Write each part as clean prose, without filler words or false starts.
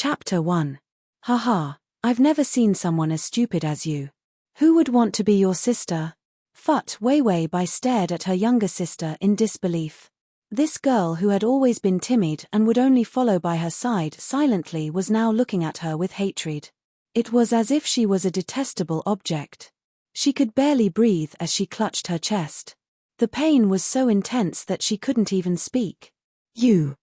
Chapter 1. Haha, I've never seen someone as stupid as you. Who would want to be your sister? Fut Wei Wei Bai stared at her younger sister in disbelief. This girl who had always been timid and would only follow by her side silently was now looking at her with hatred. It was as if she was a detestable object. She could barely breathe as she clutched her chest. The pain was so intense that she couldn't even speak. You're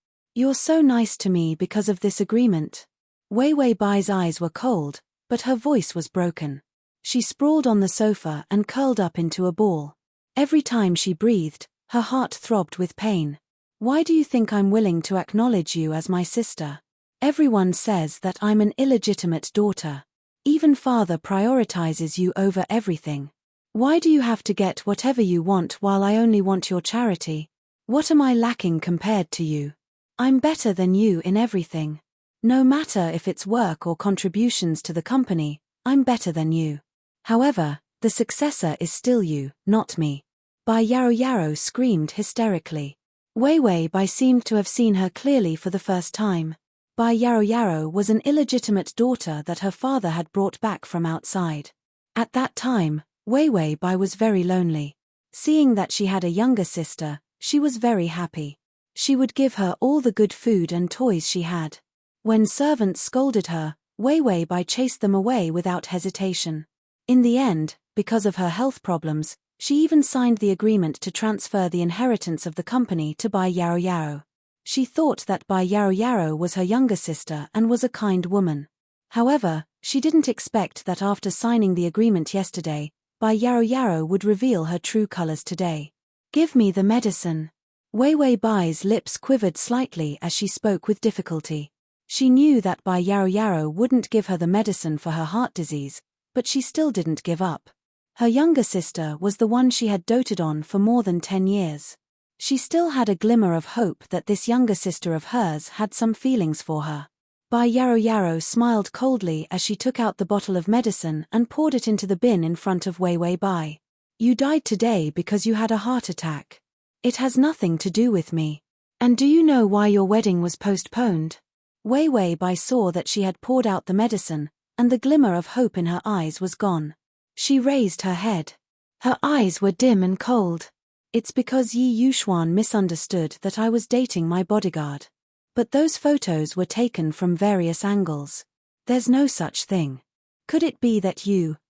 so nice to me because of this agreement. Wei Wei Bai's eyes were cold, but her voice was broken. She sprawled on the sofa and curled up into a ball. Every time she breathed, her heart throbbed with pain. Why do you think I'm willing to acknowledge you as my sister? Everyone says that I'm an illegitimate daughter. Even father prioritizes you over everything. Why do you have to get whatever you want while I only want your charity? What am I lacking compared to you? I'm better than you in everything. No matter if it's work or contributions to the company, I'm better than you. However, the successor is still you, not me. Bai Yarrow Yarrow screamed hysterically. Wei Wei Bai seemed to have seen her clearly for the first time. Bai Yarrow Yarrow was an illegitimate daughter that her father had brought back from outside. At that time, Wei Wei Bai was very lonely. Seeing that she had a younger sister, she was very happy. She would give her all the good food and toys she had. When servants scolded her, Wei Wei Bai chased them away without hesitation. In the end, because of her health problems, she even signed the agreement to transfer the inheritance of the company to Bai Yarrow Yarrow. She thought that Bai Yarrow Yarrow was her younger sister and was a kind woman. However, she didn't expect that after signing the agreement yesterday, Bai Yarrow Yarrow would reveal her true colors today. Give me the medicine. Wei Wei Bai's lips quivered slightly as she spoke with difficulty. She knew that Bai Yarrow Yarrow wouldn't give her the medicine for her heart disease, but she still didn't give up. Her younger sister was the one she had doted on for more than 10 years. She still had a glimmer of hope that this younger sister of hers had some feelings for her. Bai Yarrow Yarrow smiled coldly as she took out the bottle of medicine and poured it into the bin in front of Wei Wei Bai. You died today because you had a heart attack. It has nothing to do with me. And do you know why your wedding was postponed? Wei Wei Bai saw that she had poured out the medicine, and the glimmer of hope in her eyes was gone. She raised her head. Her eyes were dim and cold. It's because Yi Yuxuan misunderstood that I was dating my bodyguard. But those photos were taken from various angles. There's no such thing. Could it be that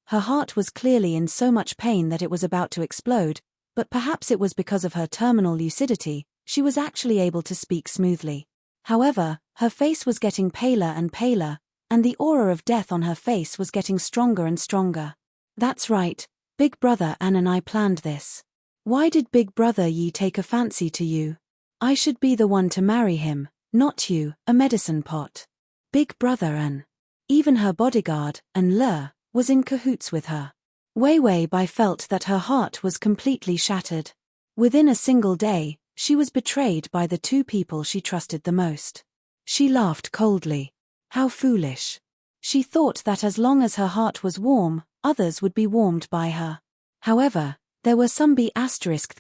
her heart was clearly in so much pain that it was about to explode, but perhaps it was because of her terminal lucidity, she was actually able to speak smoothly. However, her face was getting paler and paler, and the aura of death on her face was getting stronger and stronger. That's right, Big Brother An and I planned this. Why did Big Brother Yi take a fancy to you? I should be the one to marry him, not you, a medicine pot. Big Brother An. Even her bodyguard, An Le, was in cahoots with her. Wei Wei Bai felt that her heart was completely shattered. Within a single day, she was betrayed by the two people she trusted the most. She laughed coldly. How foolish. She thought that as long as her heart was warm, others would be warmed by her. However, there were some B**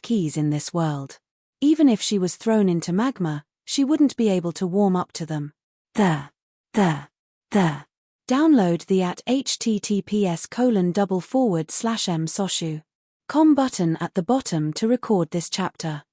keys in this world. Even if she was thrown into magma, she wouldn't be able to warm up to them. Download the at https://m/soshu.com button at the bottom to record this chapter.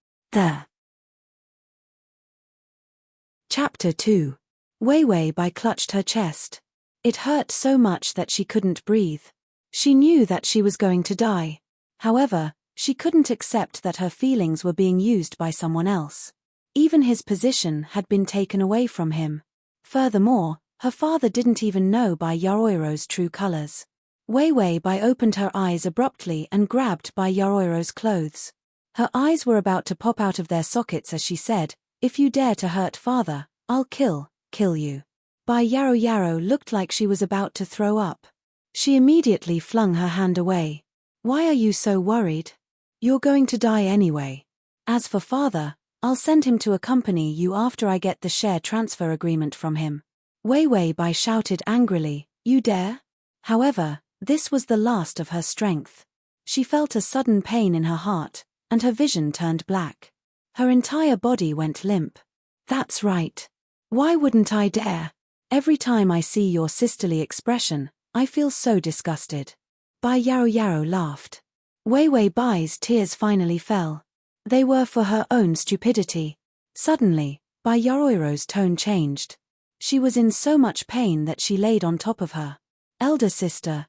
Chapter 2. Wei Wei Bai clutched her chest. It hurt so much that she couldn't breathe. She knew that she was going to die. However, she couldn't accept that her feelings were being used by someone else. Even his position had been taken away from him. Furthermore, her father didn't even know Bai Yarrow Yarrow's true colors. Wei Wei Bai opened her eyes abruptly and grabbed Bai Yarrow Yarrow's clothes. Her eyes were about to pop out of their sockets as she said, "If you dare to hurt father, I'll kill you." Bai Yarrow Yarrow looked like she was about to throw up. She immediately flung her hand away. Why are you so worried? You're going to die anyway. As for father, I'll send him to accompany you after I get the share transfer agreement from him. Wei Wei Bai shouted angrily, "You dare?" However, this was the last of her strength. She felt a sudden pain in her heart, and her vision turned black. Her entire body went limp. That's right. Why wouldn't I dare? Every time I see your sisterly expression, I feel so disgusted. Bai Yarou laughed. Wei Wei Bai's tears finally fell. They were for her own stupidity. Suddenly, Bai Yaroiro's tone changed. She was in so much pain that she laid on top of her. Elder sister,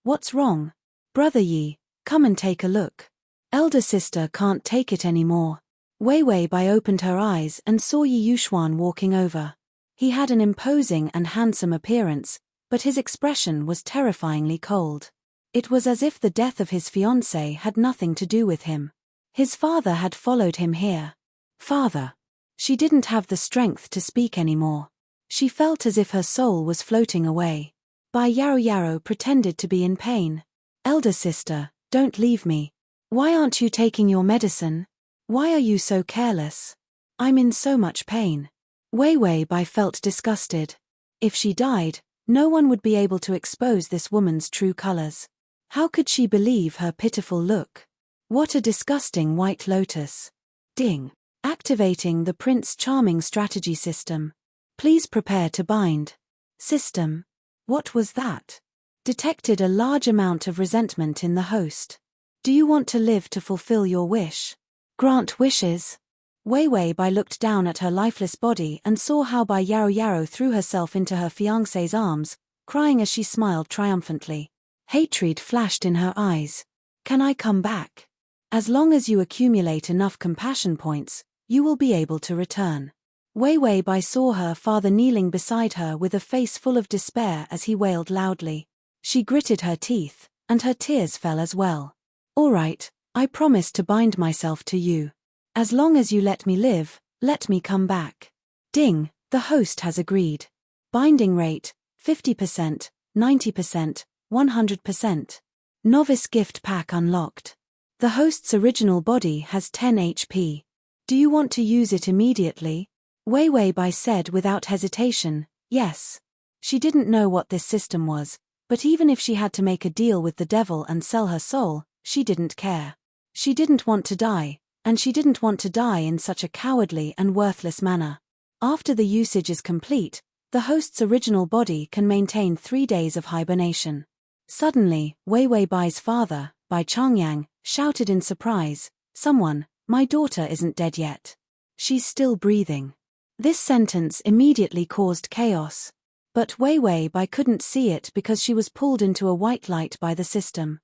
what's wrong? Brother Yi, come and take a look. Elder sister can't take it anymore. Wei Wei Bai opened her eyes and saw Yi Yuxuan walking over. He had an imposing and handsome appearance, but his expression was terrifyingly cold. It was as if the death of his fiancée had nothing to do with him. His father had followed him here. Father. She didn't have the strength to speak anymore. She felt as if her soul was floating away. Bai Yarou pretended to be in pain. Elder sister, don't leave me. Why aren't you taking your medicine? Why are you so careless? I'm in so much pain. Wei Wei Bai felt disgusted. If she died, no one would be able to expose this woman's true colors. How could she believe her pitiful look? What a disgusting white lotus. Ding. Activating the Prince Charming strategy system. Please prepare to bind. System. What was that? Detected a large amount of resentment in the host. Do you want to live to fulfill your wish? Grant wishes. Wei Wei Bai looked down at her lifeless body and saw how Bai Yarou threw herself into her fiancé's arms, crying as she smiled triumphantly. Hatred flashed in her eyes. Can I come back? As long as you accumulate enough compassion points, you will be able to return. Wei Wei Bai saw her father kneeling beside her with a face full of despair as he wailed loudly. She gritted her teeth, and her tears fell as well. All right, I promise to bind myself to you. As long as you let me live, let me come back. Ding, the host has agreed. Binding rate, 50%, 90%, 100%. Novice gift pack unlocked. The host's original body has 10 HP. Do you want to use it immediately? Wei Wei Bai said without hesitation, yes. She didn't know what this system was, but even if she had to make a deal with the devil and sell her soul, she didn't care. She didn't want to die, and she didn't want to die in such a cowardly and worthless manner. After the usage is complete, the host's original body can maintain 3 days of hibernation. Suddenly, Wei Wei Bai's father, Bai Changyang, shouted in surprise, "Someone, my daughter isn't dead yet. She's still breathing." This sentence immediately caused chaos. But Wei Wei Bai couldn't see it because she was pulled into a white light by the system.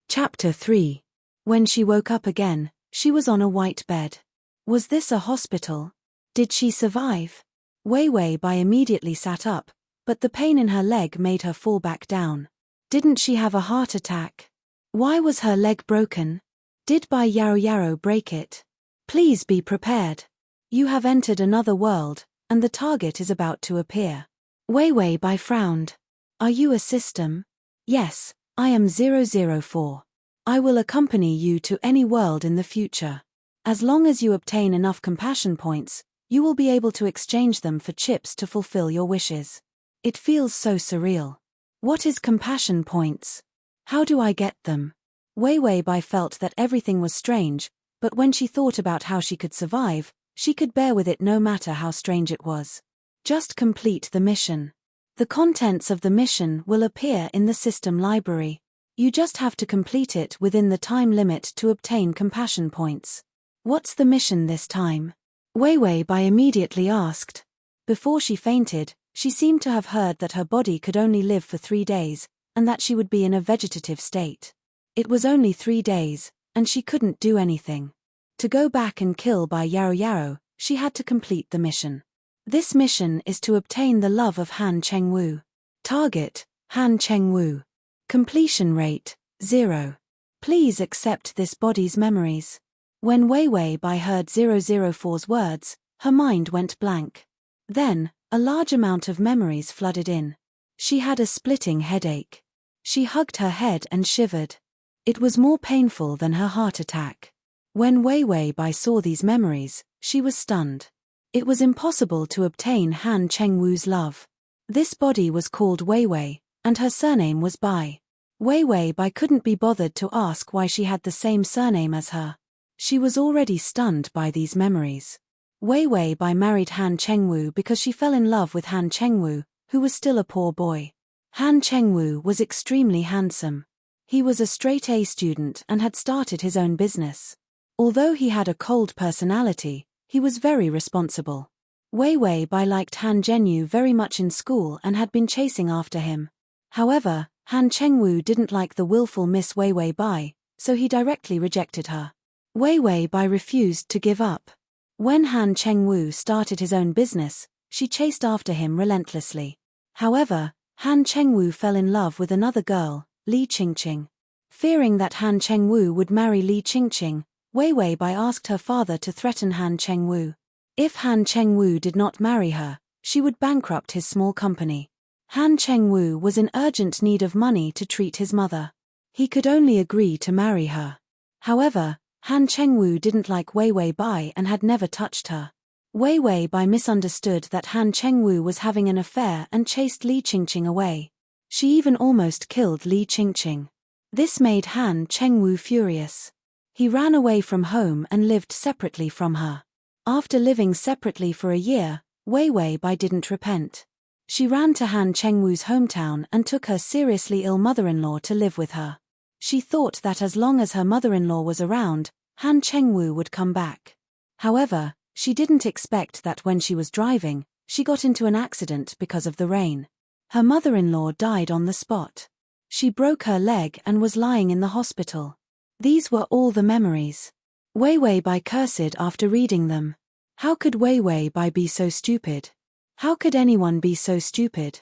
Chapter 3. When she woke up again, she was on a white bed. Was this a hospital? Did she survive? Wei Wei Bai immediately sat up, but the pain in her leg made her fall back down. Didn't she have a heart attack? Why was her leg broken? Did Bai Yarou break it? Please be prepared. You have entered another world, and the target is about to appear. Wei Wei Bai frowned. Are you a system? Yes, I am 004. I will accompany you to any world in the future. As long as you obtain enough compassion points, you will be able to exchange them for chips to fulfill your wishes. It feels so surreal. What is compassion points? How do I get them? Wei Wei Bai felt that everything was strange, but when she thought about how she could survive, she could bear with it no matter how strange it was. Just complete the mission. The contents of the mission will appear in the system library. You just have to complete it within the time limit to obtain compassion points. What's the mission this time? Wei Wei Bai immediately asked. Before she fainted, she seemed to have heard that her body could only live for 3 days, and that she would be in a vegetative state. It was only 3 days, and she couldn't do anything. To go back and kill Bai Yarou, she had to complete the mission. This mission is to obtain the love of Han Chengwu. Target, Han Chengwu. Completion rate, 0. Please accept this body's memories. When Wei Wei Bai heard 004's words, her mind went blank. Then, a large amount of memories flooded in. She had a splitting headache. She hugged her head and shivered. It was more painful than her heart attack. When Wei Wei Bai saw these memories, she was stunned. It was impossible to obtain Han Chengwu's love. This body was called Wei Wei, and her surname was Bai. Wei Wei Bai couldn't be bothered to ask why she had the same surname as her. She was already stunned by these memories. Wei Wei Bai married Han Chengwu because she fell in love with Han Chengwu, who was still a poor boy. Han Chengwu was extremely handsome. He was a straight-A student and had started his own business. Although he had a cold personality, he was very responsible. Wei Wei Bai liked Han Zhenyu very much in school and had been chasing after him. However, Han Chengwu didn't like the willful Miss Wei Wei Bai, so he directly rejected her. Wei Wei Bai refused to give up. When Han Chengwu started his own business, she chased after him relentlessly. However, Han Chengwu fell in love with another girl, Li Qingqing. Fearing that Han Chengwu would marry Li Qingqing, Wei Wei Bai asked her father to threaten Han Chengwu. If Han Chengwu did not marry her, she would bankrupt his small company. Han Chengwu was in urgent need of money to treat his mother. He could only agree to marry her. However, Han Chengwu didn't like Wei Wei Bai and had never touched her. Wei Wei Bai misunderstood that Han Chengwu was having an affair and chased Li Qingqing away. She even almost killed Li Qingqing. This made Han Chengwu furious. He ran away from home and lived separately from her. After living separately for a year, Wei Wei Bai didn't repent. She ran to Han Chengwu's hometown and took her seriously ill mother-in-law to live with her. She thought that as long as her mother-in-law was around, Han Chengwu would come back. However, she didn't expect that when she was driving, she got into an accident because of the rain. Her mother-in-law died on the spot. She broke her leg and was lying in the hospital. These were all the memories. Wei Wei Bai cursed after reading them. How could Wei Wei Bai be so stupid? How could anyone be so stupid?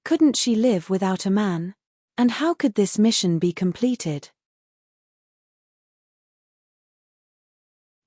Couldn't she live without a man? And how could this mission be completed?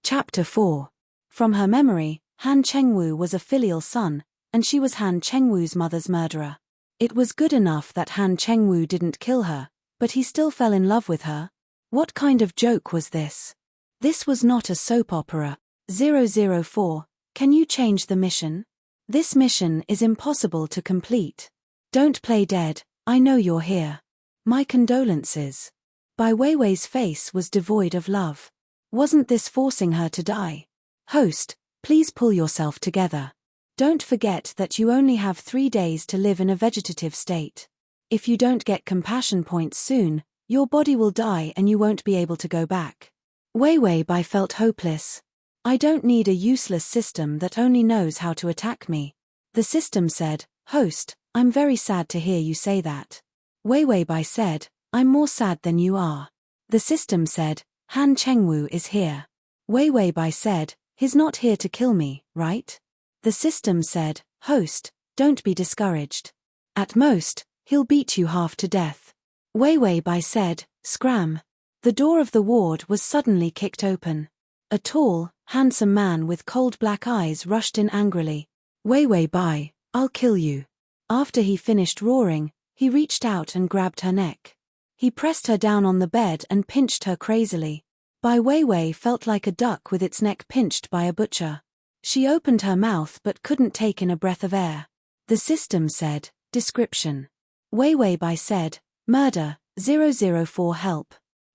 Chapter 4. From her memory, Han Chengwu was a filial son, and she was Han Chengwu's mother's murderer. It was good enough that Han Chengwu didn't kill her, but he still fell in love with her. What kind of joke was this? This was not a soap opera. 004, can you change the mission? This mission is impossible to complete. Don't play dead, I know you're here. My condolences. Bai Weiwei's face was devoid of love. Wasn't this forcing her to die? Host, please pull yourself together. Don't forget that you only have 3 days to live in a vegetative state. If you don't get compassion points soon, your body will die and you won't be able to go back. Wei Wei Bai felt hopeless. I don't need a useless system that only knows how to attack me. The system said, Host, I'm very sad to hear you say that. Wei Wei Bai said, I'm more sad than you are. The system said, Han Chengwu is here. Wei Wei Bai said, he's not here to kill me, right? The system said, Host, don't be discouraged. At most, he'll beat you half to death. Wei Wei Bai said, Scram. The door of the ward was suddenly kicked open. A tall, handsome man with cold black eyes rushed in angrily. Wei Wei Bai, I'll kill you. After he finished roaring, he reached out and grabbed her neck. He pressed her down on the bed and pinched her crazily. Bai Weiwei felt like a duck with its neck pinched by a butcher. She opened her mouth but couldn't take in a breath of air. The system said, Description. Wei Wei Bai said, Murder, 004 help.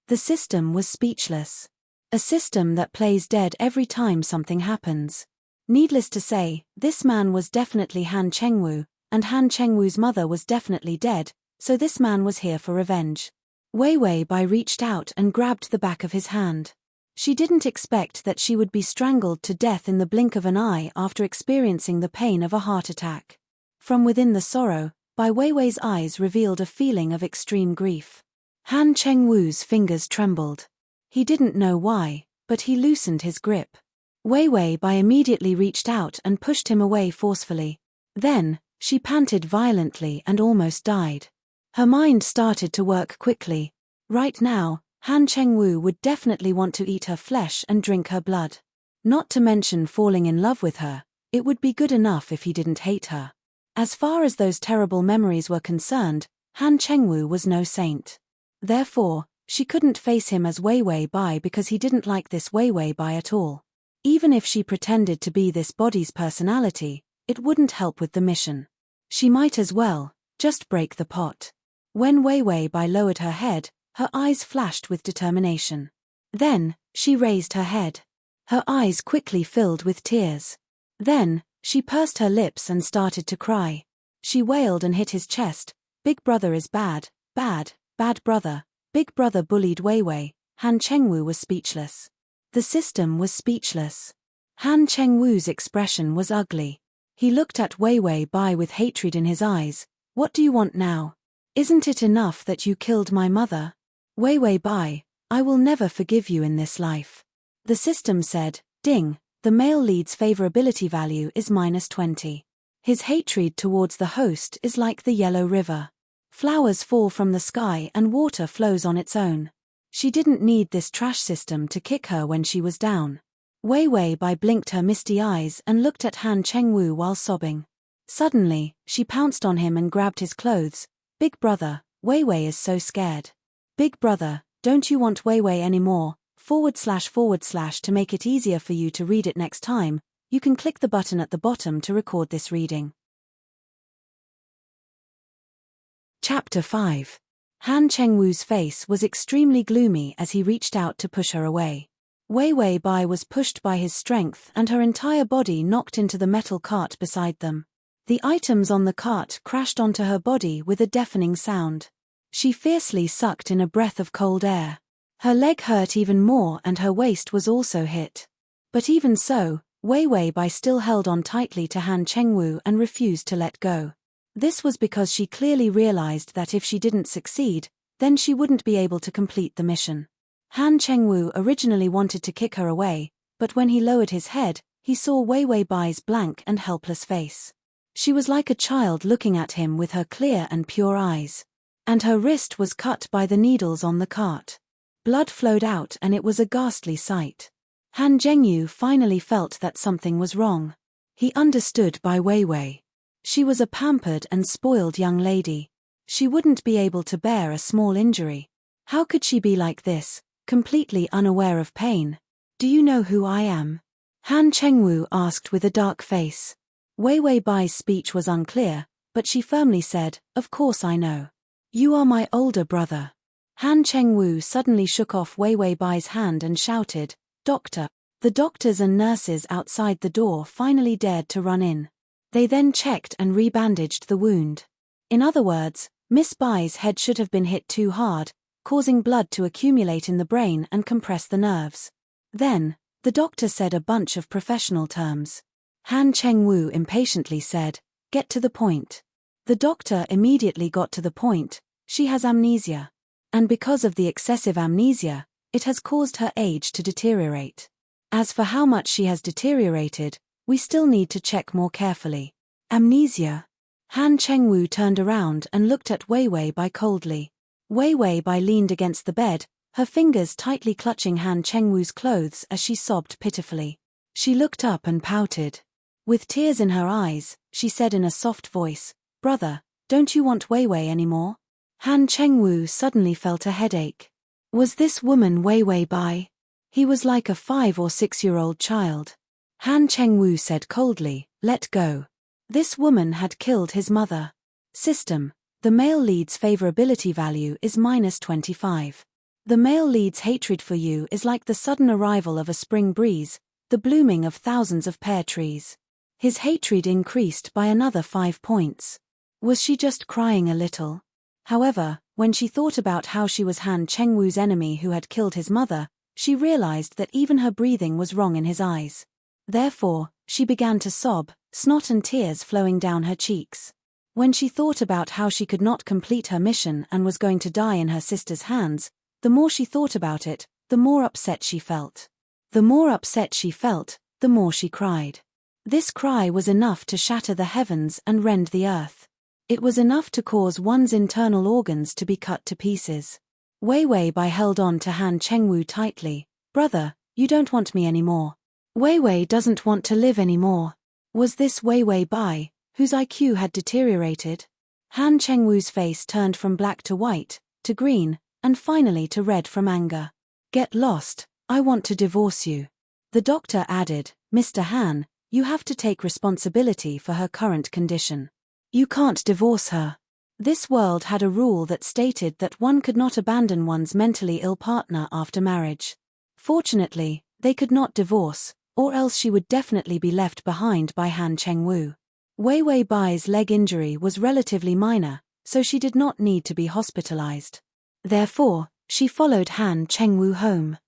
The system was speechless. A system that plays dead every time something happens. Needless to say, this man was definitely Han Chengwu, and Han Chengwu's mother was definitely dead, so this man was here for revenge. Wei Wei Bai reached out and grabbed the back of his hand. She didn't expect that she would be strangled to death in the blink of an eye after experiencing the pain of a heart attack. From within the sorrow, Bai Weiwei's eyes revealed a feeling of extreme grief. Han Chengwu's fingers trembled. He didn't know why, but he loosened his grip. Wei Wei Bai immediately reached out and pushed him away forcefully. Then, she panted violently and almost died. Her mind started to work quickly. Right now, Han Chengwu would definitely want to eat her flesh and drink her blood. Not to mention falling in love with her, it would be good enough if he didn't hate her. As far as those terrible memories were concerned, Han Chengwu was no saint. Therefore, she couldn't face him as Wei Wei Bai because he didn't like this Wei Wei Bai at all. Even if she pretended to be this body's personality, it wouldn't help with the mission. She might as well just break the pot. When Wei Wei Bai lowered her head, her eyes flashed with determination. Then, she raised her head. Her eyes quickly filled with tears. Then, she pursed her lips and started to cry. She wailed and hit his chest. Big brother is bad, bad, bad brother. Big brother bullied Weiwei. Han Chengwu was speechless. The system was speechless. Han Chengwu's expression was ugly. He looked at Weiwei Bai with hatred in his eyes. What do you want now? Isn't it enough that you killed my mother? Weiwei Bai, I will never forgive you in this life. The system said, ding, the male lead's favorability value is -20. His hatred towards the host is like the yellow river. Flowers fall from the sky and water flows on its own. She didn't need this trash system to kick her when she was down. Weiwei Bai blinked her misty eyes and looked at Han Chengwu while sobbing. Suddenly, she pounced on him and grabbed his clothes. Big brother, Weiwei is so scared. Big brother, don't you want Weiwei anymore? // to make it easier for you to read it next time, you can click the button at the bottom to record this reading. Chapter 5. Han Chengwu's face was extremely gloomy as he reached out to push her away. Weiwei Bai was pushed by his strength and her entire body knocked into the metal cart beside them. The items on the cart crashed onto her body with a deafening sound. She fiercely sucked in a breath of cold air. Her leg hurt even more and her waist was also hit. But even so, Weiwei Bai still held on tightly to Han Chengwu and refused to let go. This was because she clearly realized that if she didn't succeed, then she wouldn't be able to complete the mission. Han Chengwu originally wanted to kick her away, but when he lowered his head, he saw Weiwei Bai's blank and helpless face. She was like a child looking at him with her clear and pure eyes. And her wrist was cut by the needles on the cart. Blood flowed out and it was a ghastly sight. Han Chengwu finally felt that something was wrong. He understood by Weiwei. She was a pampered and spoiled young lady. She wouldn't be able to bear a small injury. How could she be like this, completely unaware of pain? Do you know who I am? Han Chengwu asked with a dark face. Weiwei Bai's speech was unclear, but she firmly said, of course I know. You are my older brother. Han Chengwu suddenly shook off Weiwei Bai's hand and shouted, Doctor. The doctors and nurses outside the door finally dared to run in. They then checked and rebandaged the wound. In other words, Miss Bai's head should have been hit too hard, causing blood to accumulate in the brain and compress the nerves. Then, the doctor said a bunch of professional terms. Han Chengwu impatiently said, get to the point. The doctor immediately got to the point. She has amnesia. And because of the excessive amnesia, it has caused her age to deteriorate. As for how much she has deteriorated, we still need to check more carefully. Amnesia? Han Chengwu turned around and looked at Weiwei Bai coldly. Weiwei Bai leaned against the bed, her fingers tightly clutching Han Chengwu's clothes as she sobbed pitifully. She looked up and pouted. With tears in her eyes, she said in a soft voice, Brother, don't you want Weiwei anymore? Han Chengwu suddenly felt a headache. Was this woman Weiwei Bai? He was like a 5 or 6-year-old child. Han Chengwu said coldly, let go. This woman had killed his mother. System. The male lead's favorability value is -25. The male lead's hatred for you is like the sudden arrival of a spring breeze, the blooming of thousands of pear trees. His hatred increased by another 5 points. Was she just crying a little? However, when she thought about how she was Han Chengwu's enemy who had killed his mother, she realized that even her breathing was wrong in his eyes. Therefore, she began to sob, snot and tears flowing down her cheeks. When she thought about how she could not complete her mission and was going to die in her sister's hands, the more she thought about it, the more upset she felt. The more upset she felt, the more she cried. This cry was enough to shatter the heavens and rend the earth. It was enough to cause one's internal organs to be cut to pieces. Weiwei Bai held on to Han Chengwu tightly. Brother, you don't want me anymore. Weiwei doesn't want to live anymore. Was this Weiwei Bai, whose IQ had deteriorated? Han Chengwu's face turned from black to white, to green, and finally to red from anger. Get lost, I want to divorce you. The doctor added, Mr. Han, you have to take responsibility for her current condition. You can't divorce her. This world had a rule that stated that one could not abandon one's mentally ill partner after marriage. Fortunately, they could not divorce, or else she would definitely be left behind by Han Chengwu. Wei Wei Bai's leg injury was relatively minor, so she did not need to be hospitalized. Therefore, she followed Han Chengwu home.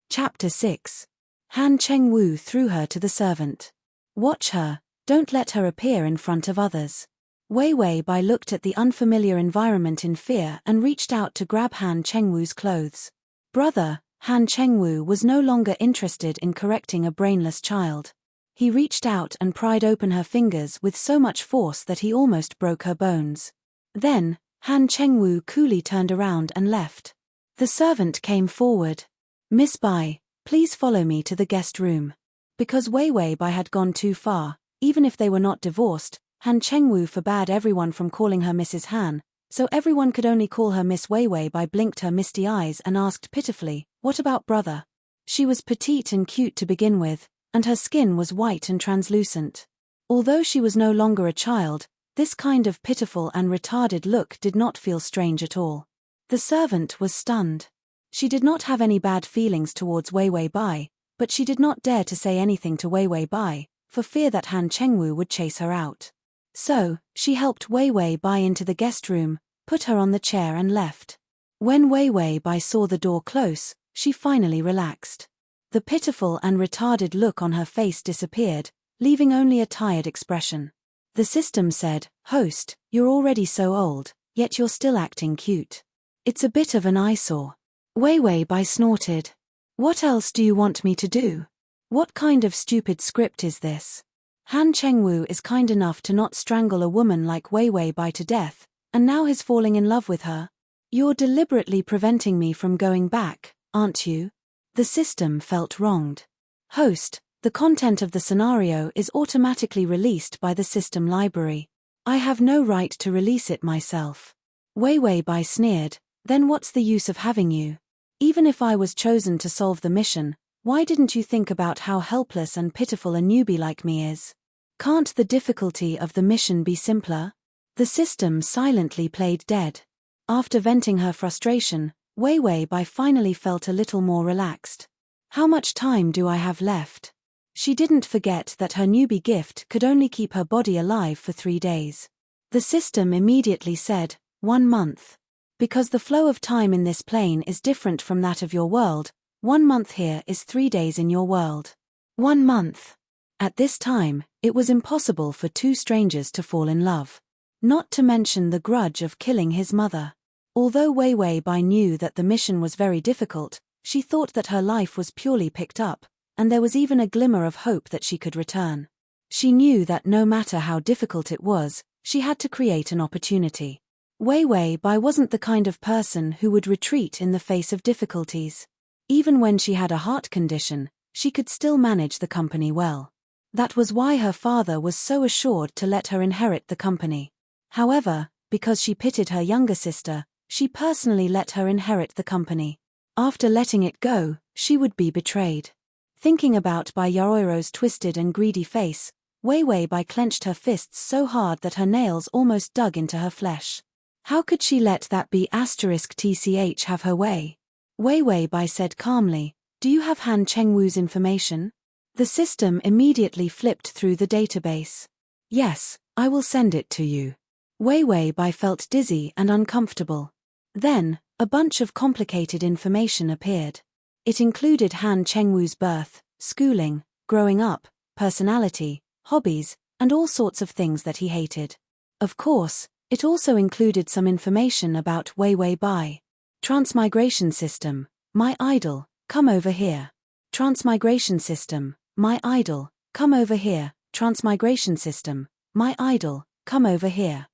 Chapter 6. Han Chengwu threw her to the servant. Watch her, don't let her appear in front of others. Wei Wei Bai looked at the unfamiliar environment in fear and reached out to grab Han Chengwu's clothes. Brother, Han Chengwu was no longer interested in correcting a brainless child. He reached out and pried open her fingers with so much force that he almost broke her bones. Then, Han Chengwu coolly turned around and left. The servant came forward. Miss Bai, please follow me to the guest room. Because Wei Wei Bai had gone too far, even if they were not divorced, Han Chengwu forbade everyone from calling her Mrs. Han, so everyone could only call her Miss Wei Wei Bai. Blinked her misty eyes and asked pitifully, "What about brother?" She was petite and cute to begin with, and her skin was white and translucent. Although she was no longer a child, this kind of pitiful and retarded look did not feel strange at all. The servant was stunned. She did not have any bad feelings towards Wei Wei Bai, but she did not dare to say anything to Wei Wei Bai, for fear that Han Chengwu would chase her out. So, she helped Wei Wei Bai into the guest room, put her on the chair and left. When Wei Wei Bai saw the door close, she finally relaxed. The pitiful and retarded look on her face disappeared, leaving only a tired expression. The system said, "Host, you're already so old, yet you're still acting cute. It's a bit of an eyesore." Wei Wei Bai snorted. "What else do you want me to do? What kind of stupid script is this? Han Chengwu is kind enough to not strangle a woman like Wei Wei Bai to death, and now he's falling in love with her. You're deliberately preventing me from going back, aren't you?" The system felt wronged. Host, the content of the scenario is automatically released by the system library. I have no right to release it myself. Wei Wei Bai sneered, "Then what's the use of having you? Even if I was chosen to solve the mission, why didn't you think about how helpless and pitiful a newbie like me is? Can't the difficulty of the mission be simpler?" The system silently played dead. After venting her frustration, Wei Wei Bai finally felt a little more relaxed. How much time do I have left? She didn't forget that her newbie gift could only keep her body alive for 3 days. The system immediately said, 1 month. Because the flow of time in this plane is different from that of your world, 1 month here is 3 days in your world. 1 month. At this time, it was impossible for 2 strangers to fall in love. Not to mention the grudge of killing his mother. Although Wei Wei Bai knew that the mission was very difficult, she thought that her life was purely picked up, and there was even a glimmer of hope that she could return. She knew that no matter how difficult it was, she had to create an opportunity. Wei Wei Bai wasn't the kind of person who would retreat in the face of difficulties. Even when she had a heart condition, she could still manage the company well. That was why her father was so assured to let her inherit the company. However, because she pitied her younger sister, she personally let her inherit the company. After letting it go, she would be betrayed. Thinking about Bai Yaoiro's twisted and greedy face, Wei Wei Bai clenched her fists so hard that her nails almost dug into her flesh. How could she let that B*TCH have her way? Wei Wei Bai said calmly, "Do you have Han Chengwu's information?" The system immediately flipped through the database. "Yes, I will send it to you." Wei Wei Bai felt dizzy and uncomfortable. Then, a bunch of complicated information appeared. It included Han Chengwu's birth, schooling, growing up, personality, hobbies, and all sorts of things that he hated. Of course, it also included some information about Wei Wei Bai. Transmigration system, my idol, come over here. Transmigration system, my idol, come over here. Transmigration system, my idol, come over here.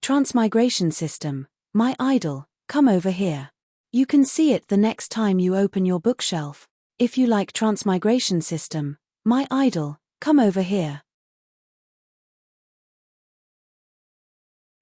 Transmigration system, my idol, come over here. You can see it the next time you open your bookshelf. If you like Transmigration system, my idol, come over here.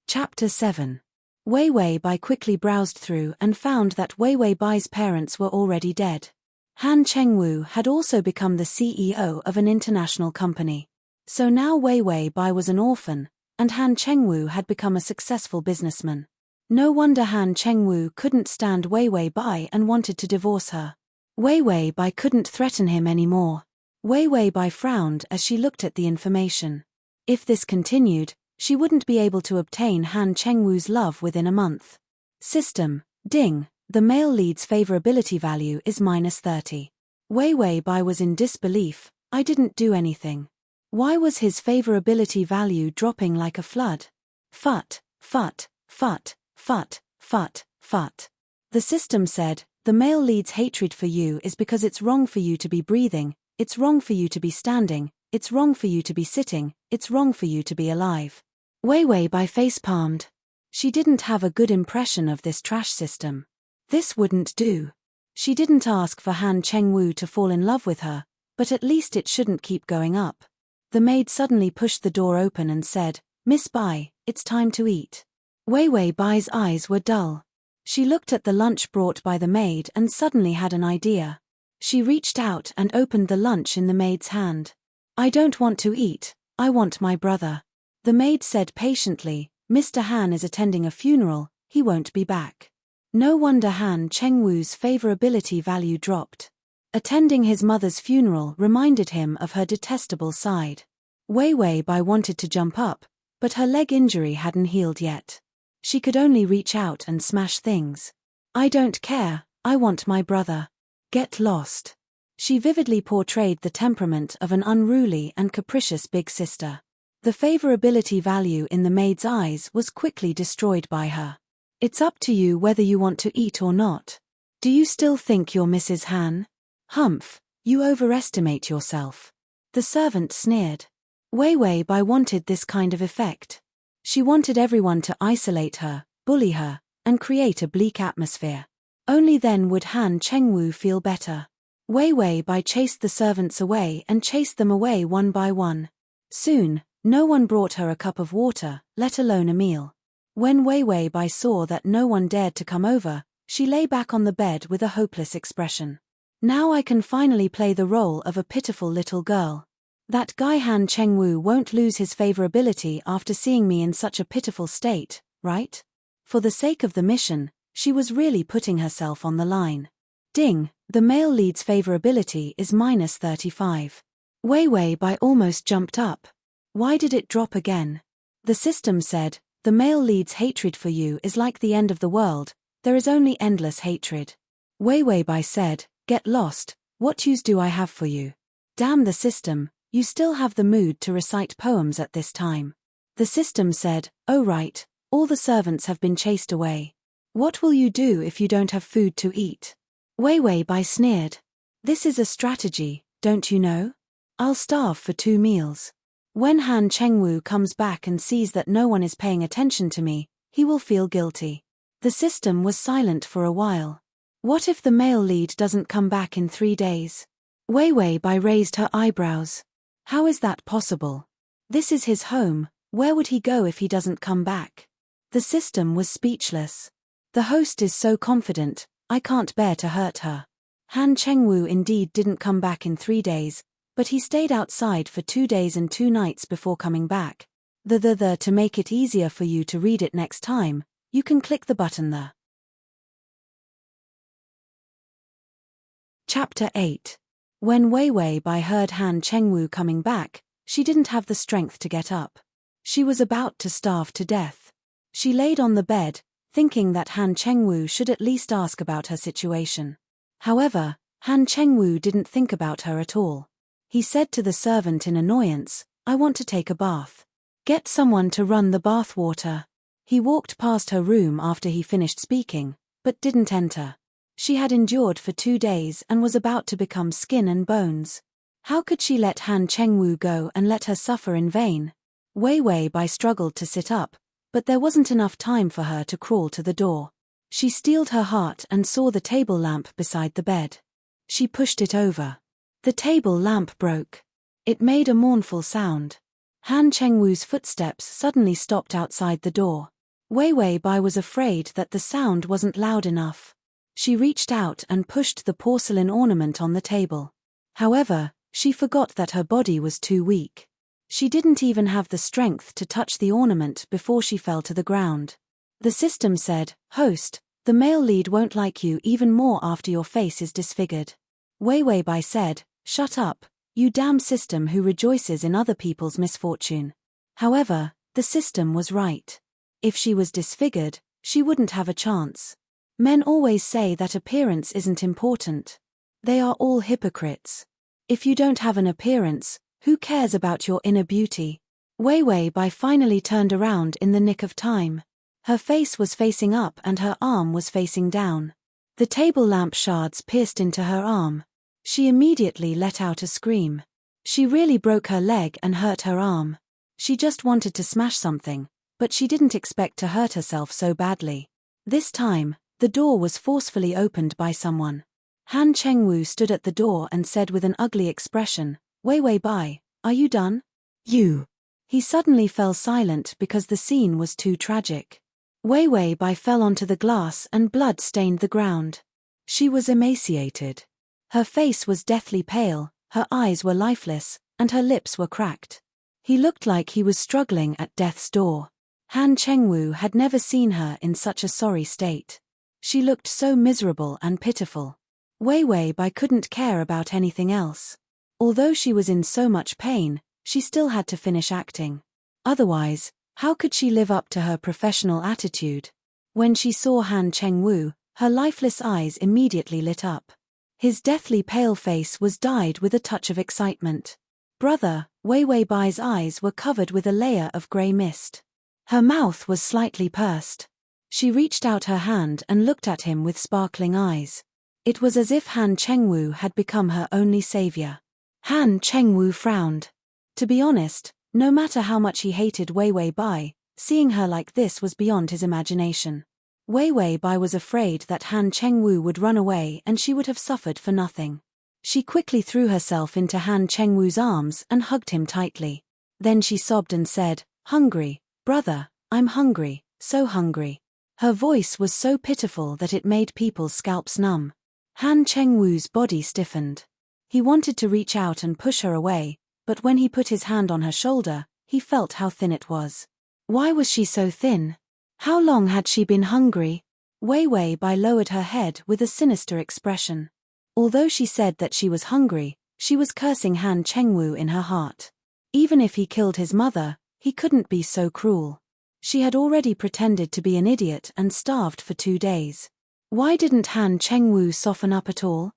Chapter 7. Wei Wei Bai quickly browsed through and found that Wei Wei Bai's parents were already dead. Han Chengwu had also become the CEO of an international company. So now Wei Wei Bai was an orphan, and Han Chengwu had become a successful businessman. No wonder Han Chengwu couldn't stand Wei Wei Bai and wanted to divorce her. Wei Wei Bai couldn't threaten him anymore. Wei Wei Bai frowned as she looked at the information. If this continued, she wouldn't be able to obtain Han Chengwu's love within a month. System, ding, the male lead's favorability value is -30. Wei Wei Bai was in disbelief. I didn't do anything. Why was his favorability value dropping like a flood? Fut, fut, fut, fut, fut, fut. The system said, the male lead's hatred for you is because it's wrong for you to be breathing, it's wrong for you to be standing, it's wrong for you to be sitting, it's wrong for you to be alive. Wei Wei Bai face-palmed. She didn't have a good impression of this trash system. This wouldn't do. She didn't ask for Han Chengwu to fall in love with her, but at least it shouldn't keep going up. The maid suddenly pushed the door open and said, Miss Bai, it's time to eat. Wei Wei Bai's eyes were dull. She looked at the lunch brought by the maid and suddenly had an idea. She reached out and opened the lunch in the maid's hand. I don't want to eat, I want my brother. The maid said patiently, Mr. Han is attending a funeral, he won't be back. No wonder Han Chengwu's favorability value dropped. Attending his mother's funeral reminded him of her detestable side. Wei Wei Bai wanted to jump up, but her leg injury hadn't healed yet. She could only reach out and smash things. I don't care, I want my brother. Get lost. She vividly portrayed the temperament of an unruly and capricious big sister. The favorability value in the maid's eyes was quickly destroyed by her. It's up to you whether you want to eat or not. Do you still think you're Mrs. Han? Humph, you overestimate yourself. The servant sneered. Wei Wei Bai wanted this kind of effect. She wanted everyone to isolate her, bully her, and create a bleak atmosphere. Only then would Han Chengwu feel better. Wei Wei Bai chased the servants away and chased them away one by one. Soon, no one brought her a cup of water, let alone a meal. When Wei Wei Bai saw that no one dared to come over, she lay back on the bed with a hopeless expression. Now I can finally play the role of a pitiful little girl. That guy Han Chengwu won't lose his favorability after seeing me in such a pitiful state, right? For the sake of the mission, she was really putting herself on the line. Ding, the male lead's favorability is -35. Wei Wei Bai almost jumped up. Why did it drop again? The system said, the male lead's hatred for you is like the end of the world, there is only endless hatred. Wei Wei Bai said, get lost, what use do I have for you? Damn the system, you still have the mood to recite poems at this time. The system said, oh right, all the servants have been chased away. What will you do if you don't have food to eat? Wei Wei Bai sneered. This is a strategy, don't you know? I'll starve for 2 meals. When Han Chengwu comes back and sees that no one is paying attention to me, he will feel guilty. The system was silent for a while. What if the male lead doesn't come back in 3 days? Wei Wei Bai raised her eyebrows. How is that possible? This is his home, where would he go if he doesn't come back? The system was speechless. The host is so confident, I can't bear to hurt her. Han Chengwu indeed didn't come back in 3 days, but he stayed outside for 2 days and 2 nights before coming back. To make it easier for you to read it next time, you can click the button there. Chapter 8. When Wei Wei Bai heard Han Chengwu coming back, she didn't have the strength to get up. She was about to starve to death. She laid on the bed, thinking that Han Chengwu should at least ask about her situation. However, Han Chengwu didn't think about her at all. He said to the servant in annoyance, I want to take a bath. Get someone to run the bath water. He walked past her room after he finished speaking, but didn't enter. She had endured for 2 days and was about to become skin and bones. How could she let Han Chengwu go and let her suffer in vain? Wei Wei Bai struggled to sit up, but there wasn't enough time for her to crawl to the door. She steeled her heart and saw the table lamp beside the bed. She pushed it over. The table lamp broke. It made a mournful sound. Han Chengwu's footsteps suddenly stopped outside the door. Wei Wei Bai was afraid that the sound wasn't loud enough. She reached out and pushed the porcelain ornament on the table. However, she forgot that her body was too weak. She didn't even have the strength to touch the ornament before she fell to the ground. The system said, Host, the male lead won't like you even more after your face is disfigured. Wei Wei Bai said, "Shut up, you damn system who rejoices in other people's misfortune." However, the system was right. If she was disfigured, she wouldn't have a chance. Men always say that appearance isn't important. They are all hypocrites. If you don't have an appearance, who cares about your inner beauty? Wei Wei Bai finally turned around in the nick of time. Her face was facing up and her arm was facing down. The table lamp shards pierced into her arm. She immediately let out a scream. She really broke her leg and hurt her arm. She just wanted to smash something, but she didn't expect to hurt herself so badly. This time, the door was forcefully opened by someone. Han Chengwu stood at the door and said with an ugly expression, "Wei Wei Bai, are you done?" "You." He suddenly fell silent because the scene was too tragic. Wei Wei Bai fell onto the glass and blood stained the ground. She was emaciated. Her face was deathly pale, her eyes were lifeless, and her lips were cracked. He looked like he was struggling at death's door. Han Chengwu had never seen her in such a sorry state. She looked so miserable and pitiful. Wei Wei Bai couldn't care about anything else. Although she was in so much pain, she still had to finish acting. Otherwise, how could she live up to her professional attitude? When she saw Han Chengwu, her lifeless eyes immediately lit up. His deathly pale face was dyed with a touch of excitement. "Brother," Wei Wei Bai's eyes were covered with a layer of grey mist. Her mouth was slightly pursed. She reached out her hand and looked at him with sparkling eyes. It was as if Han Chengwu had become her only savior. Han Chengwu frowned. To be honest, no matter how much he hated Wei Wei Bai, seeing her like this was beyond his imagination. Wei Wei Bai was afraid that Han Chengwu would run away and she would have suffered for nothing. She quickly threw herself into Han Chengwu's arms and hugged him tightly. Then she sobbed and said, "Hungry, brother, I'm hungry, so hungry." Her voice was so pitiful that it made people's scalps numb. Han Chengwu's body stiffened. He wanted to reach out and push her away, but when he put his hand on her shoulder, he felt how thin it was. Why was she so thin? How long had she been hungry? Wei Wei Bai lowered her head with a sinister expression. Although she said that she was hungry, she was cursing Han Chengwu in her heart. Even if he killed his mother, he couldn't be so cruel. She had already pretended to be an idiot and starved for 2 days. Why didn't Han Chengwu soften up at all?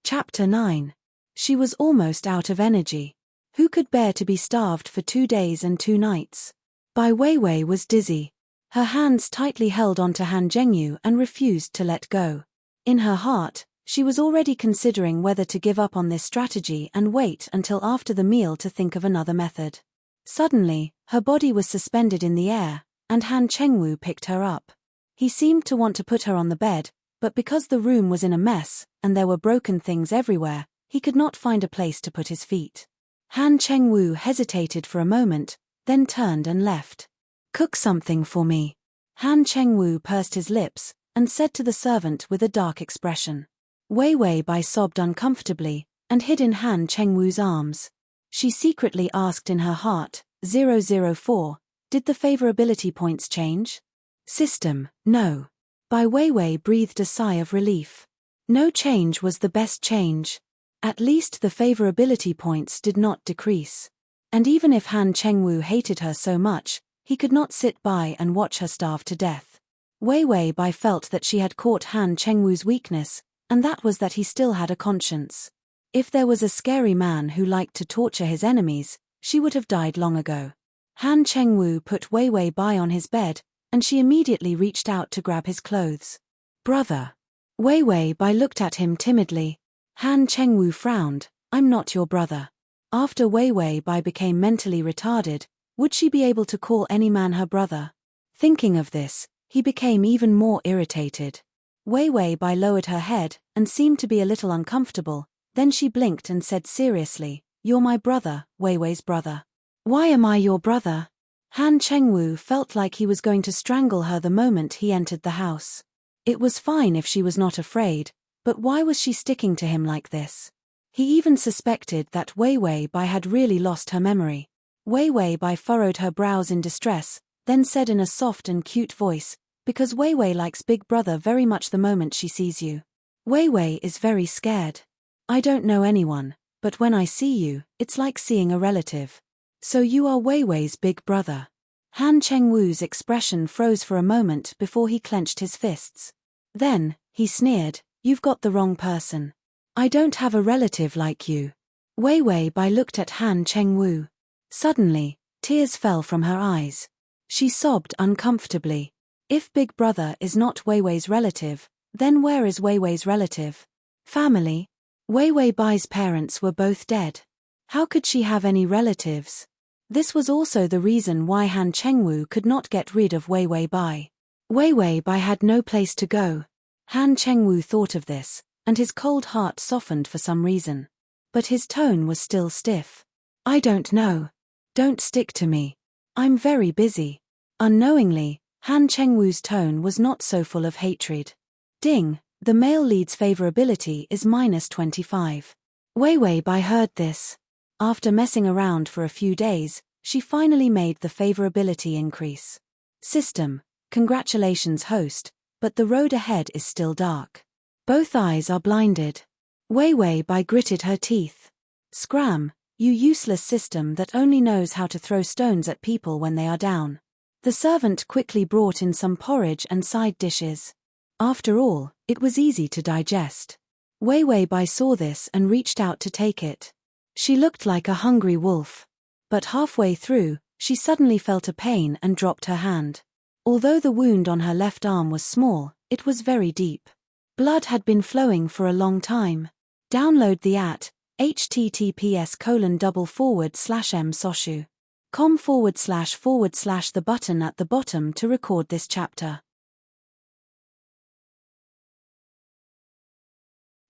Chapter 9. She was almost out of energy. Who could bear to be starved for 2 days and 2 nights? Bai Weiwei was dizzy. Her hands tightly held onto Han Zhengyu and refused to let go. In her heart, she was already considering whether to give up on this strategy and wait until after the meal to think of another method. Suddenly, her body was suspended in the air, and Han Chengwu picked her up. He seemed to want to put her on the bed, but because the room was in a mess, and there were broken things everywhere, he could not find a place to put his feet. Han Chengwu hesitated for a moment, then turned and left. "Cook something for me." Han Chengwu pursed his lips, and said to the servant with a dark expression. Wei Wei Bai sobbed uncomfortably, and hid in Han Chengwu's arms. She secretly asked in her heart, 004, did the favorability points change? System, no. Bai Weiwei breathed a sigh of relief. No change was the best change. At least the favorability points did not decrease. And even if Han Chengwu hated her so much, he could not sit by and watch her starve to death. Wei Wei Bai felt that she had caught Han Chengwu's weakness, and that was that he still had a conscience. If there was a scary man who liked to torture his enemies, she would have died long ago. Han Chengwu put Wei Wei Bai on his bed, and she immediately reached out to grab his clothes. "Brother." Wei Wei Bai looked at him timidly. Han Chengwu frowned, "I'm not your brother." After Wei Wei Bai became mentally retarded, would she be able to call any man her brother? Thinking of this, he became even more irritated. Wei Wei Bai lowered her head and seemed to be a little uncomfortable, then she blinked and said seriously, "You're my brother, Wei Wei's brother." "Why am I your brother?" Han Chengwu felt like he was going to strangle her the moment he entered the house. It was fine if she was not afraid, but why was she sticking to him like this? He even suspected that Wei Wei Bai had really lost her memory. Wei Wei Bai furrowed her brows in distress, then said in a soft and cute voice, Because Wei Wei likes Big Brother very much the moment she sees you. Wei Wei is very scared. I don't know anyone, but when I see you, it's like seeing a relative. So you are Wei Wei's big brother. Han Chengwu's expression froze for a moment before he clenched his fists. Then, he sneered, "You've got the wrong person. I don't have a relative like you." Wei Wei Bai looked at Han Chengwu. Suddenly, tears fell from her eyes. She sobbed uncomfortably. If Big Brother is not Wei Wei's relative, then where is Wei Wei's relative? Family? Wei Wei Bai's parents were both dead. How could she have any relatives? This was also the reason why Han Chengwu could not get rid of Wei Wei Bai. Wei Wei Bai had no place to go. Han Chengwu thought of this, and his cold heart softened for some reason. But his tone was still stiff. "I don't know. Don't stick to me. I'm very busy." Unknowingly, Han Chengwu's tone was not so full of hatred. Ding, the male lead's favorability is -25. Wei Wei Bai heard this. After messing around for a few days, she finally made the favorability increase. System, congratulations host, but the road ahead is still dark. Both eyes are blinded. Wei Wei Bai gritted her teeth. Scram, you useless system that only knows how to throw stones at people when they are down. The servant quickly brought in some porridge and side dishes. After all, it was easy to digest. Wei Wei Bai saw this and reached out to take it. She looked like a hungry wolf. But halfway through, she suddenly felt a pain and dropped her hand. Although the wound on her left arm was small, it was very deep. Blood had been flowing for a long time. Download the at https://msoshu.com// the button at the bottom to record this chapter.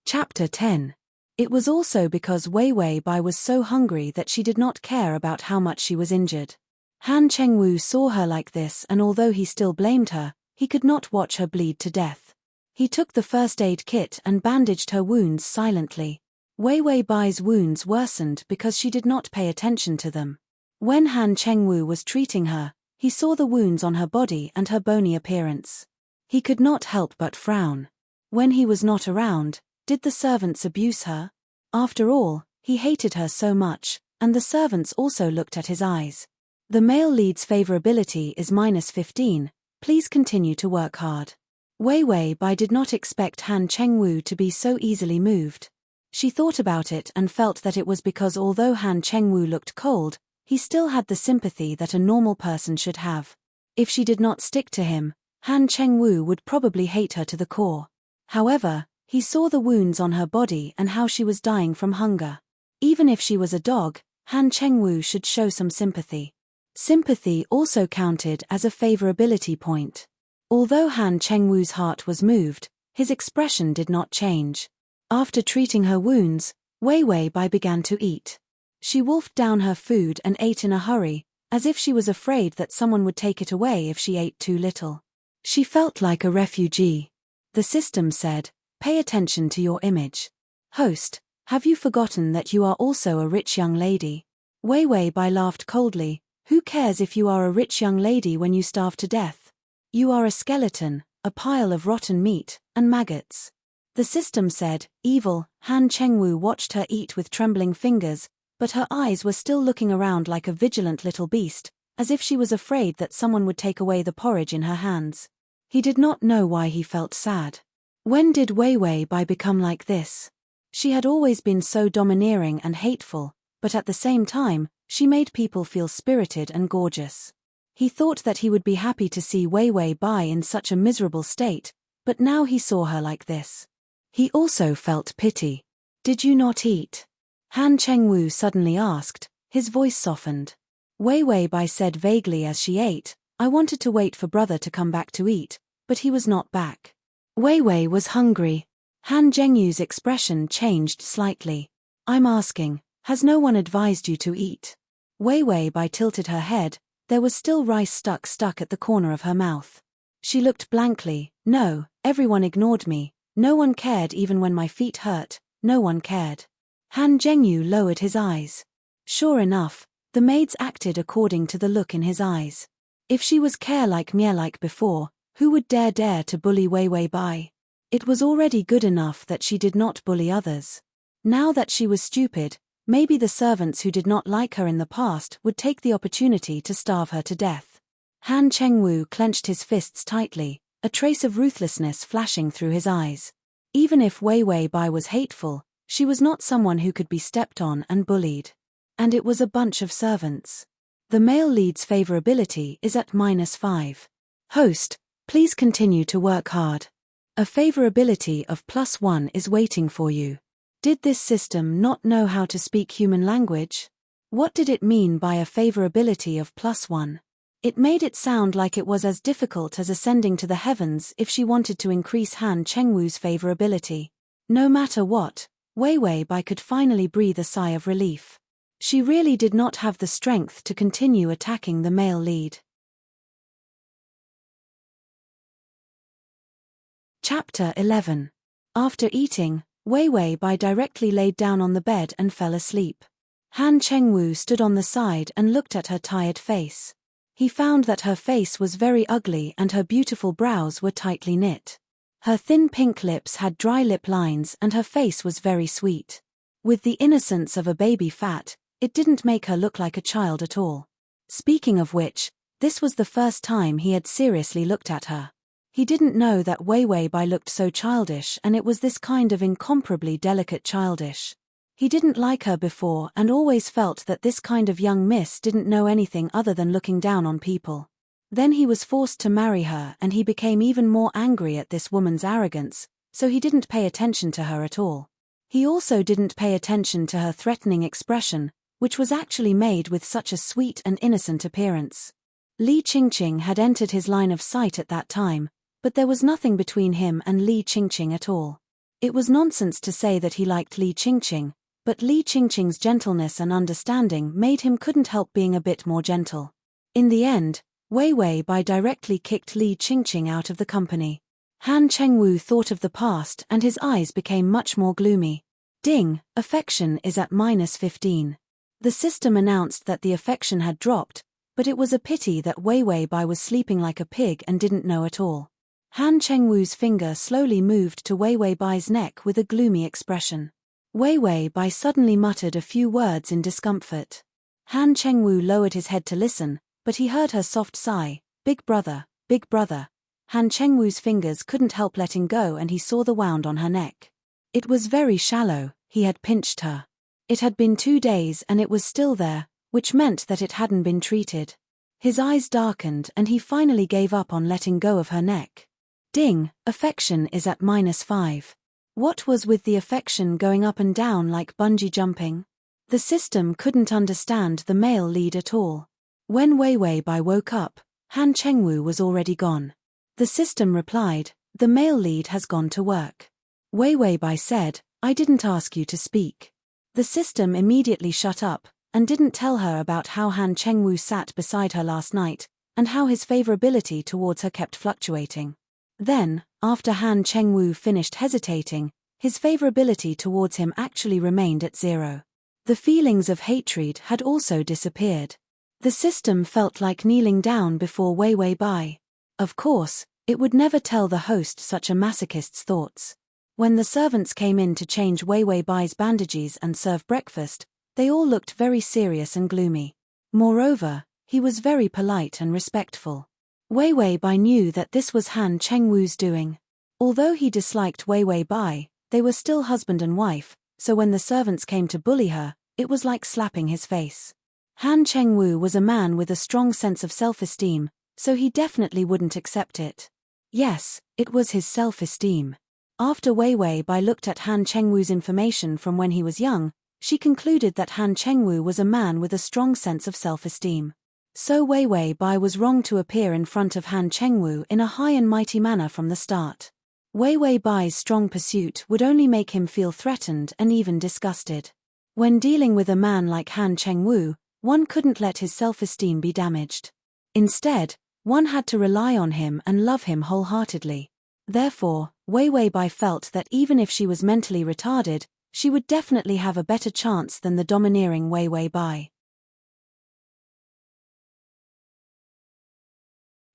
Chapter 10. It was also because Wei Wei Bai was so hungry that she did not care about how much she was injured. Han Chengwu saw her like this, and although he still blamed her, he could not watch her bleed to death. He took the first aid kit and bandaged her wounds silently. Wei Wei Bai's wounds worsened because she did not pay attention to them. When Han Chengwu was treating her, he saw the wounds on her body and her bony appearance. He could not help but frown. When he was not around, did the servants abuse her? After all, he hated her so much, and the servants also looked at his eyes. The male lead's favorability is -15, please continue to work hard. Wei Wei Bai did not expect Han Chengwu to be so easily moved. She thought about it and felt that it was because although Han Chengwu looked cold, he still had the sympathy that a normal person should have. If she did not stick to him, Han Chengwu would probably hate her to the core. However, he saw the wounds on her body and how she was dying from hunger. Even if she was a dog, Han Chengwu should show some sympathy. Sympathy also counted as a favorability point. Although Han Chengwu's heart was moved, his expression did not change. After treating her wounds, Wei Wei Bai began to eat. She wolfed down her food and ate in a hurry, as if she was afraid that someone would take it away if she ate too little. She felt like a refugee. The system said, "Pay attention to your image. Host, have you forgotten that you are also a rich young lady?" Wei Wei Bai laughed coldly. Who cares if you are a rich young lady when you starve to death? You are a skeleton, a pile of rotten meat, and maggots. The system said, evil. Han Chengwu watched her eat with trembling fingers, but her eyes were still looking around like a vigilant little beast, as if she was afraid that someone would take away the porridge in her hands. He did not know why he felt sad. When did Wei Wei Bai become like this? She had always been so domineering and hateful, but at the same time, she made people feel spirited and gorgeous. He thought that he would be happy to see Wei Wei Bai in such a miserable state, but now he saw her like this. He also felt pity. Did you not eat? Han Chengwu suddenly asked, his voice softened. Wei Wei Bai said vaguely as she ate, I wanted to wait for brother to come back to eat, but he was not back. Wei Wei was hungry. Han Zhengyu's expression changed slightly. I'm asking, has no one advised you to eat? Wei Wei Bai tilted her head, there was still rice stuck at the corner of her mouth. She looked blankly, no, everyone ignored me, no one cared even when my feet hurt, no one cared. Han Zhengyu lowered his eyes. Sure enough, the maids acted according to the look in his eyes. If she was care like before, Who would dare to bully Wei Wei Bai? It was already good enough that she did not bully others. Now that she was stupid, maybe the servants who did not like her in the past would take the opportunity to starve her to death. Han Chengwu clenched his fists tightly, a trace of ruthlessness flashing through his eyes. Even if Wei Wei Bai was hateful, she was not someone who could be stepped on and bullied. And it was a bunch of servants. The male lead's favorability is at -5. Host, please continue to work hard. A favorability of +1 is waiting for you. Did this system not know how to speak human language? What did it mean by a favorability of +1? It made it sound like it was as difficult as ascending to the heavens if she wanted to increase Han Chengwu's favorability. No matter what, Wei Wei Bai could finally breathe a sigh of relief. She really did not have the strength to continue attacking the male lead. Chapter 11. After eating, Wei Wei Bai directly laid down on the bed and fell asleep. Han Chengwu stood on the side and looked at her tired face. He found that her face was very ugly and her beautiful brows were tightly knit. Her thin pink lips had dry lip lines and her face was very sweet. With the innocence of a baby fat, it didn't make her look like a child at all. Speaking of which, this was the first time he had seriously looked at her. He didn't know that Wei Wei Bai looked so childish, and it was this kind of incomparably delicate childish. He didn't like her before and always felt that this kind of young miss didn't know anything other than looking down on people. Then he was forced to marry her and he became even more angry at this woman's arrogance, so he didn't pay attention to her at all. He also didn't pay attention to her threatening expression, which was actually made with such a sweet and innocent appearance. Li Qingqing had entered his line of sight at that time, but there was nothing between him and Li Qingqing at all. It was nonsense to say that he liked Li Qingqing, but Li Qingqing's gentleness and understanding made him couldn't help being a bit more gentle. In the end, Wei Wei Bai directly kicked Li Qingqing out of the company. Han Chengwu thought of the past and his eyes became much more gloomy. Ding, affection is at -15. The system announced that the affection had dropped, but it was a pity that Wei Wei Bai was sleeping like a pig and didn't know at all. Han Chengwu's finger slowly moved to Wei Wei Bai's neck with a gloomy expression. Wei Wei Bai suddenly muttered a few words in discomfort. Han Chengwu lowered his head to listen, but he heard her soft sigh, Big brother, big brother." Han Chengwu's fingers couldn't help letting go and he saw the wound on her neck. It was very shallow, he had pinched her. It had been 2 days and it was still there, which meant that it hadn't been treated. His eyes darkened and he finally gave up on letting go of her neck. Ding, affection is at -5. What was with the affection going up and down like bungee jumping? The system couldn't understand the male lead at all. When Wei Wei Bai woke up, Han Chengwu was already gone. The system replied, "The male lead has gone to work." Wei Wei Bai said, "I didn't ask you to speak." The system immediately shut up, and didn't tell her about how Han Chengwu sat beside her last night, and how his favorability towards her kept fluctuating. Then, after Han Chengwu finished hesitating, his favorability towards him actually remained at 0. The feelings of hatred had also disappeared. The system felt like kneeling down before Wei Wei Bai. Of course, it would never tell the host such a masochist's thoughts. When the servants came in to change Wei Wei Bai's bandages and serve breakfast, they all looked very serious and gloomy. Moreover, he was very polite and respectful. Wei Wei Bai knew that this was Han Chengwu's doing. Although he disliked Wei Wei Bai, they were still husband and wife, so when the servants came to bully her, it was like slapping his face. Han Chengwu was a man with a strong sense of self-esteem, so he definitely wouldn't accept it. Yes, it was his self-esteem. After Wei Wei Bai looked at Han Chengwu's information from when he was young, she concluded that Han Chengwu was a man with a strong sense of self-esteem. So Wei Wei Bai was wrong to appear in front of Han Chengwu in a high and mighty manner from the start. Wei Wei Bai's strong pursuit would only make him feel threatened and even disgusted. When dealing with a man like Han Chengwu, one couldn't let his self-esteem be damaged. Instead, one had to rely on him and love him wholeheartedly. Therefore, Wei Wei Bai felt that even if she was mentally retarded, she would definitely have a better chance than the domineering Wei Wei Bai.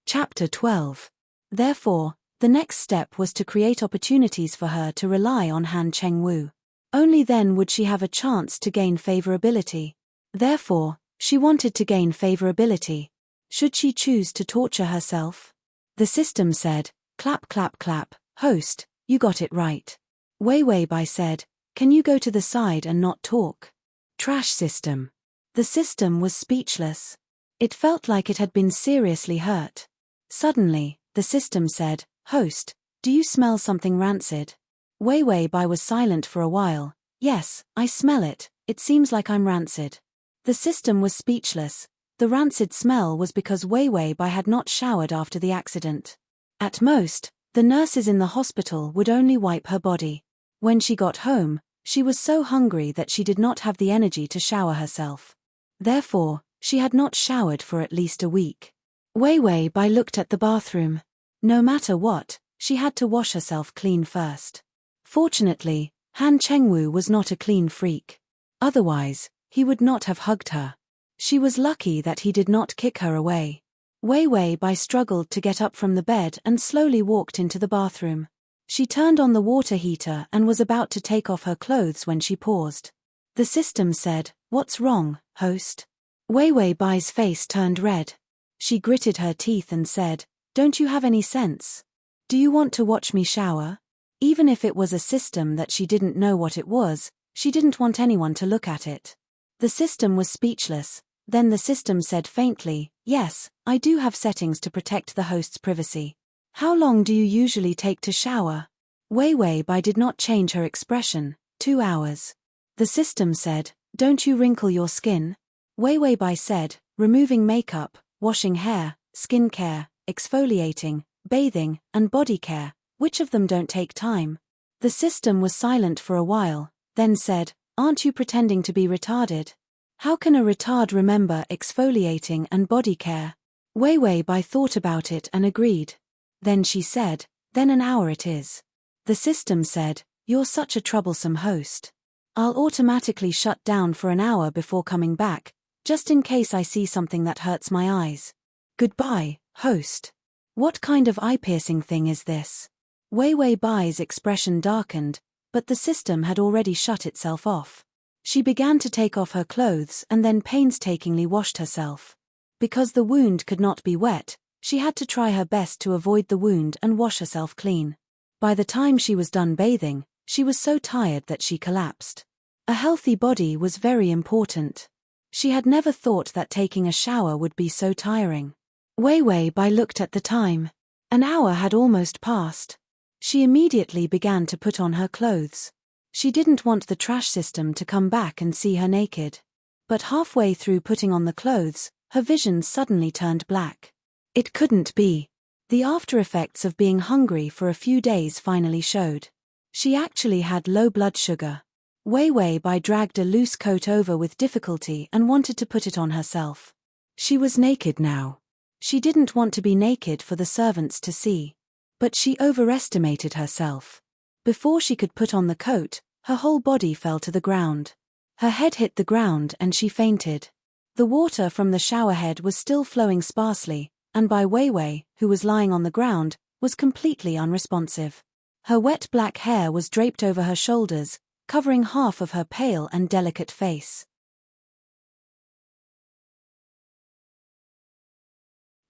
Chapter 12. Therefore, the next step was to create opportunities for her to rely on Han Chengwu. Only then would she have a chance to gain favorability. Therefore, she wanted to gain favorability. Should she choose to torture herself? The system said, "Clap clap clap, host, you got it right." Wei Wei Bai said, "Can you go to the side and not talk?" Trash system. The system was speechless. It felt like it had been seriously hurt. Suddenly, the system said, "Host, do you smell something rancid?" Wei Wei Bai was silent for a while. "Yes, I smell it, it seems like I'm rancid." The system was speechless. The rancid smell was because Wei Wei Bai had not showered after the accident. At most, the nurses in the hospital would only wipe her body. When she got home, she was so hungry that she did not have the energy to shower herself. Therefore, she had not showered for at least a week. Wei Wei Bai looked at the bathroom. No matter what, she had to wash herself clean first. Fortunately, Han Chengwu was not a clean freak. Otherwise, he would not have hugged her. She was lucky that he did not kick her away. Wei Wei Bai struggled to get up from the bed and slowly walked into the bathroom. She turned on the water heater and was about to take off her clothes when she paused. The system said, "What's wrong, host?" Wei Wei Bai's face turned red. She gritted her teeth and said, "Don't you have any sense? Do you want to watch me shower?" Even if it was a system that she didn't know what it was, she didn't want anyone to look at it. The system was speechless. Then the system said faintly, "Yes, I do have settings to protect the host's privacy. How long do you usually take to shower?" Wei Wei Bai did not change her expression. 2 hours. The system said, "Don't you wrinkle your skin?" Wei Wei Bai said, "Removing makeup, washing hair, skin care, exfoliating, bathing, and body care, which of them don't take time?" The system was silent for a while, then said, "Aren't you pretending to be retarded? How can a retard remember exfoliating and body care?" Wei Wei Bai thought about it and agreed. Then she said, "Then an hour it is." The system said, "You're such a troublesome host. I'll automatically shut down for an hour before coming back, just in case I see something that hurts my eyes. Goodbye, host." What kind of eye-piercing thing is this? Wei Wei Bai's expression darkened, but the system had already shut itself off. She began to take off her clothes and then painstakingly washed herself. Because the wound could not be wet, she had to try her best to avoid the wound and wash herself clean. By the time she was done bathing, she was so tired that she collapsed. A healthy body was very important. She had never thought that taking a shower would be so tiring. Wei Wei Bai looked at the time. An hour had almost passed. She immediately began to put on her clothes. She didn't want the trash system to come back and see her naked. But halfway through putting on the clothes, her vision suddenly turned black. It couldn't be. The after effects of being hungry for a few days finally showed. She actually had low blood sugar. Wei Wei Bai dragged a loose coat over with difficulty and wanted to put it on herself. She was naked now. She didn't want to be naked for the servants to see. But she overestimated herself. Before she could put on the coat, her whole body fell to the ground. Her head hit the ground and she fainted. The water from the showerhead was still flowing sparsely, and Bai Weiwei, who was lying on the ground, was completely unresponsive. Her wet black hair was draped over her shoulders, covering half of her pale and delicate face.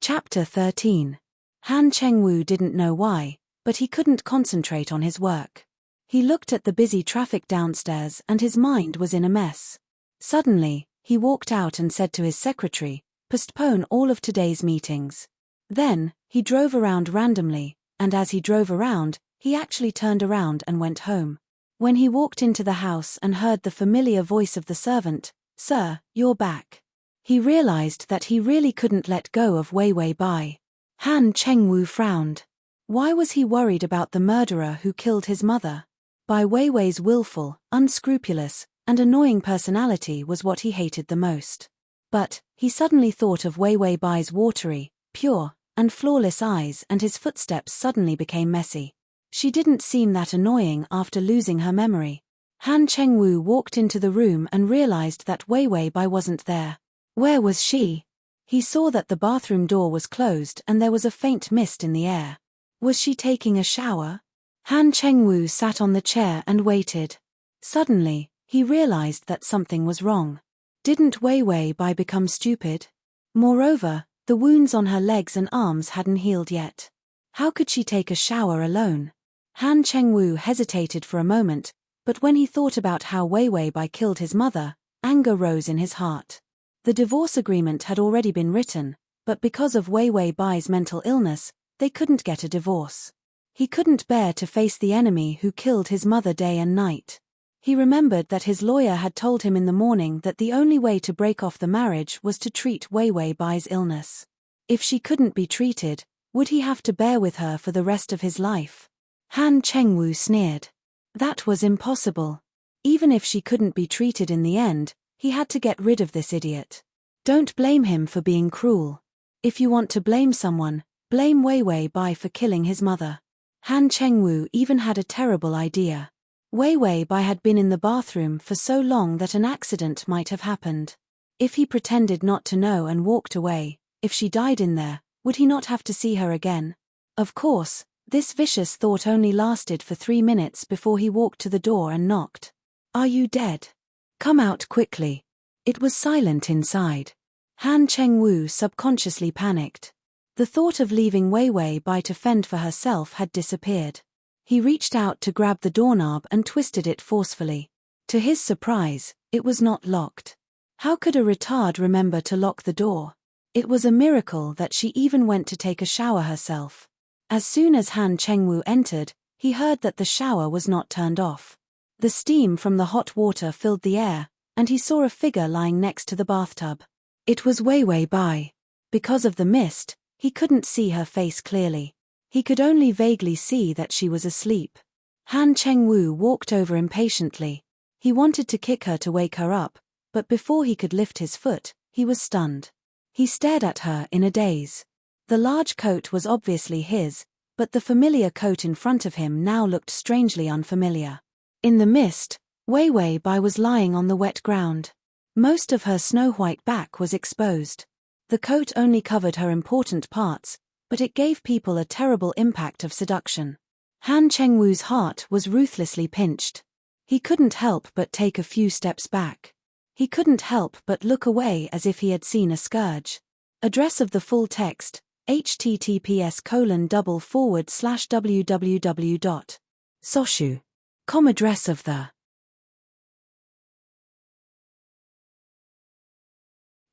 Chapter 13. Han Chengwu didn't know why, but he couldn't concentrate on his work. He looked at the busy traffic downstairs and his mind was in a mess. Suddenly, he walked out and said to his secretary, "Postpone all of today's meetings." Then, he drove around randomly, and as he drove around, he actually turned around and went home. When he walked into the house and heard the familiar voice of the servant, "Sir, you're back," he realized that he really couldn't let go of Wei Wei Bai. Han Chengwu frowned. Why was he worried about the murderer who killed his mother? Bai Weiwei's willful, unscrupulous, and annoying personality was what he hated the most. But, he suddenly thought of Wei Wei Bai's watery, pure, and flawless eyes and his footsteps suddenly became messy. She didn't seem that annoying after losing her memory. Han Chengwu walked into the room and realized that Wei Wei Bai wasn't there. Where was she? He saw that the bathroom door was closed and there was a faint mist in the air. Was she taking a shower? Han Chengwu sat on the chair and waited. Suddenly, he realized that something was wrong. Didn't Wei Wei Bai become stupid? Moreover, the wounds on her legs and arms hadn't healed yet. How could she take a shower alone? Han Chengwu hesitated for a moment, but when he thought about how Wei Wei Bai killed his mother, anger rose in his heart. The divorce agreement had already been written, but because of Wei Wei Bai's mental illness, they couldn't get a divorce. He couldn't bear to face the enemy who killed his mother day and night. He remembered that his lawyer had told him in the morning that the only way to break off the marriage was to treat Wei Wei Bai's illness. If she couldn't be treated, would he have to bear with her for the rest of his life? Han Chengwu sneered. That was impossible. Even if she couldn't be treated in the end, he had to get rid of this idiot. Don't blame him for being cruel. If you want to blame someone, blame Wei Wei Bai for killing his mother. Han Chengwu even had a terrible idea. Wei Wei Bai had been in the bathroom for so long that an accident might have happened. If he pretended not to know and walked away, if she died in there, would he not have to see her again? Of course, this vicious thought only lasted for 3 minutes before he walked to the door and knocked. Are you dead? Come out quickly. It was silent inside. Han Chengwu subconsciously panicked. The thought of leaving Wei Wei Bai to fend for herself had disappeared. He reached out to grab the doorknob and twisted it forcefully. To his surprise, it was not locked. How could a retard remember to lock the door? It was a miracle that she even went to take a shower herself. As soon as Han Chengwu entered, he heard that the shower was not turned off. The steam from the hot water filled the air, and he saw a figure lying next to the bathtub. It was Wei Wei Bai. Because of the mist, he couldn't see her face clearly. He could only vaguely see that she was asleep. Han Chengwu walked over impatiently. He wanted to kick her to wake her up, but before he could lift his foot, he was stunned. He stared at her in a daze. The large coat was obviously his, but the familiar coat in front of him now looked strangely unfamiliar. In the mist, Wei Wei Bai was lying on the wet ground. Most of her snow-white back was exposed. The coat only covered her important parts, but it gave people a terrible impact of seduction. Han Chengwu's heart was ruthlessly pinched. He couldn't help but take a few steps back. He couldn't help but look away as if he had seen a scourge. Address of the full text, https://www.soshu.com. Address of the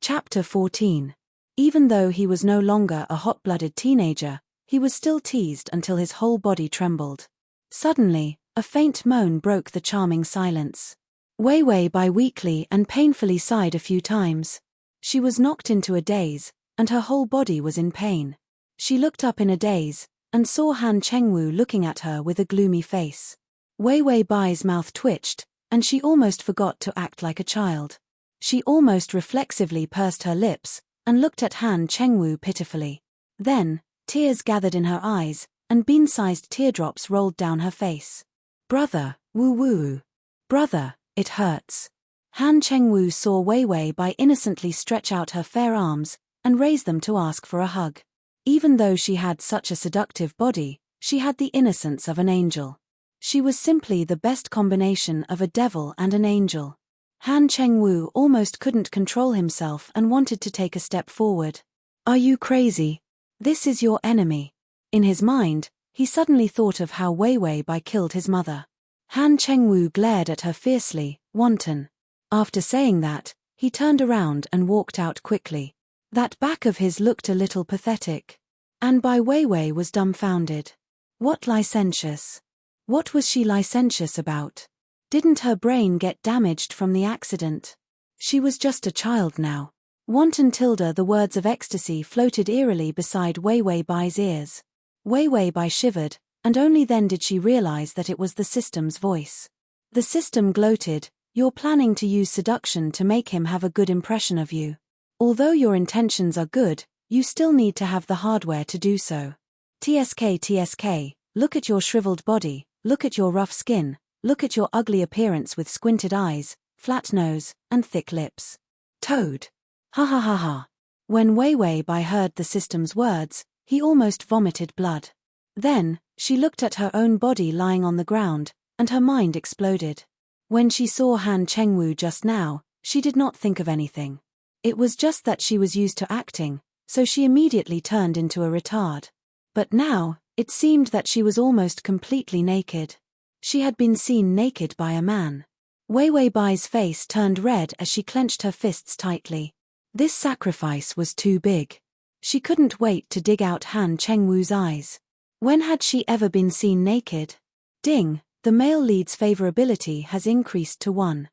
Chapter 14. Even though he was no longer a hot-blooded teenager, he was still teased until his whole body trembled. Suddenly, a faint moan broke the charming silence. Wei Wei Bai weakly and painfully sighed a few times. She was knocked into a daze, and her whole body was in pain. She looked up in a daze, and saw Han Chengwu looking at her with a gloomy face. Wei Wei Bai's mouth twitched, and she almost forgot to act like a child. She almost reflexively pursed her lips, and looked at Han Chengwu pitifully. Then, tears gathered in her eyes, and bean-sized teardrops rolled down her face. Brother, woo-woo. Brother, it hurts. Han Chengwu saw Wei Wei Bai innocently stretch out her fair arms, and raise them to ask for a hug. Even though she had such a seductive body, she had the innocence of an angel. She was simply the best combination of a devil and an angel. Han Chengwu almost couldn't control himself and wanted to take a step forward. Are you crazy? This is your enemy. In his mind, he suddenly thought of how Wei Wei Bai killed his mother. Han Chengwu glared at her fiercely, wanton. After saying that, he turned around and walked out quickly. That back of his looked a little pathetic. And Bai Weiwei was dumbfounded. What licentious? What was she licentious about? Didn't her brain get damaged from the accident? She was just a child now. Wanton Tilda. The words of ecstasy floated eerily beside Wei Wei Bai's ears. Wei Wei Bai shivered, and only then did she realize that it was the system's voice. The system gloated, "You're planning to use seduction to make him have a good impression of you. Although your intentions are good, you still need to have the hardware to do so. TSK, look at your shriveled body, look at your rough skin, look at your ugly appearance with squinted eyes, flat nose, and thick lips. Toad. Ha ha ha ha." When Wei Wei Bai heard the system's words, he almost vomited blood. Then, she looked at her own body lying on the ground, and her mind exploded. When she saw Han Chengwu just now, she did not think of anything. It was just that she was used to acting, so she immediately turned into a retard. But now, it seemed that she was almost completely naked. She had been seen naked by a man. Wei Wei Bai's face turned red as she clenched her fists tightly. This sacrifice was too big. She couldn't wait to dig out Han Chengwu's eyes. When had she ever been seen naked? Ding, the male lead's favorability has increased to 1.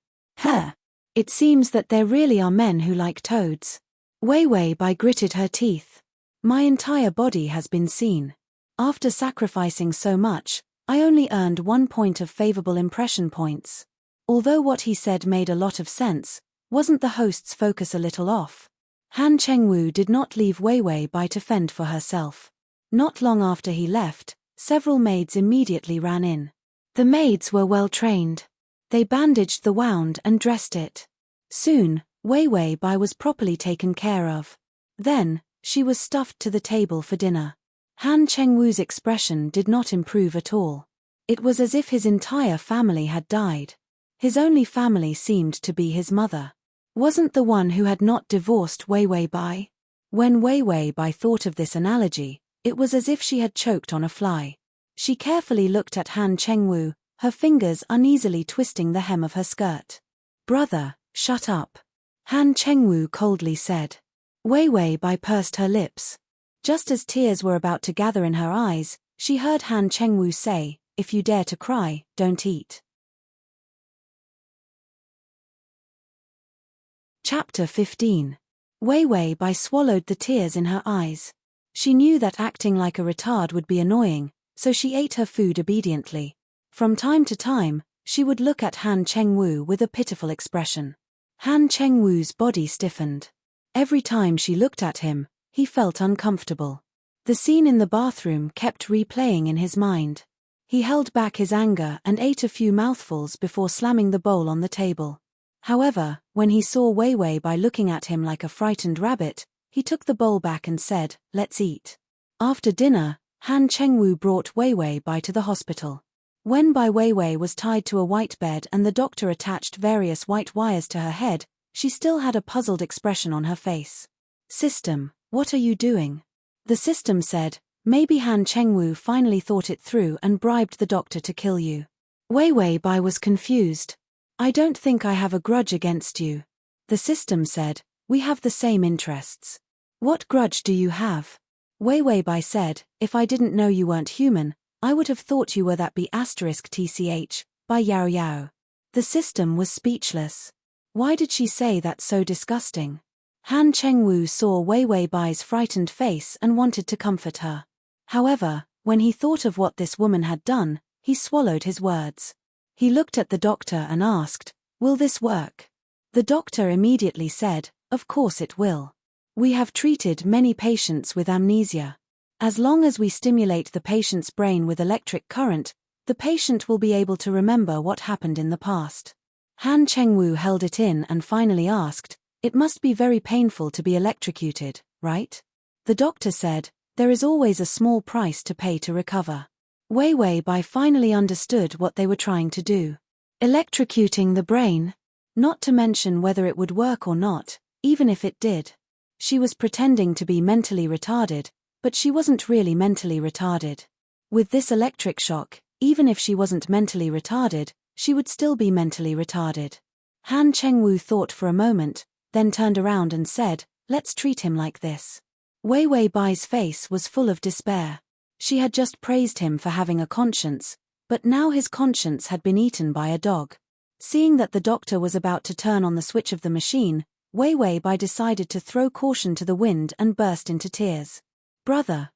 It seems that there really are men who like toads. Wei Wei Bai gritted her teeth. My entire body has been seen. After sacrificing so much, I only earned 1 point of favorable impression points. Although what he said made a lot of sense, wasn't the host's focus a little off? Han Chengwu did not leave Wei Wei Bai to fend for herself. Not long after he left, several maids immediately ran in. The maids were well trained. They bandaged the wound and dressed it. Soon, Wei Wei Bai was properly taken care of. Then, she was stuffed to the table for dinner. Han Chengwu's expression did not improve at all. It was as if his entire family had died. His only family seemed to be his mother. Wasn't the one who had not divorced Wei Wei Bai? When Wei Wei Bai thought of this analogy, it was as if she had choked on a fly. She carefully looked at Han Chengwu, her fingers uneasily twisting the hem of her skirt. Brother, shut up. Han Chengwu coldly said. Wei Wei Bai pursed her lips. Just as tears were about to gather in her eyes, she heard Han Chengwu say, if you dare to cry, don't eat. Chapter 15. Wei Wei Bai swallowed the tears in her eyes. She knew that acting like a retard would be annoying, so she ate her food obediently. From time to time, she would look at Han Chengwu with a pitiful expression. Han Chengwu's body stiffened. Every time she looked at him, he felt uncomfortable. The scene in the bathroom kept replaying in his mind. He held back his anger and ate a few mouthfuls before slamming the bowl on the table. However, when he saw Wei Wei Bai looking at him like a frightened rabbit, he took the bowl back and said, let's eat. After dinner, Han Chengwu brought Wei Wei Bai to the hospital. When Bai Wei Wei was tied to a white bed and the doctor attached various white wires to her head, she still had a puzzled expression on her face. System, what are you doing? The system said, maybe Han Chengwu finally thought it through and bribed the doctor to kill you. Wei Wei Bai was confused. I don't think I have a grudge against you. The system said, we have the same interests. What grudge do you have? Wei Wei Bai said, if I didn't know you weren't human, I would have thought you were that B***tch, by Yao Yao. The system was speechless. Why did she say that so disgusting? Han Chengwu saw Wei Wei Bai's frightened face and wanted to comfort her. However, when he thought of what this woman had done, he swallowed his words. He looked at the doctor and asked, will this work? The doctor immediately said, of course it will. We have treated many patients with amnesia. As long as we stimulate the patient's brain with electric current, the patient will be able to remember what happened in the past. Han Chengwu held it in and finally asked, it must be very painful to be electrocuted, right? The doctor said, there is always a small price to pay to recover. Wei Wei Bai finally understood what they were trying to do. Electrocuting the brain? Not to mention whether it would work or not, even if it did. She was pretending to be mentally retarded, but she wasn't really mentally retarded. With this electric shock, even if she wasn't mentally retarded, she would still be mentally retarded. Han Chengwu thought for a moment, then turned around and said, let's treat him like this. Wei Wei Bai's face was full of despair. She had just praised him for having a conscience, but now his conscience had been eaten by a dog. Seeing that the doctor was about to turn on the switch of the machine, Wei Wei Bai decided to throw caution to the wind and burst into tears. Brother,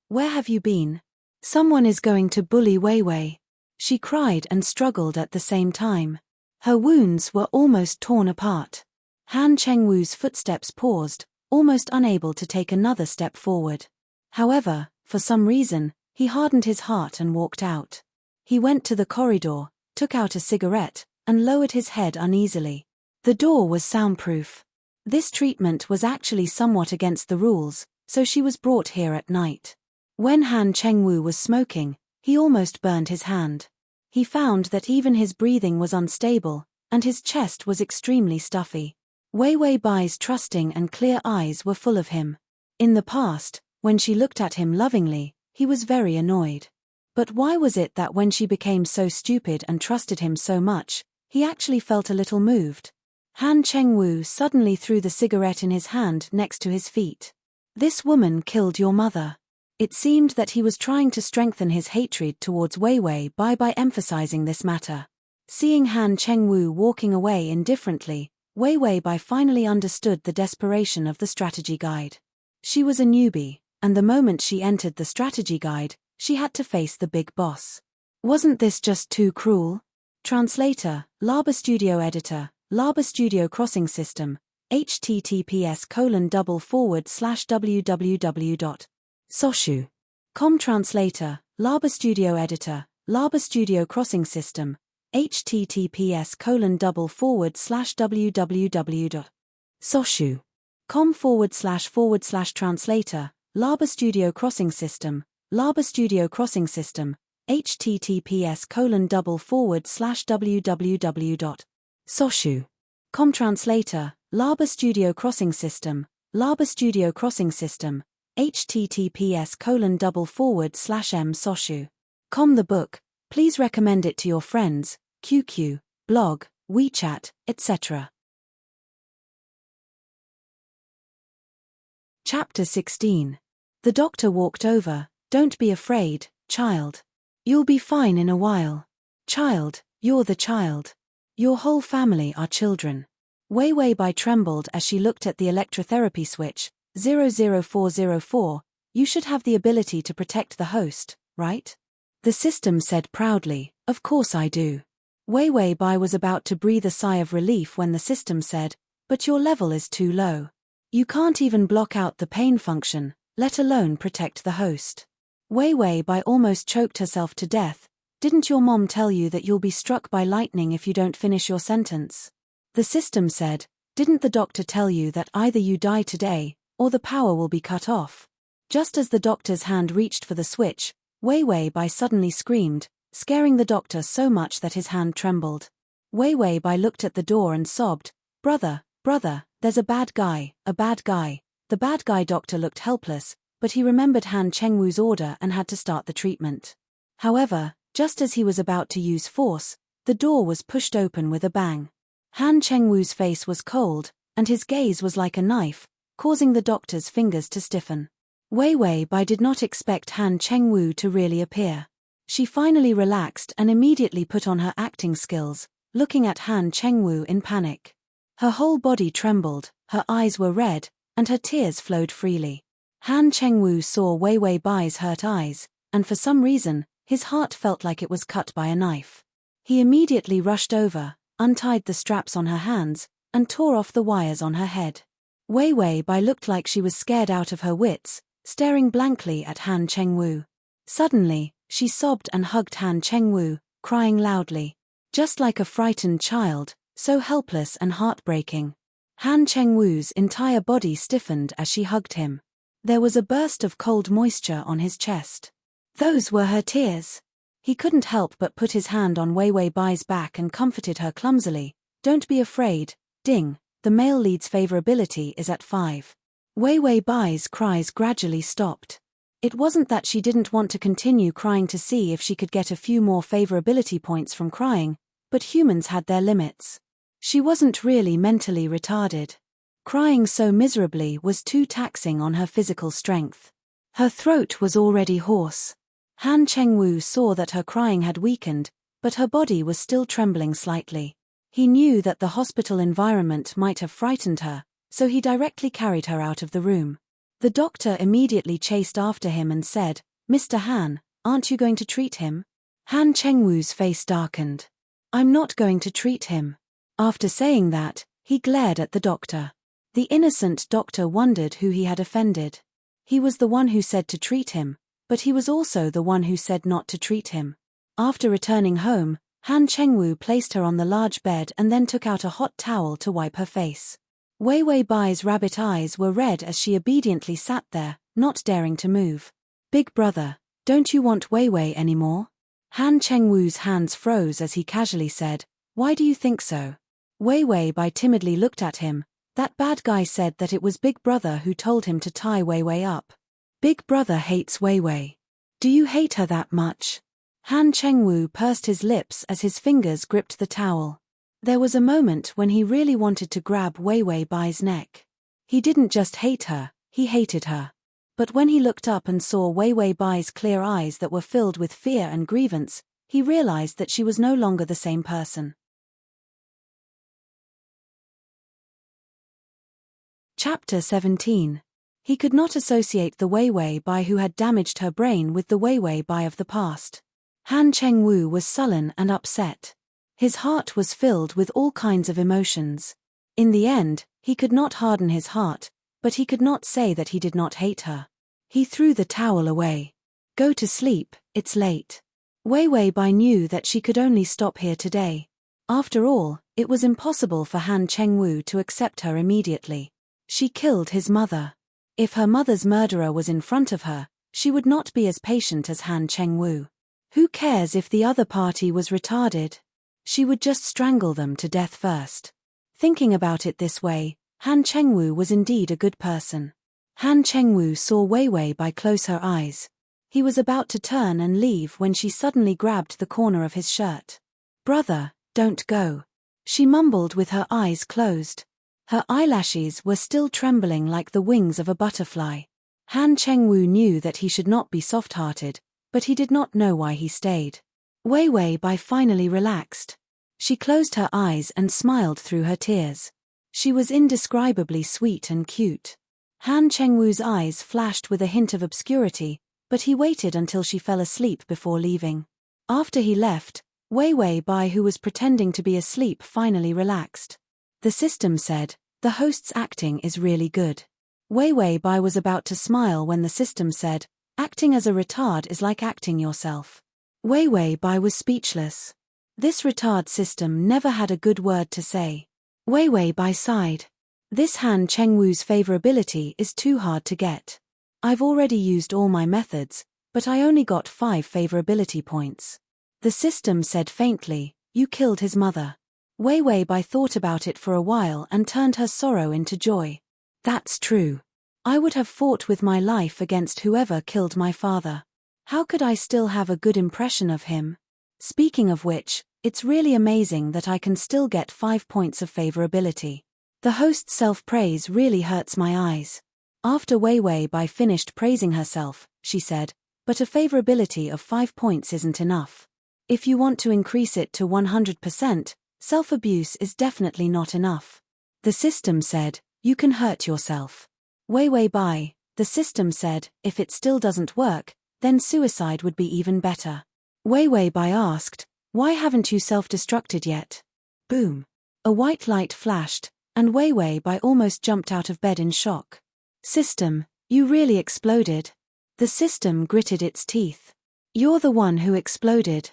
where have you been? Someone is going to bully Wei Wei. She cried and struggled at the same time. Her wounds were almost torn apart. Han Chengwu's footsteps paused, almost unable to take another step forward. However, for some reason, he hardened his heart and walked out. He went to the corridor, took out a cigarette, and lowered his head uneasily. The door was soundproof. This treatment was actually somewhat against the rules, so she was brought here at night. When Han Chengwu was smoking, he almost burned his hand. He found that even his breathing was unstable, and his chest was extremely stuffy. Wei Wei Bai's trusting and clear eyes were full of him. In the past, when she looked at him lovingly, he was very annoyed. But why was it that when she became so stupid and trusted him so much, he actually felt a little moved? Han Chengwu suddenly threw the cigarette in his hand next to his feet. This woman killed your mother. It seemed that he was trying to strengthen his hatred towards Wei Wei Bai by emphasizing this matter. Seeing Han Chengwu walking away indifferently, Wei Wei Bai finally understood the desperation of the strategy guide. She was a newbie, and the moment she entered the strategy guide, she had to face the big boss. Wasn't this just too cruel? Translator, Laba Studio Editor, Laba Studio Crossing System, https://www.soshu.com. Translator, Laba Studio Editor, Laba Studio Crossing System, https://www.soshu.com// Translator, Laba Studio Crossing System, Laba Studio Crossing System, https://www.soshu.com. Translator, Laba Studio Crossing System, Laba Studio Crossing System, https://m/soshu.com. The book, please recommend it to your friends, QQ, blog, WeChat, etc. Chapter 16. The doctor walked over. Don't be afraid, child. You'll be fine in a while. Child, you're the child. Your whole family are children. Wei Wei Bai trembled as she looked at the electrotherapy switch. 00404, you should have the ability to protect the host, right? The system said proudly, of course I do. Wei Wei Bai was about to breathe a sigh of relief when the system said, but your level is too low. You can't even block out the pain function, let alone protect the host. Wei Wei Bai almost choked herself to death. Didn't your mom tell you that you'll be struck by lightning if you don't finish your sentence? The system said, didn't the doctor tell you that either you die today, or the power will be cut off? Just as the doctor's hand reached for the switch, Wei Wei Bai suddenly screamed, scaring the doctor so much that his hand trembled. Wei Wei Bai looked at the door and sobbed, brother, there's a bad guy, a bad guy. The bad guy doctor looked helpless, but he remembered Han Chengwu's order and had to start the treatment. However, just as he was about to use force, the door was pushed open with a bang. Han Chengwu's face was cold, and his gaze was like a knife, causing the doctor's fingers to stiffen. Wei Wei Bai did not expect Han Chengwu to really appear. She finally relaxed and immediately put on her acting skills, looking at Han Chengwu in panic. Her whole body trembled, her eyes were red, and her tears flowed freely. Han Chengwu saw Wei Wei Bai's hurt eyes, and for some reason, his heart felt like it was cut by a knife. He immediately rushed over, untied the straps on her hands, and tore off the wires on her head. Wei Wei Bai looked like she was scared out of her wits, staring blankly at Han Chengwu. Suddenly, she sobbed and hugged Han Chengwu, crying loudly. Just like a frightened child, so helpless and heartbreaking. Han Chengwu's entire body stiffened as she hugged him. There was a burst of cold moisture on his chest. Those were her tears. He couldn't help but put his hand on Wei Wei Bai's back and comforted her clumsily. Don't be afraid, Ding, the male lead's favorability is at 5. Wei Wei Bai's cries gradually stopped. It wasn't that she didn't want to continue crying to see if she could get a few more favorability points from crying, but humans had their limits. She wasn't really mentally retarded. Crying so miserably was too taxing on her physical strength. Her throat was already hoarse. Han Chengwu saw that her crying had weakened, but her body was still trembling slightly. He knew that the hospital environment might have frightened her, so he directly carried her out of the room. The doctor immediately chased after him and said, Mr. Han, aren't you going to treat him? Han Chengwu's face darkened. I'm not going to treat him. After saying that, he glared at the doctor. The innocent doctor wondered who he had offended. He was the one who said to treat him, but he was also the one who said not to treat him. After returning home, Han Chengwu placed her on the large bed and then took out a hot towel to wipe her face. Wei Wei Bai's rabbit eyes were red as she obediently sat there, not daring to move. Big brother, don't you want Wei Wei anymore? Han Chengwu's hands froze as he casually said, why do you think so? Wei Wei Bai timidly looked at him. That bad guy said that it was Big Brother who told him to tie Wei Wei up. Big Brother hates Wei Wei. Do you hate her that much? Han Chengwu pursed his lips as his fingers gripped the towel. There was a moment when he really wanted to grab Wei Wei Bai's neck. He didn't just hate her, he hated her. But when he looked up and saw Wei Wei Bai's clear eyes that were filled with fear and grievance, he realized that she was no longer the same person. Chapter 17. He could not associate the Wei Wei Bai who had damaged her brain with the Wei Wei Bai of the past. Han Chengwu was sullen and upset. His heart was filled with all kinds of emotions. In the end, he could not harden his heart, but he could not say that he did not hate her. He threw the towel away. Go to sleep, it's late. Wei Wei Bai knew that she could only stop here today. After all, it was impossible for Han Chengwu to accept her immediately. She killed his mother. If her mother's murderer was in front of her, she would not be as patient as Han Chengwu. Who cares if the other party was retarded? She would just strangle them to death first. Thinking about it this way, Han Chengwu was indeed a good person. Han Chengwu saw Wei Wei Bai close her eyes. He was about to turn and leave when she suddenly grabbed the corner of his shirt. Brother, don't go. She mumbled with her eyes closed. Her eyelashes were still trembling like the wings of a butterfly. Han Chengwu knew that he should not be soft-hearted, but he did not know why he stayed. Wei Wei Bai finally relaxed. She closed her eyes and smiled through her tears. She was indescribably sweet and cute. Han Chengwu's eyes flashed with a hint of obscurity, but he waited until she fell asleep before leaving. After he left, Wei Wei Bai, who was pretending to be asleep, finally relaxed. The system said, the host's acting is really good. Wei Wei Bai was about to smile when the system said, acting as a retard is like acting yourself. Wei Wei Bai was speechless. This retard system never had a good word to say. Wei Wei Bai sighed. This Han Chengwu's favorability is too hard to get. I've already used all my methods, but I only got 5 favorability points. The system said faintly, you killed his mother. Wei Wei Bai thought about it for a while and turned her sorrow into joy. That's true. I would have fought with my life against whoever killed my father. How could I still have a good impression of him? Speaking of which, it's really amazing that I can still get 5 points of favorability. The host's self-praise really hurts my eyes. After Wei Wei Bai finished praising herself, she said, but a favorability of 5 points isn't enough. If you want to increase it to 100%, self-abuse is definitely not enough. The system said, you can hurt yourself. Wei Wei Bai, the system said, if it still doesn't work, then suicide would be even better. Wei Wei Bai asked, why haven't you self-destructed yet? Boom. A white light flashed, and Wei Wei Bai almost jumped out of bed in shock. System, you really exploded. The system gritted its teeth. You're the one who exploded.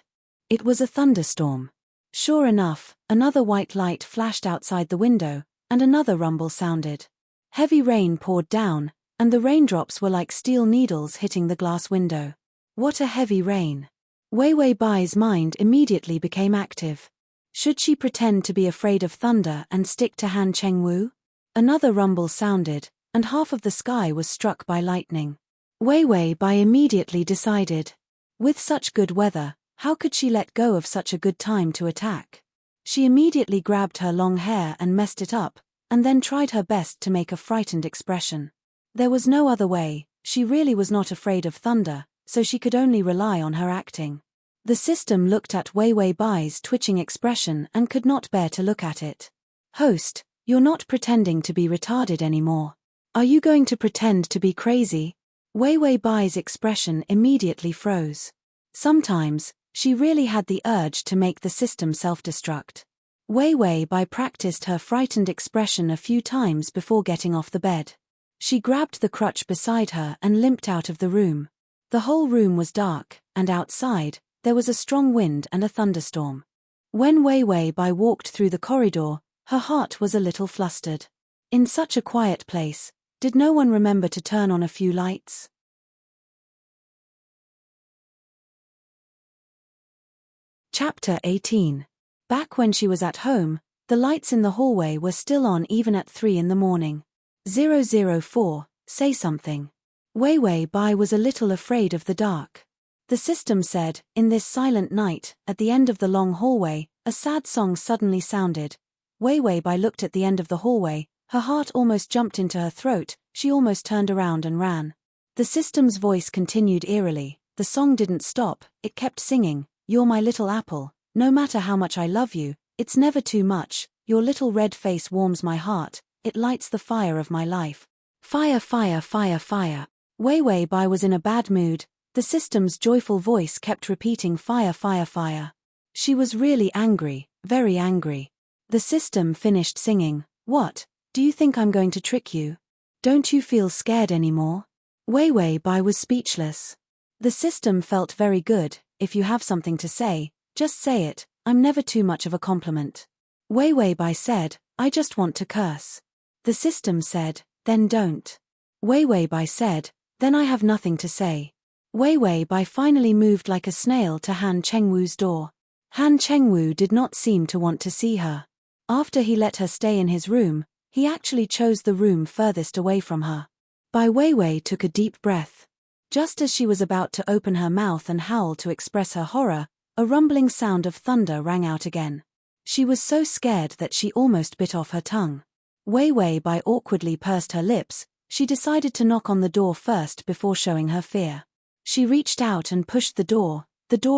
It was a thunderstorm. Sure enough, another white light flashed outside the window, and another rumble sounded. Heavy rain poured down, and the raindrops were like steel needles hitting the glass window. What a heavy rain. Wei Wei Bai's mind immediately became active. Should she pretend to be afraid of thunder and stick to Han Chengwu? Another rumble sounded, and half of the sky was struck by lightning. Wei Wei Bai immediately decided. With such good weather, how could she let go of such a good time to attack? She immediately grabbed her long hair and messed it up, and then tried her best to make a frightened expression. There was no other way, she really was not afraid of thunder, so she could only rely on her acting. The system looked at Wei Wei Bai's twitching expression and could not bear to look at it. Host, you're not pretending to be retarded anymore. Are you going to pretend to be crazy? Wei Wei Bai's expression immediately froze. Sometimes, she really had the urge to make the system self-destruct. Wei Wei Bai practiced her frightened expression a few times before getting off the bed. She grabbed the crutch beside her and limped out of the room. The whole room was dark, and outside, there was a strong wind and a thunderstorm. When Wei Wei Bai walked through the corridor, her heart was a little flustered. In such a quiet place, did no one remember to turn on a few lights? Chapter 18. Back when she was at home, the lights in the hallway were still on even at 3 in the morning. 004, say something. Wei Wei Bai was a little afraid of the dark. The system said, in this silent night, at the end of the long hallway, a sad song suddenly sounded. Wei Wei Bai looked at the end of the hallway, her heart almost jumped into her throat, she almost turned around and ran. The system's voice continued eerily, the song didn't stop, it kept singing, "You're my little apple, no matter how much I love you, it's never too much, your little red face warms my heart, it lights the fire of my life. Fire, fire, fire, fire." Wei Wei Bai was in a bad mood, the system's joyful voice kept repeating fire, fire, fire. She was really angry, very angry. The system finished singing, "What, do you think I'm going to trick you? Don't you feel scared anymore?" Wei Wei Bai was speechless. The system felt very good, if you have something to say, just say it, I'm never too much of a compliment. Wei Wei Bai said, "I just want to curse." The system said, "Then don't." Wei Wei Bai said, "Then I have nothing to say." Wei Wei Bai finally moved like a snail to Han Chengwu's door. Han Chengwu did not seem to want to see her. After he let her stay in his room, he actually chose the room furthest away from her. Bai Weiwei took a deep breath. Just as she was about to open her mouth and howl to express her horror, a rumbling sound of thunder rang out again. She was so scared that she almost bit off her tongue. Weiwei Bai awkwardly pursed her lips, she decided to knock on the door first before showing her fear. She reached out and pushed the door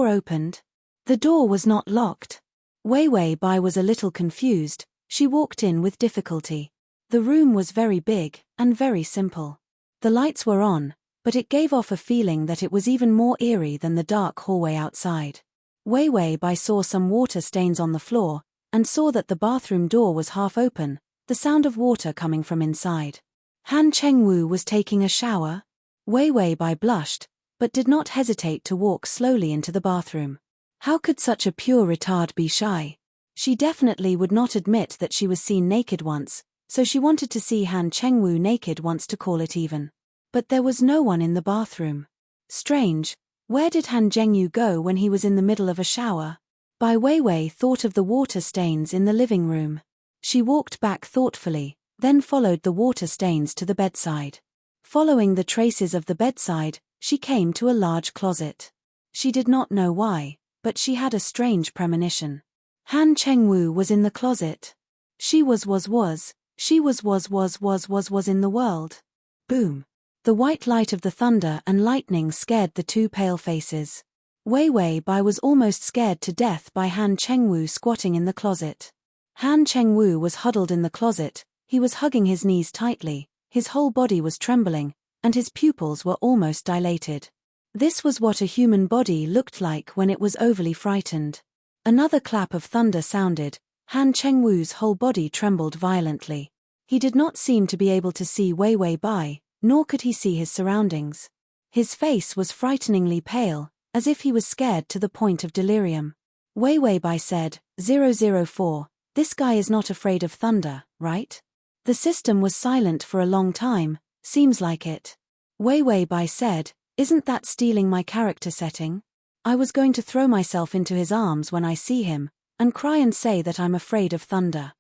opened. The door was not locked. Weiwei Bai was a little confused, she walked in with difficulty. The room was very big, and very simple. The lights were on, but it gave off a feeling that it was even more eerie than the dark hallway outside. Weiwei Bai saw some water stains on the floor, and saw that the bathroom door was half open, the sound of water coming from inside. Han Chengwu was taking a shower. Weiwei Bai blushed, but did not hesitate to walk slowly into the bathroom. How could such a pure retard be shy? She definitely would not admit that she was seen naked once, so she wanted to see Han Chengwu naked once to call it even. But there was no one in the bathroom. Strange, where did Han Chengwu go when he was in the middle of a shower? Bai Weiwei thought of the water stains in the living room. She walked back thoughtfully, then followed the water stains to the bedside. Following the traces of the bedside, she came to a large closet. She did not know why, but she had a strange premonition. Han Chengwu was in the closet. She was in the world. Boom. The white light of the thunder and lightning scared the two pale faces. Weiwei Bai was almost scared to death by Han Chengwu squatting in the closet. Han Chengwu was huddled in the closet, he was hugging his knees tightly, his whole body was trembling, and his pupils were almost dilated. This was what a human body looked like when it was overly frightened. Another clap of thunder sounded, Han Chengwu's whole body trembled violently. He did not seem to be able to see Weiwei Bai, nor could he see his surroundings. His face was frighteningly pale, as if he was scared to the point of delirium. Weiwei Bai said, 004, this guy is not afraid of thunder, right? The system was silent for a long time, seems like it. Weiwei Bai said, isn't that stealing my character setting? I was going to throw myself into his arms when I see him, and cry and say that I'm afraid of thunder.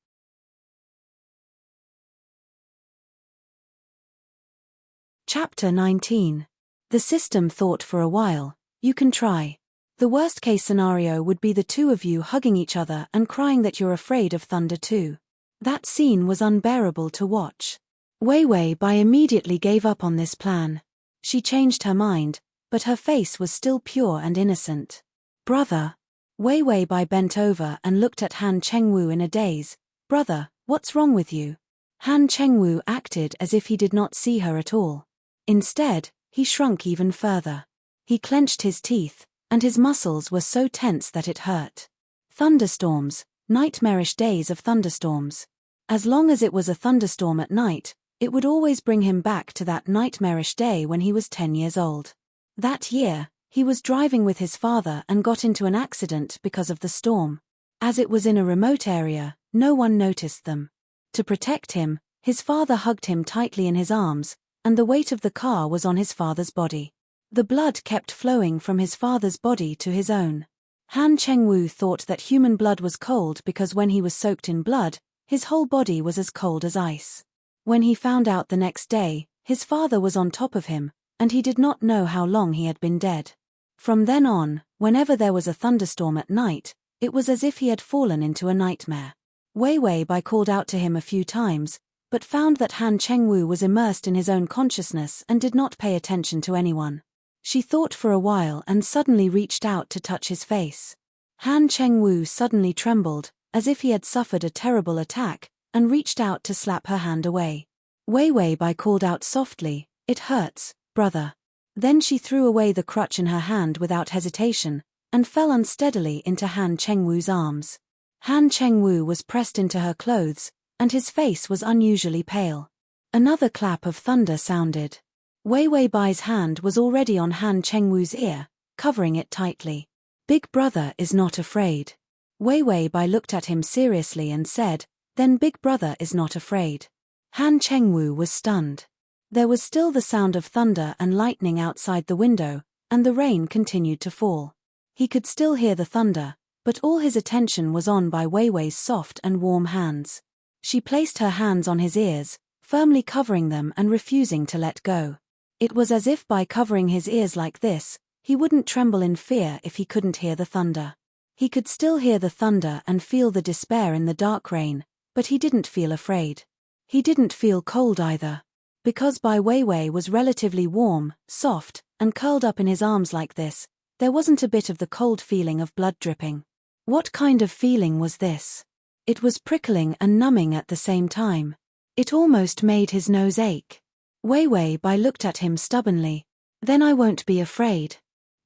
Chapter 19. The system thought for a while, you can try. The worst case scenario would be the two of you hugging each other and crying that you're afraid of thunder too. That scene was unbearable to watch. Weiwei Bai immediately gave up on this plan. She changed her mind, but her face was still pure and innocent. Brother. Weiwei Bai bent over and looked at Han Chengwu in a daze. Brother, what's wrong with you? Han Chengwu acted as if he did not see her at all. Instead, he shrunk even further. He clenched his teeth, and his muscles were so tense that it hurt. Thunderstorms, nightmarish days of thunderstorms. As long as it was a thunderstorm at night, it would always bring him back to that nightmarish day when he was 10 years old. That year, he was driving with his father and got into an accident because of the storm. As it was in a remote area, no one noticed them. To protect him, his father hugged him tightly in his arms, and the weight of the car was on his father's body. The blood kept flowing from his father's body to his own. Han Chengwu thought that human blood was cold because when he was soaked in blood, his whole body was as cold as ice. When he found out the next day, his father was on top of him, and he did not know how long he had been dead. From then on, whenever there was a thunderstorm at night, it was as if he had fallen into a nightmare. Wei Wei Bai called out to him a few times, but found that Han Chengwu was immersed in his own consciousness and did not pay attention to anyone. She thought for a while and suddenly reached out to touch his face. Han Chengwu suddenly trembled, as if he had suffered a terrible attack, and reached out to slap her hand away. Wei Wei Bai called out softly, "It hurts, brother." Then she threw away the crutch in her hand without hesitation, and fell unsteadily into Han Chengwu's arms. Han Chengwu was pressed into her clothes, and his face was unusually pale. Another clap of thunder sounded. Wei Wei Bai's hand was already on Han Chengwu's ear, covering it tightly. "Big brother is not afraid." Wei Wei Bai looked at him seriously and said, "Then Big brother is not afraid." Han Chengwu was stunned. There was still the sound of thunder and lightning outside the window, and the rain continued to fall. He could still hear the thunder, but all his attention was on by Wei Wei's soft and warm hands. She placed her hands on his ears, firmly covering them and refusing to let go. It was as if by covering his ears like this, he wouldn't tremble in fear if he couldn't hear the thunder. He could still hear the thunder and feel the despair in the dark rain, but he didn't feel afraid. He didn't feel cold either. Because Bai Weiwei was relatively warm, soft, and curled up in his arms like this, there wasn't a bit of the cold feeling of blood dripping. What kind of feeling was this? It was prickling and numbing at the same time. It almost made his nose ache. Weiwei Bai looked at him stubbornly. "Then I won't be afraid.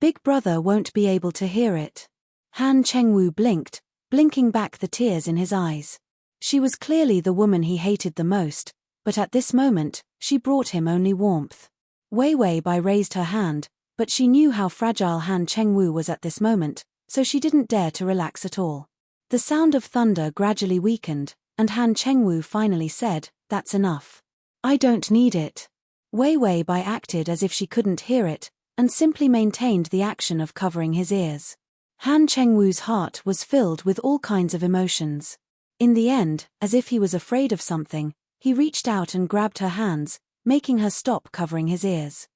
Big brother won't be able to hear it." Han Chengwu blinked, blinking back the tears in his eyes. She was clearly the woman he hated the most, but at this moment, she brought him only warmth. Weiwei Bai raised her hand, but she knew how fragile Han Chengwu was at this moment, so she didn't dare to relax at all. The sound of thunder gradually weakened, and Han Chengwu finally said, "That's enough. I don't need it." Weiwei Bai acted as if she couldn't hear it, and simply maintained the action of covering his ears. Han Chengwu's heart was filled with all kinds of emotions. In the end, as if he was afraid of something, he reached out and grabbed her hands, making her stop covering his ears.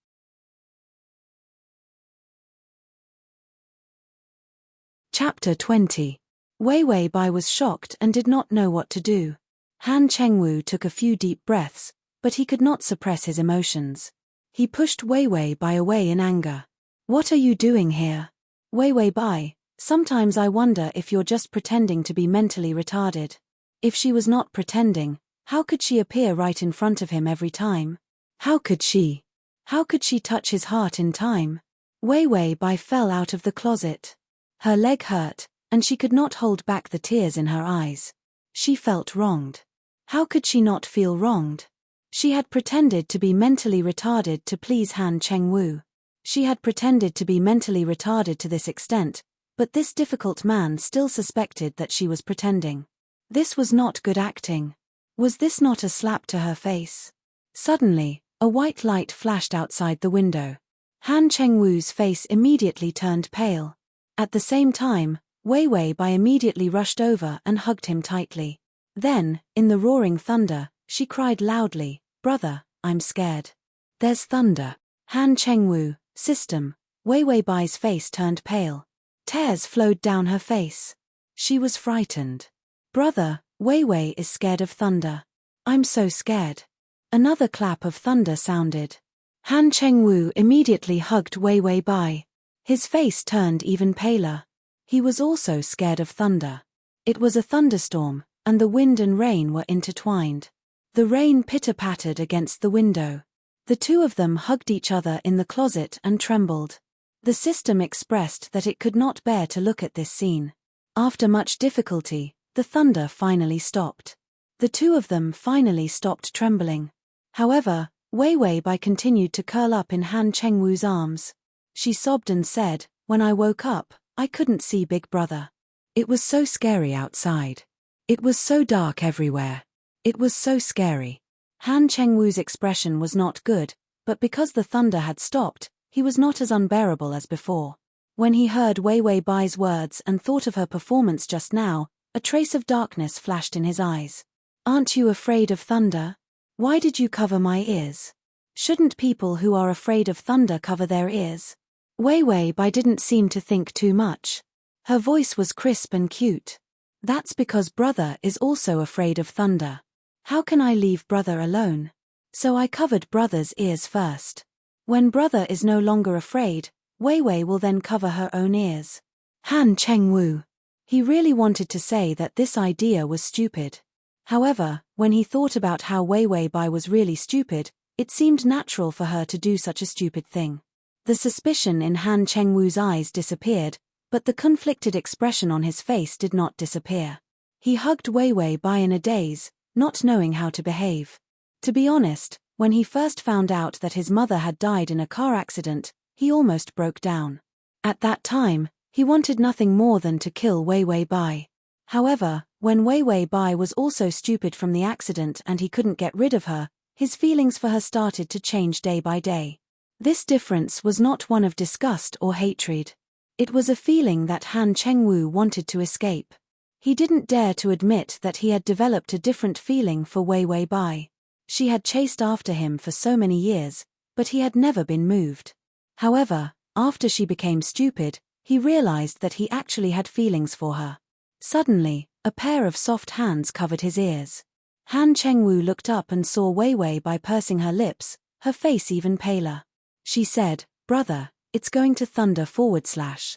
Chapter 20. Weiwei Bai was shocked and did not know what to do. Han Chengwu took a few deep breaths, but he could not suppress his emotions. He pushed Weiwei Bai away in anger. "What are you doing here? Weiwei Bai, sometimes I wonder if you're just pretending to be mentally retarded." If she was not pretending, how could she appear right in front of him every time? How could she? How could she touch his heart in time? Weiwei Bai fell out of the closet. Her leg hurt, and she could not hold back the tears in her eyes. She felt wronged. How could she not feel wronged? She had pretended to be mentally retarded to please Han Chengwu. She had pretended to be mentally retarded to this extent, but this difficult man still suspected that she was pretending. This was not good acting. Was this not a slap to her face? Suddenly, a white light flashed outside the window. Han Chengwu's face immediately turned pale. At the same time, Weiwei Bai immediately rushed over and hugged him tightly. Then, in the roaring thunder, she cried loudly, "Brother, I'm scared. There's thunder." Han Chengwu, system. Weiwei Bai's face turned pale. Tears flowed down her face. She was frightened. "Brother, Weiwei is scared of thunder. I'm so scared." Another clap of thunder sounded. Han Chengwu immediately hugged Weiwei Bai. His face turned even paler. He was also scared of thunder. It was a thunderstorm, and the wind and rain were intertwined. The rain pitter-pattered against the window. The two of them hugged each other in the closet and trembled. The system expressed that it could not bear to look at this scene. After much difficulty, the thunder finally stopped. The two of them finally stopped trembling. However, Weiwei Bai continued to curl up in Han Chengwu's arms. She sobbed and said, "When I woke up, I couldn't see Big Brother. It was so scary outside. It was so dark everywhere. It was so scary." Han Chengwu's expression was not good, but because the thunder had stopped, he was not as unbearable as before. When he heard Wei Wei Bai's words and thought of her performance just now, a trace of darkness flashed in his eyes. Aren't you afraid of thunder? Why did you cover my ears? Shouldn't people who are afraid of thunder cover their ears? Wei Wei Bai didn't seem to think too much. Her voice was crisp and cute. That's because brother is also afraid of thunder. How can I leave brother alone? So I covered brother's ears first. When brother is no longer afraid, Wei Wei will then cover her own ears. Han Chengwu. He really wanted to say that this idea was stupid. However, when he thought about how Wei Wei Bai was really stupid, it seemed natural for her to do such a stupid thing. The suspicion in Han Chengwu's eyes disappeared, but the conflicted expression on his face did not disappear. He hugged Wei Wei Bai in a daze, not knowing how to behave. To be honest, when he first found out that his mother had died in a car accident, he almost broke down. At that time, he wanted nothing more than to kill Wei Wei Bai. However, when Wei Wei Bai was also stupid from the accident and he couldn't get rid of her, his feelings for her started to change day by day. This difference was not one of disgust or hatred. It was a feeling that Han Chengwu wanted to escape. He didn't dare to admit that he had developed a different feeling for Wei Wei Bai. She had chased after him for so many years, but he had never been moved. However, after she became stupid, he realized that he actually had feelings for her. Suddenly, a pair of soft hands covered his ears. Han Chengwu looked up and saw Wei Wei Bai pursing her lips, her face even paler. She said, "Brother, it's going to thunder /."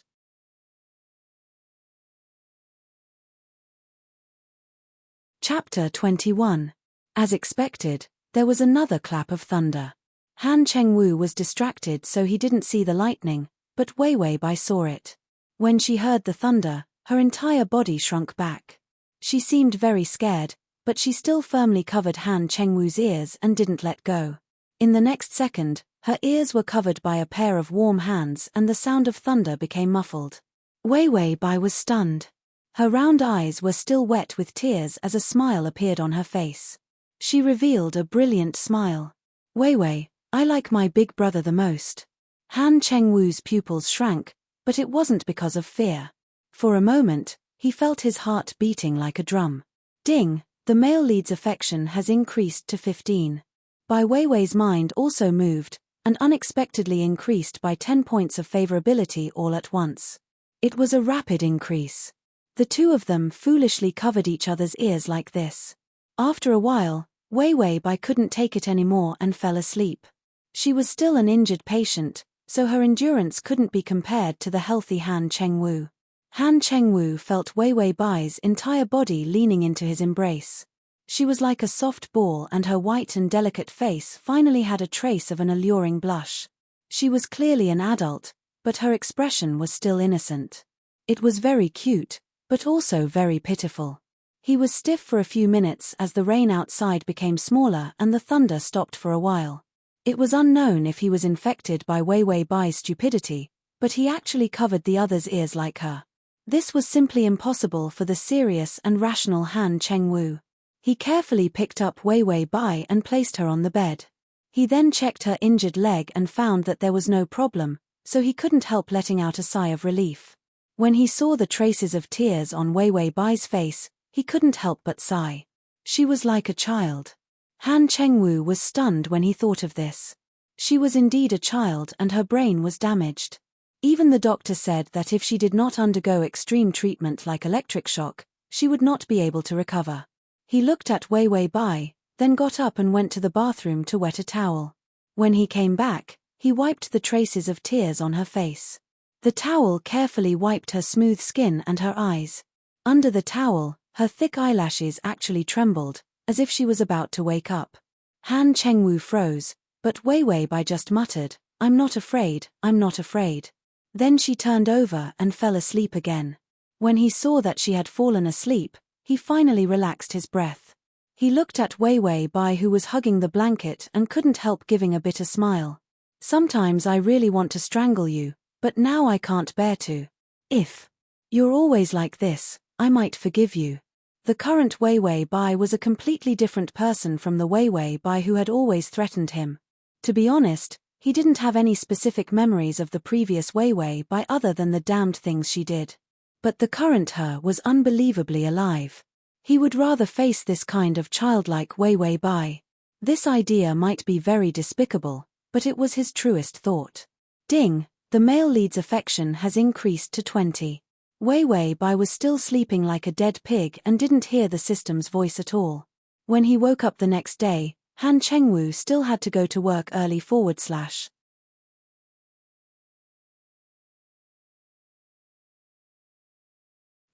Chapter 21. As expected, there was another clap of thunder. Han Chengwu was distracted so he didn't see the lightning, but Wei Wei Bai saw it. When she heard the thunder, her entire body shrunk back. She seemed very scared, but she still firmly covered Han Chengwu's ears and didn't let go. In the next second, her ears were covered by a pair of warm hands and the sound of thunder became muffled. Wei Wei Bai was stunned. Her round eyes were still wet with tears as a smile appeared on her face. She revealed a brilliant smile. "Wei Wei, I like my big brother the most." Han Chengwu's pupils shrank, but it wasn't because of fear. For a moment, he felt his heart beating like a drum. Ding, the male lead's affection has increased to 15. Bai Wei Wei's mind also moved, and unexpectedly increased by 10 points of favorability all at once. It was a rapid increase. The two of them foolishly covered each other's ears like this. After a while, Wei Wei Bai couldn't take it anymore and fell asleep. She was still an injured patient, so her endurance couldn't be compared to the healthy Han Chengwu. Han Chengwu felt Wei Wei Bai's entire body leaning into his embrace. She was like a soft ball and her white and delicate face finally had a trace of an alluring blush. She was clearly an adult, but her expression was still innocent. It was very cute, but also very pitiful. He was stiff for a few minutes as the rain outside became smaller and the thunder stopped for a while. It was unknown if he was infected by Wei Wei Bai's stupidity, but he actually covered the other's ears like her. This was simply impossible for the serious and rational Han Chengwu. He carefully picked up Wei Wei Bai and placed her on the bed. He then checked her injured leg and found that there was no problem, so he couldn't help letting out a sigh of relief. When he saw the traces of tears on Wei Wei Bai's face, he couldn't help but sigh. She was like a child. Han Chengwu was stunned when he thought of this. She was indeed a child and her brain was damaged. Even the doctor said that if she did not undergo extreme treatment like electric shock, she would not be able to recover. He looked at Wei Wei Bai, then got up and went to the bathroom to wet a towel. When he came back, he wiped the traces of tears on her face. The towel carefully wiped her smooth skin and her eyes. Under the towel, her thick eyelashes actually trembled, as if she was about to wake up. Han Chengwu froze, but Wei Wei Bai just muttered, "I'm not afraid, I'm not afraid." Then she turned over and fell asleep again. When he saw that she had fallen asleep, he finally relaxed his breath. He looked at Wei Wei Bai who was hugging the blanket and couldn't help giving a bitter smile. "Sometimes I really want to strangle you, but now I can't bear to. If you're always like this, I might forgive you." The current Wei Wei Bai was a completely different person from the Wei Wei Bai who had always threatened him. To be honest, He didn't have any specific memories of the previous Wei Wei Bai other than the damned things she did. But the current her was unbelievably alive. He would rather face this kind of childlike Wei Wei Bai. This idea might be very despicable, but it was his truest thought. Ding, the male lead's affection has increased to 20. Wei Wei Bai was still sleeping like a dead pig and didn't hear the system's voice at all. When he woke up the next day, Han Chengwu still had to go to work early /.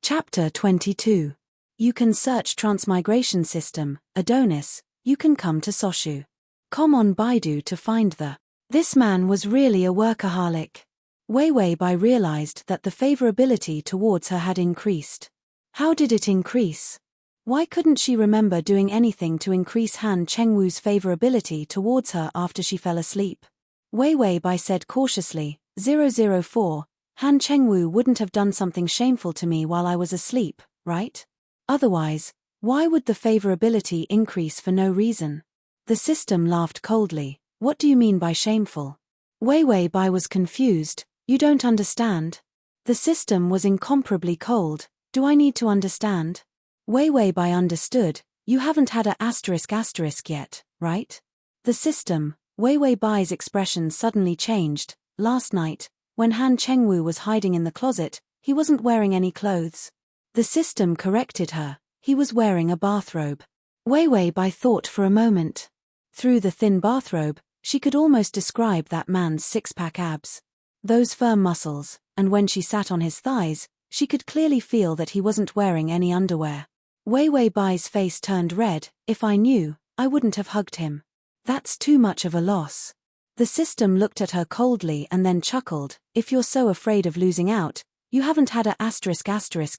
Chapter 22. You can search Transmigration System, Adonis, you can come to Soshu. Com on Baidu to find the. This man was really a workaholic. Wei Wei Bai realized that the favorability towards her had increased. How did it increase? Why couldn't she remember doing anything to increase Han Chengwu's favorability towards her after she fell asleep? Wei Wei Bai said cautiously, 004, Han Chengwu wouldn't have done something shameful to me while I was asleep, right? Otherwise, why would the favorability increase for no reason? The system laughed coldly. What do you mean by shameful? Wei Wei Bai was confused. You don't understand? The system was incomparably cold. Do I need to understand? Wei Wei Bai understood. You haven't had a *** yet, right? The system. Wei Wei Bai's expression suddenly changed. Last night, when Han Chengwu was hiding in the closet, he wasn't wearing any clothes. The system corrected her. He was wearing a bathrobe. Wei Wei Bai thought for a moment. Through the thin bathrobe, she could almost describe that man's six-pack abs. Those firm muscles, and when she sat on his thighs, she could clearly feel that he wasn't wearing any underwear. Wei Wei Bai's face turned red. If I knew, I wouldn't have hugged him. That's too much of a loss. The system looked at her coldly and then chuckled. If you're so afraid of losing out, you haven't had a **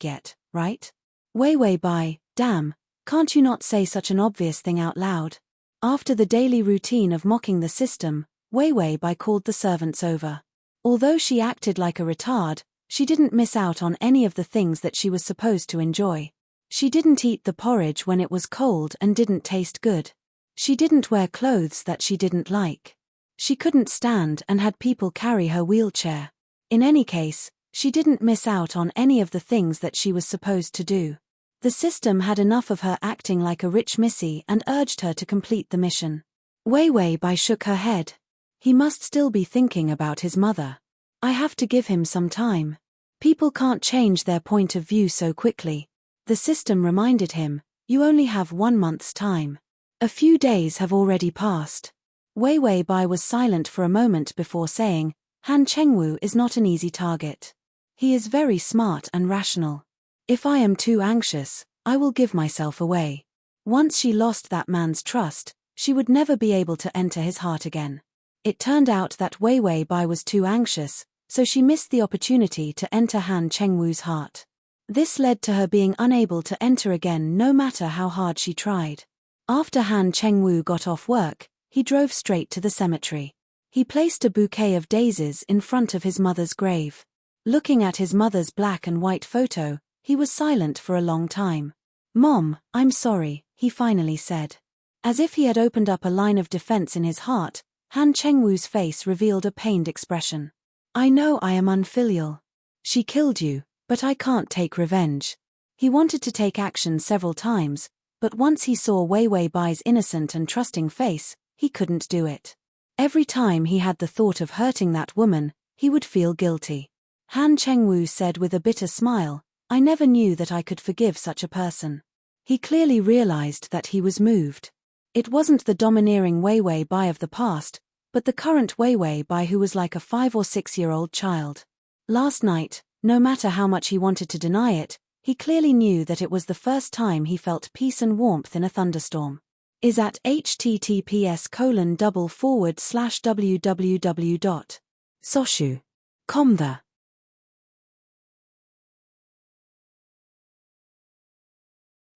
yet, right? Wei Wei Bai, damn, can't you not say such an obvious thing out loud? After the daily routine of mocking the system, Wei Wei Bai called the servants over. Although she acted like a retard, she didn't miss out on any of the things that she was supposed to enjoy. She didn't eat the porridge when it was cold and didn't taste good. She didn't wear clothes that she didn't like. She couldn't stand and had people carry her wheelchair. In any case, she didn't miss out on any of the things that she was supposed to do. The system had enough of her acting like a rich missy and urged her to complete the mission. Wei Wei Bai shook her head. He must still be thinking about his mother. I have to give him some time. People can't change their point of view so quickly. The system reminded him, you only have 1 month's time. A few days have already passed. Wei Wei Bai was silent for a moment before saying, Han Chengwu is not an easy target. He is very smart and rational. If I am too anxious, I will give myself away. Once she lost that man's trust, she would never be able to enter his heart again. It turned out that Wei Wei Bai was too anxious, so she missed the opportunity to enter Han Chengwu's heart. This led to her being unable to enter again no matter how hard she tried. After Han Chengwu got off work, he drove straight to the cemetery. He placed a bouquet of daisies in front of his mother's grave. Looking at his mother's black and white photo, he was silent for a long time. Mom, I'm sorry, he finally said. As if he had opened up a line of defense in his heart, Han Chengwu's face revealed a pained expression. I know I am unfilial. She killed you, but I can't take revenge. He wanted to take action several times, but once he saw Wei Wei Bai's innocent and trusting face, he couldn't do it. Every time he had the thought of hurting that woman, he would feel guilty. Han Chengwu said with a bitter smile, I never knew that I could forgive such a person. He clearly realized that he was moved. It wasn't the domineering Wei Wei Bai of the past, but the current Wei Wei Bai who was like a 5 or 6-year-old child. Last night, no matter how much he wanted to deny it, he clearly knew that it was the first time he felt peace and warmth in a thunderstorm. Is at https://www.soshu.com the.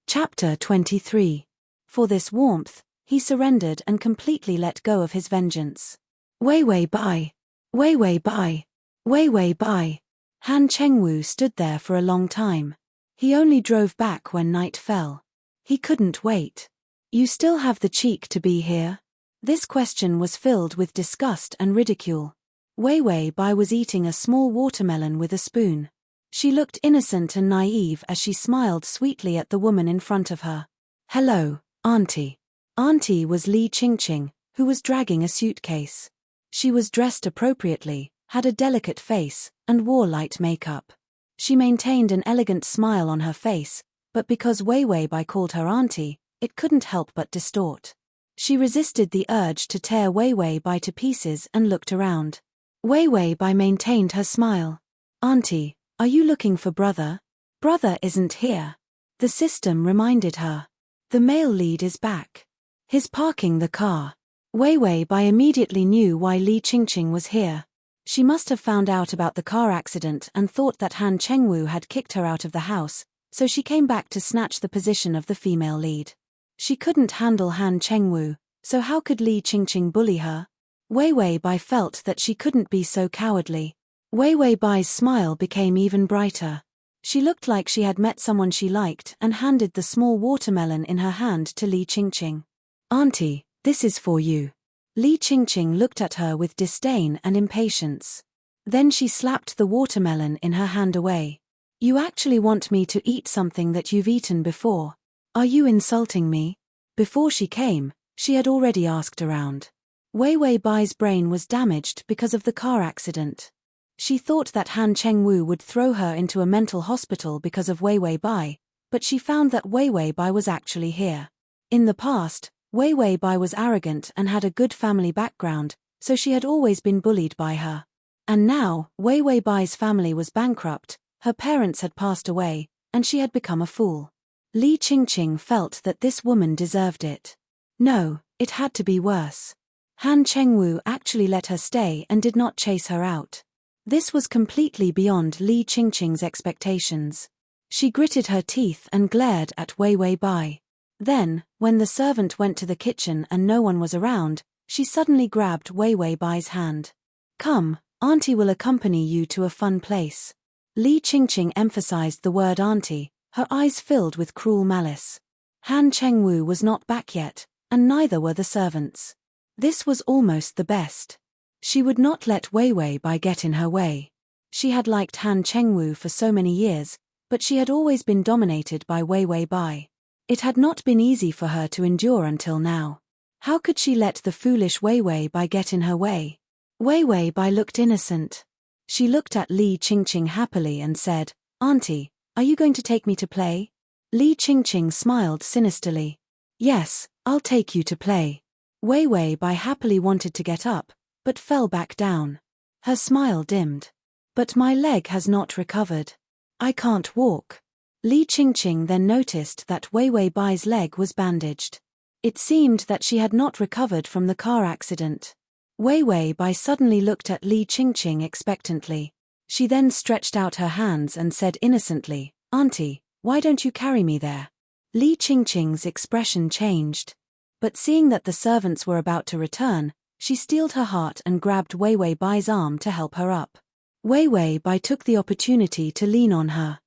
Chapter 23. For this warmth, he surrendered and completely let go of his vengeance. Wei Wei Bai! Wei Wei Bai! Wei Wei Bai! Han Chengwu stood there for a long time. He only drove back when night fell. He couldn't wait. You still have the cheek to be here? This question was filled with disgust and ridicule. Wei Wei Bai was eating a small watermelon with a spoon. She looked innocent and naive as she smiled sweetly at the woman in front of her. "Hello, Auntie." Auntie was Li Qingqing, who was dragging a suitcase. She was dressed appropriately, had a delicate face, and wore light makeup. She maintained an elegant smile on her face, but because Wei Wei Bai called her Auntie, it couldn't help but distort. She resisted the urge to tear Wei Wei Bai to pieces and looked around. Wei Wei Bai maintained her smile. "Auntie, are you looking for brother? Brother isn't here." The system reminded her. "The male lead is back. He's parking the car." Wei Wei Bai immediately knew why Li Qingqing was here. She must have found out about the car accident and thought that Han Chengwu had kicked her out of the house, so she came back to snatch the position of the female lead. She couldn't handle Han Chengwu, so how could Li Qingqing bully her? Wei Wei Bai felt that she couldn't be so cowardly. Wei Wei Bai's smile became even brighter. She looked like she had met someone she liked and handed the small watermelon in her hand to Li Qingqing. "Auntie, this is for you." Li Qingqing looked at her with disdain and impatience. Then she slapped the watermelon in her hand away. "You actually want me to eat something that you've eaten before? Are you insulting me?" Before she came, she had already asked around. Wei Wei Bai's brain was damaged because of the car accident. She thought that Han Chengwu would throw her into a mental hospital because of Wei Wei Bai, but she found that Wei Wei Bai was actually here. In the past, Wei Wei Bai was arrogant and had a good family background, so she had always been bullied by her. And now, Wei Wei Bai's family was bankrupt, her parents had passed away, and she had become a fool. Li Qingqing felt that this woman deserved it. No, it had to be worse. Han Chengwu actually let her stay and did not chase her out. This was completely beyond Li Qingqing's expectations. She gritted her teeth and glared at Wei Wei Bai. Then, when the servant went to the kitchen and no one was around, she suddenly grabbed Wei Wei Bai's hand. "Come, Auntie will accompany you to a fun place." Li Qingqing emphasized the word auntie, her eyes filled with cruel malice. Han Chengwu was not back yet, and neither were the servants. This was almost the best. She would not let Wei Wei Bai get in her way. She had liked Han Chengwu for so many years, but she had always been dominated by Wei Wei Bai. It had not been easy for her to endure until now. How could she let the foolish Wei Wei Bai get in her way? Wei Wei Bai looked innocent. She looked at Li Qingqing happily and said, "Auntie, are you going to take me to play?" Li Qingqing smiled sinisterly. "Yes, I'll take you to play." Wei Wei Bai happily wanted to get up, but fell back down. Her smile dimmed. "But my leg has not recovered. I can't walk." Li Qingqing then noticed that Wei Wei Bai's leg was bandaged. It seemed that she had not recovered from the car accident. Wei Wei Bai suddenly looked at Li Qingqing expectantly. She then stretched out her hands and said innocently, "Auntie, why don't you carry me there?" Li Qingqing's expression changed. But seeing that the servants were about to return, she steeled her heart and grabbed Wei Wei Bai's arm to help her up. Wei Wei Bai took the opportunity to lean on her.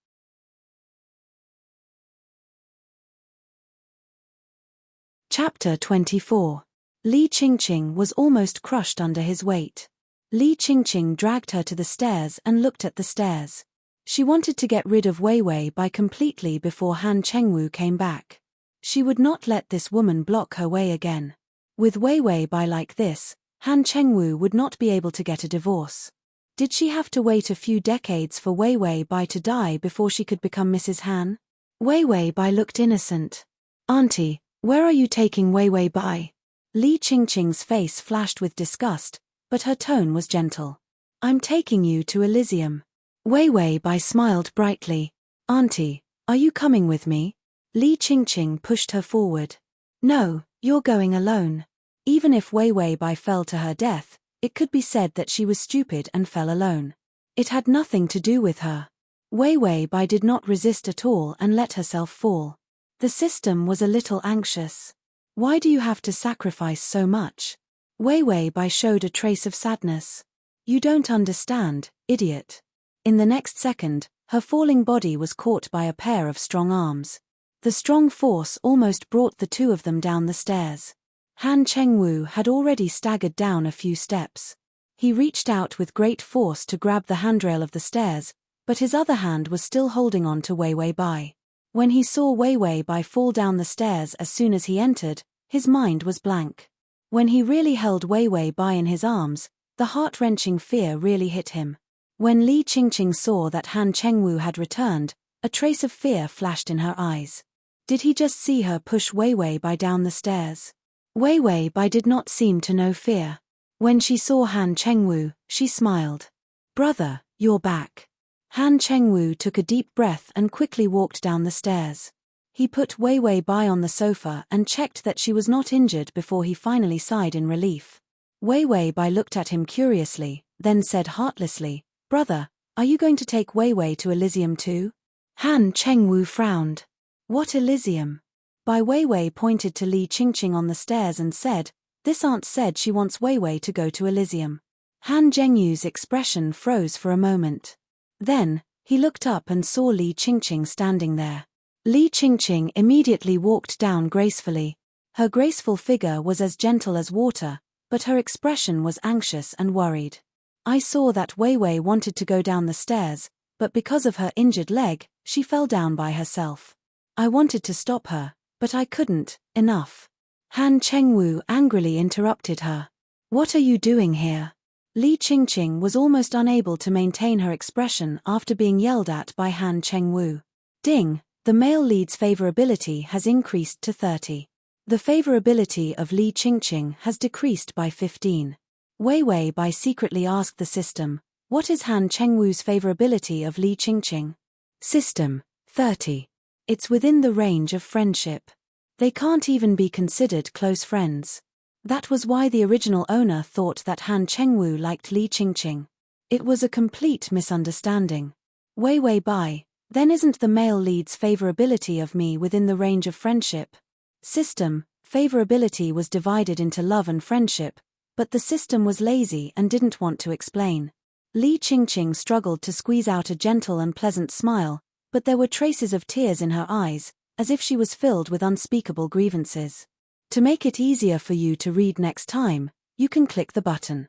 Chapter 24. Li Qingqing was almost crushed under his weight. Li Qingqing dragged her to the stairs and looked at the stairs. She wanted to get rid of Wei Wei Bai completely before Han Chengwu came back. She would not let this woman block her way again. With Wei Wei Bai like this, Han Chengwu would not be able to get a divorce. Did she have to wait a few decades for Wei Wei Bai to die before she could become Mrs. Han? Wei Wei Bai looked innocent. "Auntie, where are you taking Wei Wei Bai?" Li Qingqing's face flashed with disgust, but her tone was gentle. "I'm taking you to Elysium." Wei Wei Bai smiled brightly. "Auntie, are you coming with me?" Li Qingqing pushed her forward. "No, you're going alone." Even if Wei Wei Bai fell to her death, it could be said that she was stupid and fell alone. It had nothing to do with her. Wei Wei Bai did not resist at all and let herself fall. The system was a little anxious. "Why do you have to sacrifice so much?" Wei Wei Bai showed a trace of sadness. "You don't understand, idiot." In the next second, her falling body was caught by a pair of strong arms. The strong force almost brought the two of them down the stairs. Han Chengwu had already staggered down a few steps. He reached out with great force to grab the handrail of the stairs, but his other hand was still holding on to Wei Wei Bai. When he saw Wei Wei Bai fall down the stairs as soon as he entered, his mind was blank. When he really held Wei Wei Bai in his arms, the heart-wrenching fear really hit him. When Li Qingqing saw that Han Chengwu had returned, a trace of fear flashed in her eyes. Did he just see her push Wei Wei Bai down the stairs? Wei Wei Bai did not seem to know fear. When she saw Han Chengwu, she smiled. "Brother, you're back." Han Chengwu took a deep breath and quickly walked down the stairs. He put Wei Wei Bai on the sofa and checked that she was not injured before he finally sighed in relief. Wei Wei Bai looked at him curiously, then said heartlessly, "Brother, are you going to take Wei Wei to Elysium too?" Han Chengwu frowned. "What Elysium?" Bai Wei Wei pointed to Li Qingqing on the stairs and said, "This aunt said she wants Wei Wei to go to Elysium." Han Zhengyu's expression froze for a moment. Then, he looked up and saw Li Qingqing standing there. Li Qingqing immediately walked down gracefully. Her graceful figure was as gentle as water, but her expression was anxious and worried. "I saw that Wei Wei wanted to go down the stairs, but because of her injured leg, she fell down by herself. I wanted to stop her, but I couldn't. Enough." Han Chengwu angrily interrupted her. "What are you doing here?" Li Qingqing was almost unable to maintain her expression after being yelled at by Han Chengwu. Ding, the male lead's favorability has increased to 30. The favorability of Li Qingqing has decreased by 15. Wei Wei Bai secretly asked the system, "What is Han Chengwu's favorability of Li Qingqing?" System, 30. It's within the range of friendship. They can't even be considered close friends. That was why the original owner thought that Han Chengwu liked Li Qingqing. It was a complete misunderstanding. Wei Wei Bai, then isn't the male lead's favorability of me within the range of friendship? System, favorability was divided into love and friendship, but the system was lazy and didn't want to explain. Li Qingqing struggled to squeeze out a gentle and pleasant smile, but there were traces of tears in her eyes, as if she was filled with unspeakable grievances. To make it easier for you to read next time, you can click the button.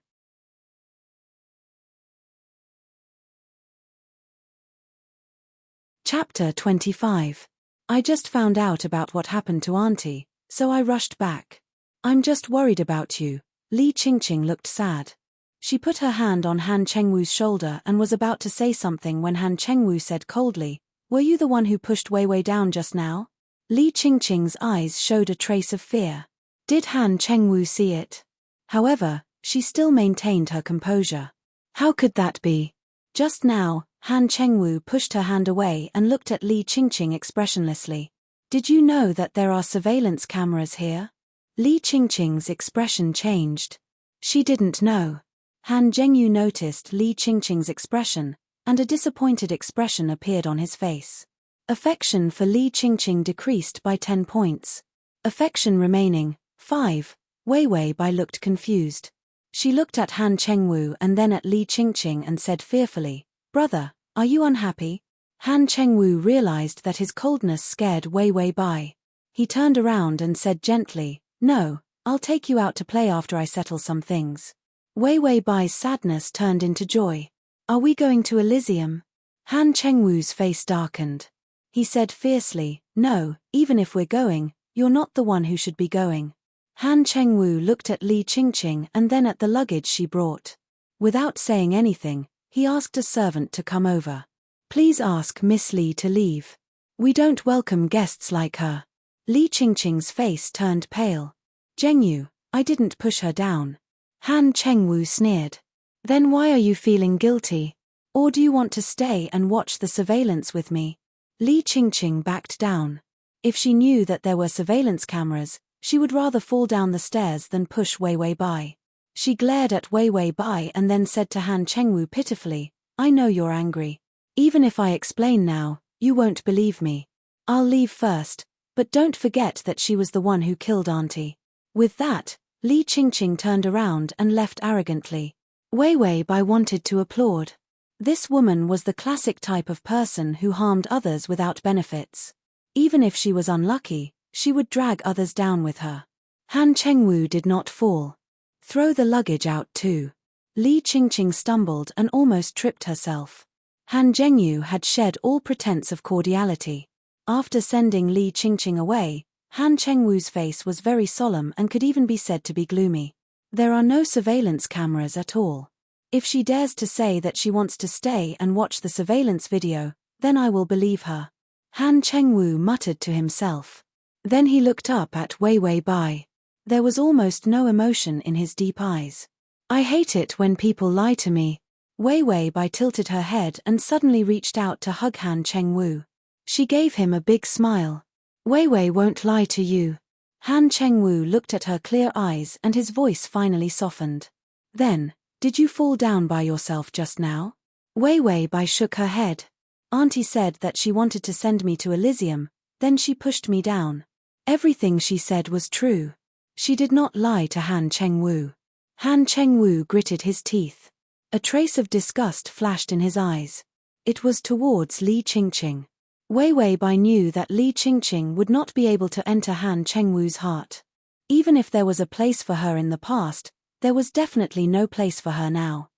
Chapter 25. I just found out about what happened to Auntie, so I rushed back. I'm just worried about you. Li Qingqing looked sad. She put her hand on Han Chengwu's shoulder and was about to say something when Han Chengwu said coldly, "Were you the one who pushed Wei Wei down just now?" Li Qingqing's eyes showed a trace of fear. Did Han Chengwu see it? However, she still maintained her composure. How could that be? Just now, Han Chengwu pushed her hand away and looked at Li Qingqing expressionlessly. Did you know that there are surveillance cameras here? Li Qingqing's expression changed. She didn't know. Han Zhengyu noticed Li Qingqing's expression, and a disappointed expression appeared on his face. Affection for Li Qingqing decreased by 10 points. Affection remaining, 5. Wei Wei Bai looked confused. She looked at Han Chengwu and then at Li Qingqing and said fearfully, "Brother, are you unhappy?" Han Chengwu realized that his coldness scared Wei Wei Bai. He turned around and said gently, "No, I'll take you out to play after I settle some things." Wei Wei Bai's sadness turned into joy. "Are we going to Elysium?" Han Chengwu's face darkened. He said fiercely, "No, even if we're going, you're not the one who should be going." Han Chengwu looked at Li Qingqing and then at the luggage she brought. Without saying anything, he asked a servant to come over. "Please ask Miss Li to leave. We don't welcome guests like her." Li Qingqing's face turned pale. "Zhengyu, I didn't push her down." Han Chengwu sneered. "Then why are you feeling guilty? Or do you want to stay and watch the surveillance with me?" Li Qingqing backed down. If she knew that there were surveillance cameras, she would rather fall down the stairs than push Wei Wei Bai. She glared at Wei Wei Bai and then said to Han Chengwu pitifully, "I know you're angry. Even if I explain now, you won't believe me. I'll leave first, but don't forget that she was the one who killed Auntie." With that, Li Qingqing turned around and left arrogantly. Wei Wei Bai wanted to applaud. This woman was the classic type of person who harmed others without benefits. Even if she was unlucky, she would drag others down with her. Han Chengwu did not fall. Throw the luggage out too. Li Qingqing stumbled and almost tripped herself. Han Zhengyu had shed all pretense of cordiality. After sending Li Qingqing away, Han Chengwu's face was very solemn and could even be said to be gloomy. There are no surveillance cameras at all. If she dares to say that she wants to stay and watch the surveillance video, then I will believe her. Han Chengwu muttered to himself. Then he looked up at Wei Wei Bai. There was almost no emotion in his deep eyes. I hate it when people lie to me. Wei Wei Bai tilted her head and suddenly reached out to hug Han Chengwu. She gave him a big smile. Wei Wei won't lie to you. Han Chengwu looked at her clear eyes and his voice finally softened. Then, did you fall down by yourself just now? Wei Wei Bai shook her head. Auntie said that she wanted to send me to Elysium, then she pushed me down. Everything she said was true. She did not lie to Han Chengwu. Han Chengwu gritted his teeth. A trace of disgust flashed in his eyes. It was towards Li Qingqing. Wei Wei Bai knew that Li Qingqing would not be able to enter Han Chengwu's heart. Even if there was a place for her in the past, there was definitely no place for her now.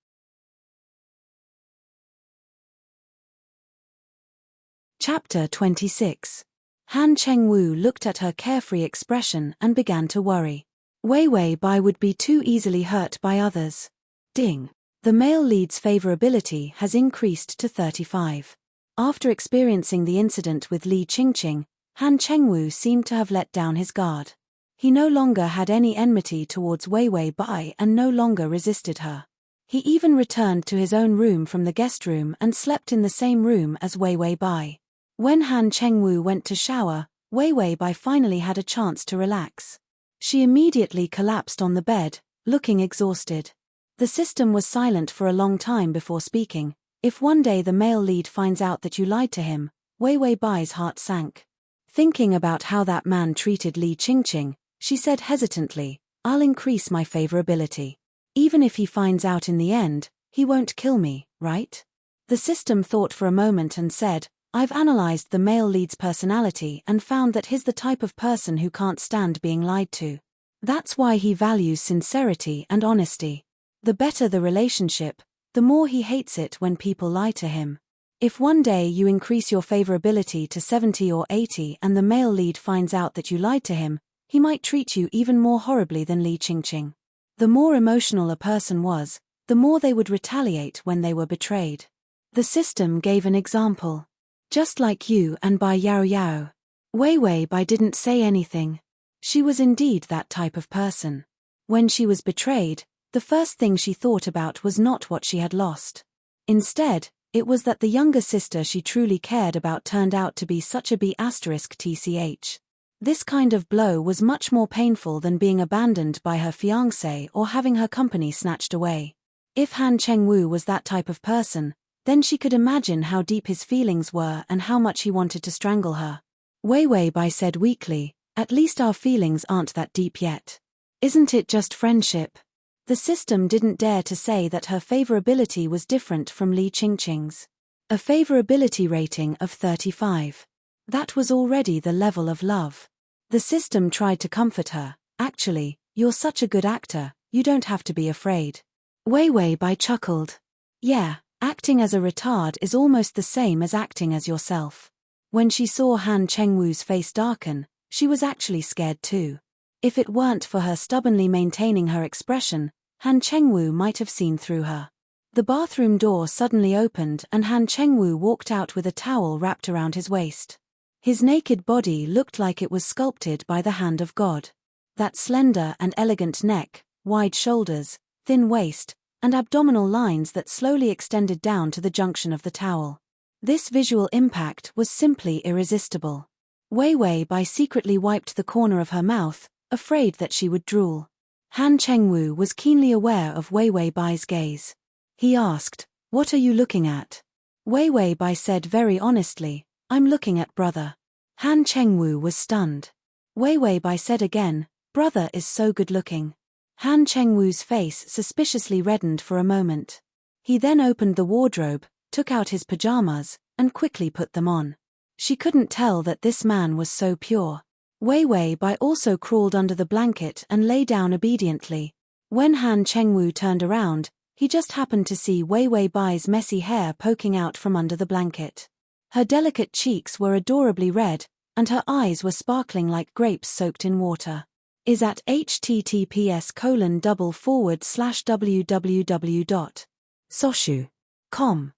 Chapter 26. Han Chengwu looked at her carefree expression and began to worry. Wei Wei Bai would be too easily hurt by others. Ding. The male lead's favorability has increased to 35. After experiencing the incident with Li Qingqing, Han Chengwu seemed to have let down his guard. He no longer had any enmity towards Wei Wei Bai and no longer resisted her. He even returned to his own room from the guest room and slept in the same room as Wei Wei Bai. When Han Chengwu went to shower, Wei Wei Bai finally had a chance to relax. She immediately collapsed on the bed, looking exhausted. The system was silent for a long time before speaking. If one day the male lead finds out that you lied to him, Wei Wei Bai's heart sank. Thinking about how that man treated Li Qingqing, she said hesitantly, I'll increase my favorability. Even if he finds out in the end, he won't kill me, right? The system thought for a moment and said, I've analyzed the male lead's personality and found that he's the type of person who can't stand being lied to. That's why he values sincerity and honesty. The better the relationship, the more he hates it when people lie to him. If one day you increase your favorability to 70 or 80 and the male lead finds out that you lied to him, he might treat you even more horribly than Li Qingqing. The more emotional a person was, the more they would retaliate when they were betrayed. The system gave an example. Just like you and Bai Yao Yao. Wei Wei Bai didn't say anything. She was indeed that type of person. When she was betrayed, the first thing she thought about was not what she had lost. Instead, it was that the younger sister she truly cared about turned out to be such a B***tch. This kind of blow was much more painful than being abandoned by her fiancé or having her company snatched away. If Han Chengwu was that type of person, then she could imagine how deep his feelings were and how much he wanted to strangle her. Wei Wei Bai said weakly, at least our feelings aren't that deep yet. Isn't it just friendship? The system didn't dare to say that her favorability was different from Li Qingqing's. A favorability rating of 35. That was already the level of love. The system tried to comfort her. Actually, you're such a good actor, you don't have to be afraid. Wei Wei Bai chuckled. Yeah. Acting as a retard is almost the same as acting as yourself. When she saw Han Chengwu's face darken, she was actually scared too. If it weren't for her stubbornly maintaining her expression, Han Chengwu might have seen through her. The bathroom door suddenly opened and Han Chengwu walked out with a towel wrapped around his waist. His naked body looked like it was sculpted by the hand of God. That slender and elegant neck, wide shoulders, thin waist, and abdominal lines that slowly extended down to the junction of the towel. This visual impact was simply irresistible. Wei Wei Bai secretly wiped the corner of her mouth, afraid that she would drool. Han Chengwu was keenly aware of Wei Wei Bai's gaze. He asked, "What are you looking at?" Wei Wei Bai said very honestly, "I'm looking at brother." Han Chengwu was stunned. Wei Wei Bai said again, "Brother is so good looking." Han Chengwu's face suspiciously reddened for a moment. He then opened the wardrobe, took out his pajamas, and quickly put them on. She couldn't tell that this man was so pure. Wei Wei Bai also crawled under the blanket and lay down obediently. When Han Chengwu turned around, he just happened to see Wei Wei Bai's messy hair poking out from under the blanket. Her delicate cheeks were adorably red, and her eyes were sparkling like grapes soaked in water. Is at https://www.soshu.com.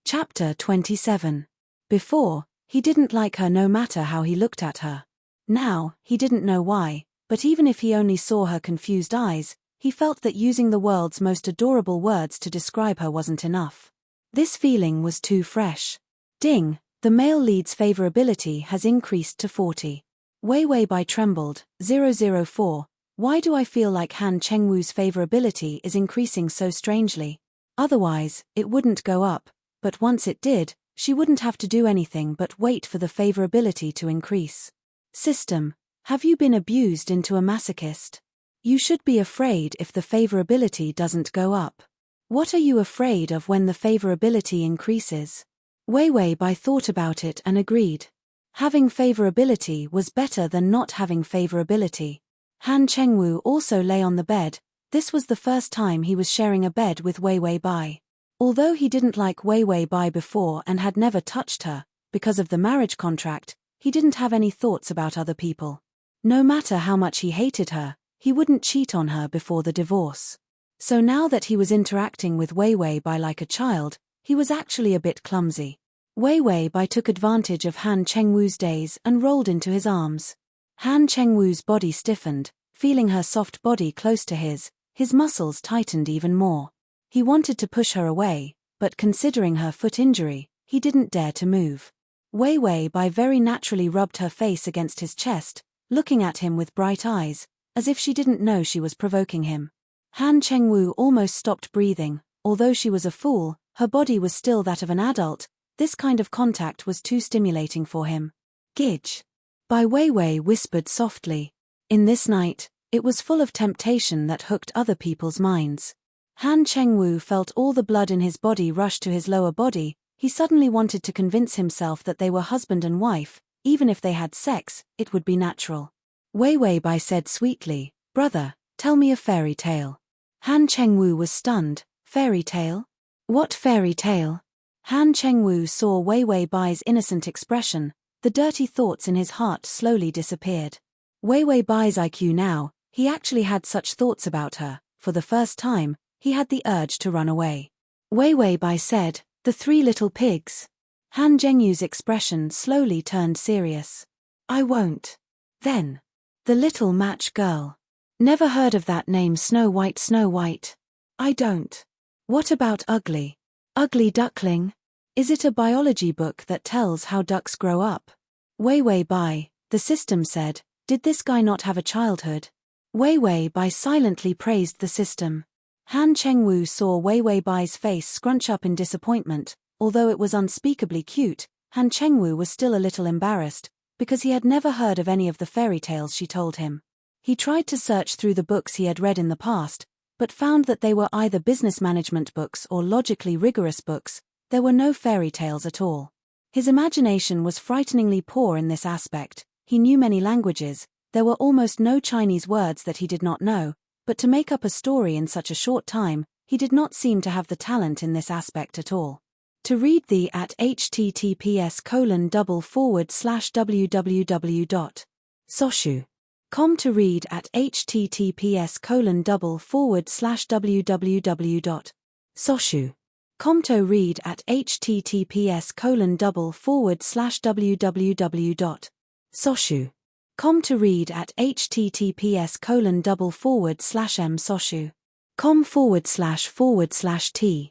Chapter 27. Before, he didn't like her no matter how he looked at her. Now, he didn't know why, but even if he only saw her confused eyes, he felt that using the world's most adorable words to describe her wasn't enough. This feeling was too fresh. Ding, the male lead's favorability has increased to 40. Wei Wei Bai trembled. 004. Why do I feel like Han Chengwu's favorability is increasing so strangely? Otherwise, it wouldn't go up. But once it did, she wouldn't have to do anything but wait for the favorability to increase. System, have you been abused into a masochist? You should be afraid if the favorability doesn't go up. What are you afraid of when the favorability increases? Wei Wei Bai thought about it and agreed. Having favorability was better than not having favorability. Han Chengwu also lay on the bed. This was the first time he was sharing a bed with Wei Wei Bai. Although he didn't like Wei Wei Bai before and had never touched her, because of the marriage contract, he didn't have any thoughts about other people. No matter how much he hated her, he wouldn't cheat on her before the divorce. So now that he was interacting with Wei Wei Bai like a child, he was actually a bit clumsy. Wei Wei Bai took advantage of Han Chengwu's daze and rolled into his arms. Han Chengwu's body stiffened, feeling her soft body close to his muscles tightened even more. He wanted to push her away, but considering her foot injury, he didn't dare to move. Wei Wei Bai very naturally rubbed her face against his chest, looking at him with bright eyes, as if she didn't know she was provoking him. Han Chengwu almost stopped breathing. Although she was a fool, her body was still that of an adult. This kind of contact was too stimulating for him. Gidge. Bai Wei Wei whispered softly. In this night, it was full of temptation that hooked other people's minds. Han Chengwu felt all the blood in his body rush to his lower body. He suddenly wanted to convince himself that they were husband and wife. Even if they had sex, it would be natural. Wei Wei Bai said sweetly, "Brother, tell me a fairy tale." Han Chengwu was stunned. Fairy tale? What fairy tale? Han Chengwu saw Wei Wei Bai's innocent expression. The dirty thoughts in his heart slowly disappeared. Wei Wei Bai's IQ now, he actually had such thoughts about her. For the first time, he had the urge to run away. Wei Wei Bai said, "The three little pigs." Han Zhengyu's expression slowly turned serious. "I won't." Then, "The little match girl." "Never heard of that name. Snow White, Snow White." "I don't." "What about Ugly? Ugly Duckling? Is it a biology book that tells how ducks grow up?" Wei Wei Bai, the system said, "Did this guy not have a childhood?" Wei Wei Bai silently praised the system. Han Chengwu saw Wei Wei Bai's face scrunch up in disappointment. Although it was unspeakably cute, Han Chengwu was still a little embarrassed, because he had never heard of any of the fairy tales she told him. He tried to search through the books he had read in the past, but found that they were either business management books or logically rigorous books. There were no fairy tales at all. His imagination was frighteningly poor in this aspect. He knew many languages. There were almost no Chinese words that he did not know. But to make up a story in such a short time, he did not seem to have the talent in this aspect at all. To read the at https://www.soshu.com to read at https://www.soshu.com to read at https://www.soshu.com to read at https://m/soshu.com//t.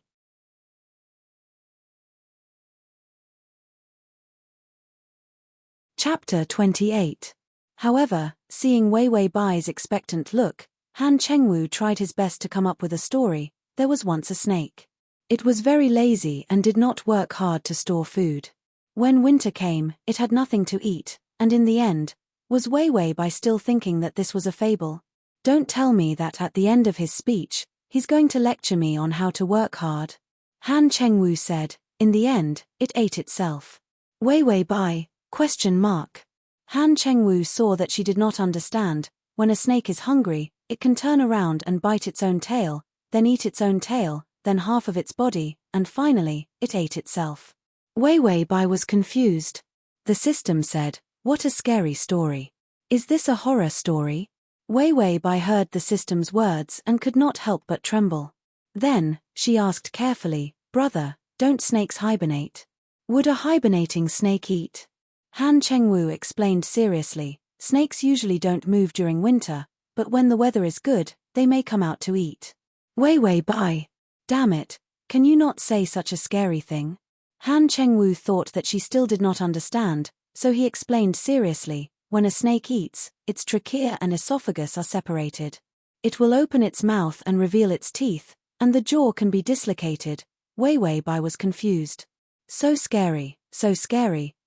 Chapter 28. However, seeing Wei Wei Bai's expectant look, Han Chengwu tried his best to come up with a story. There was once a snake. It was very lazy and did not work hard to store food. When winter came, it had nothing to eat, and in the end, was Wei Wei Bai still thinking that this was a fable? Don't tell me that at the end of his speech, he's going to lecture me on how to work hard. Han Chengwu said, In the end, it ate itself. Wei Wei Bai? ? Han Chengwu saw that she did not understand. When a snake is hungry, it can turn around and bite its own tail, then eat its own tail, then half of its body, and finally, it ate itself. Wei Wei Bai was confused. The system said, "What a scary story. Is this a horror story?" Wei Wei Bai heard the system's words and could not help but tremble. Then, she asked carefully, "Brother, don't snakes hibernate? Would a hibernating snake eat?" Han Chengwu explained seriously, "Snakes usually don't move during winter, but when the weather is good, they may come out to eat." Wei Wei Bai. Damn it, can you not say such a scary thing? Han Chengwu thought that she still did not understand, so he explained seriously, "When a snake eats, its trachea and esophagus are separated. It will open its mouth and reveal its teeth, and the jaw can be dislocated." Wei Wei Bai was confused. So scary,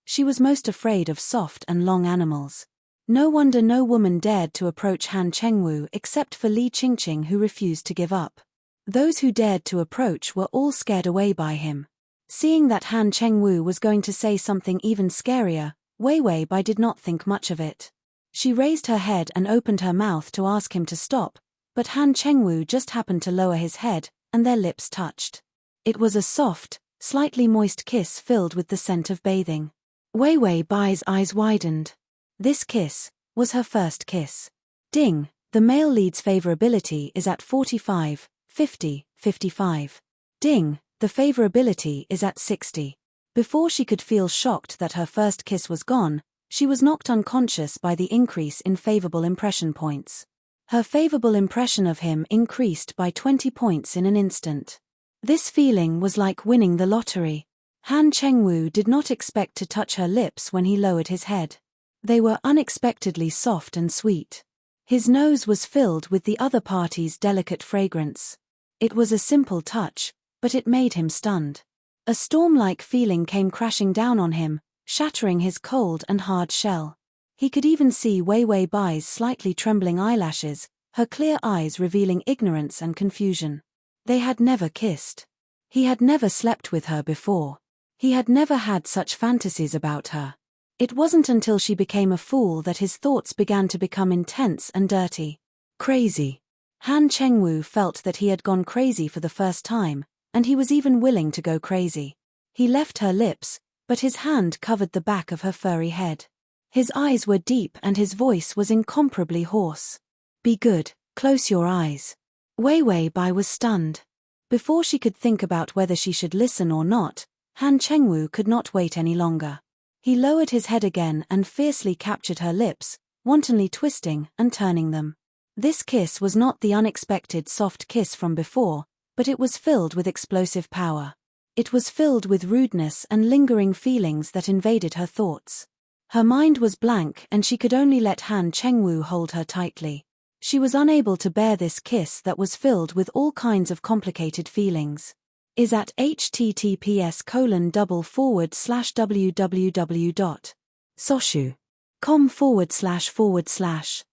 she was most afraid of soft and long animals. No wonder no woman dared to approach Han Chengwu except for Li Qingqing, who refused to give up. Those who dared to approach were all scared away by him. Seeing that Han Chengwu was going to say something even scarier, Wei Wei Bai did not think much of it. She raised her head and opened her mouth to ask him to stop, but Han Chengwu just happened to lower his head, and their lips touched. It was a soft, slightly moist kiss filled with the scent of bathing. Wei Wei Bai's eyes widened. This kiss was her first kiss. Ding, the male lead's favorability is at 45, 50, 55. Ding, the favorability is at 60. Before she could feel shocked that her first kiss was gone, she was knocked unconscious by the increase in favorable impression points. Her favorable impression of him increased by 20 points in an instant. This feeling was like winning the lottery. Han Chengwu did not expect to touch her lips when he lowered his head. They were unexpectedly soft and sweet. His nose was filled with the other party's delicate fragrance. It was a simple touch, but it made him stunned. A storm-like feeling came crashing down on him, shattering his cold and hard shell. He could even see Wei Wei Bai's slightly trembling eyelashes, her clear eyes revealing ignorance and confusion. They had never kissed. He had never slept with her before. He had never had such fantasies about her. It wasn't until she became a fool that his thoughts began to become intense and dirty. Crazy. Han Chengwu felt that he had gone crazy for the first time, and he was even willing to go crazy. He left her lips, but his hand covered the back of her furry head. His eyes were deep and his voice was incomparably hoarse. "Be good, close your eyes." Wei Wei Bai was stunned. Before she could think about whether she should listen or not, Han Chengwu could not wait any longer. He lowered his head again and fiercely captured her lips, wantonly twisting and turning them. This kiss was not the unexpected soft kiss from before, but it was filled with explosive power. It was filled with rudeness and lingering feelings that invaded her thoughts. Her mind was blank and she could only let Han Chengwu hold her tightly. She was unable to bear this kiss that was filled with all kinds of complicated feelings. Is at https://www.soshu.com//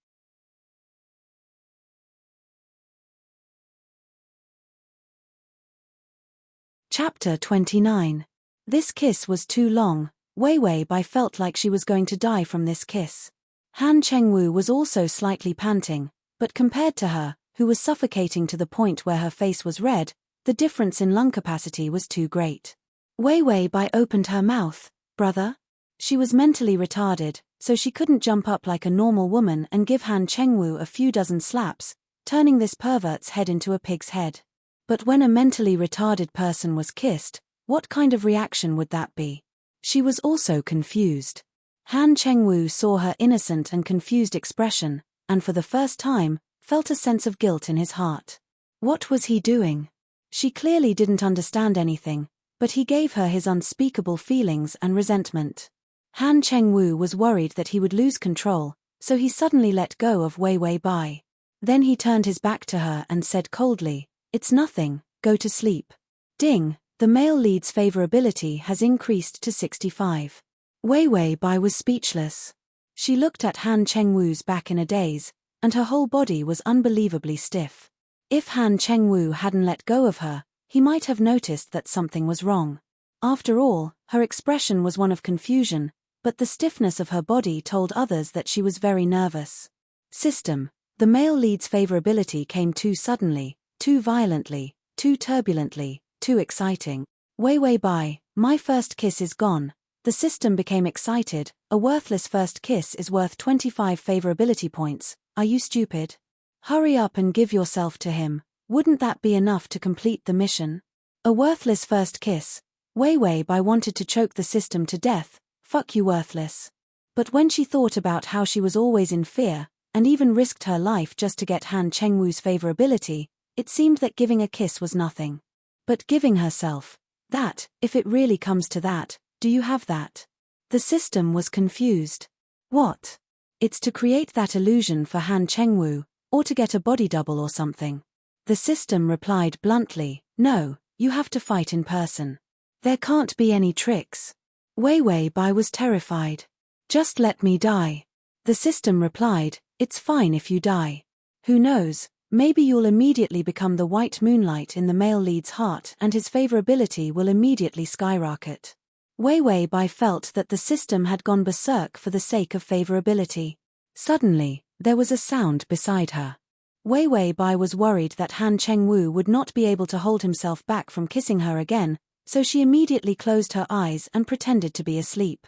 Chapter 29. This kiss was too long. Wei Wei Bai felt like she was going to die from this kiss. Han Chengwu was also slightly panting, but compared to her, who was suffocating to the point where her face was red, the difference in lung capacity was too great. Wei Wei Bai opened her mouth. "Brother?" She was mentally retarded, so she couldn't jump up like a normal woman and give Han Chengwu a few dozen slaps, turning this pervert's head into a pig's head. But when a mentally retarded person was kissed, what kind of reaction would that be? She was also confused. Han Chengwu saw her innocent and confused expression, and for the first time, felt a sense of guilt in his heart. What was he doing? She clearly didn't understand anything, but he gave her his unspeakable feelings and resentment. Han Chengwu was worried that he would lose control, so he suddenly let go of Wei Wei Bai. Then he turned his back to her and said coldly, "It's nothing, go to sleep." Ding, the male lead's favorability has increased to 65. Wei Wei Bai was speechless. She looked at Han Chengwu's back in a daze, and her whole body was unbelievably stiff. If Han Chengwu hadn't let go of her, he might have noticed that something was wrong. After all, her expression was one of confusion, but the stiffness of her body told others that she was very nervous. System. The male lead's favorability came too suddenly, too violently, too turbulently, too exciting. Way by, my first kiss is gone. The system became excited. A worthless first kiss is worth 25 favorability points. Are you stupid? Hurry up and give yourself to him. Wouldn't that be enough to complete the mission? A worthless first kiss. Wei Bai wanted to choke the system to death. Fuck you, worthless. But when she thought about how she was always in fear, and even risked her life just to get Han Chengwu's favorability, it seemed that giving a kiss was nothing. But giving herself, that, if it really comes to that, do you have that? The system was confused. What? It's to create that illusion for Han Chengwu, or to get a body double or something. The system replied bluntly, no, you have to fight in person. There can't be any tricks. Wei Bai was terrified. Just let me die. The system replied, it's fine if you die. Who knows, maybe you'll immediately become the white moonlight in the male lead's heart and his favorability will immediately skyrocket. Wei Bai felt that the system had gone berserk for the sake of favorability. Suddenly, there was a sound beside her. Wei Bai was worried that Han Chengwu would not be able to hold himself back from kissing her again, so she immediately closed her eyes and pretended to be asleep.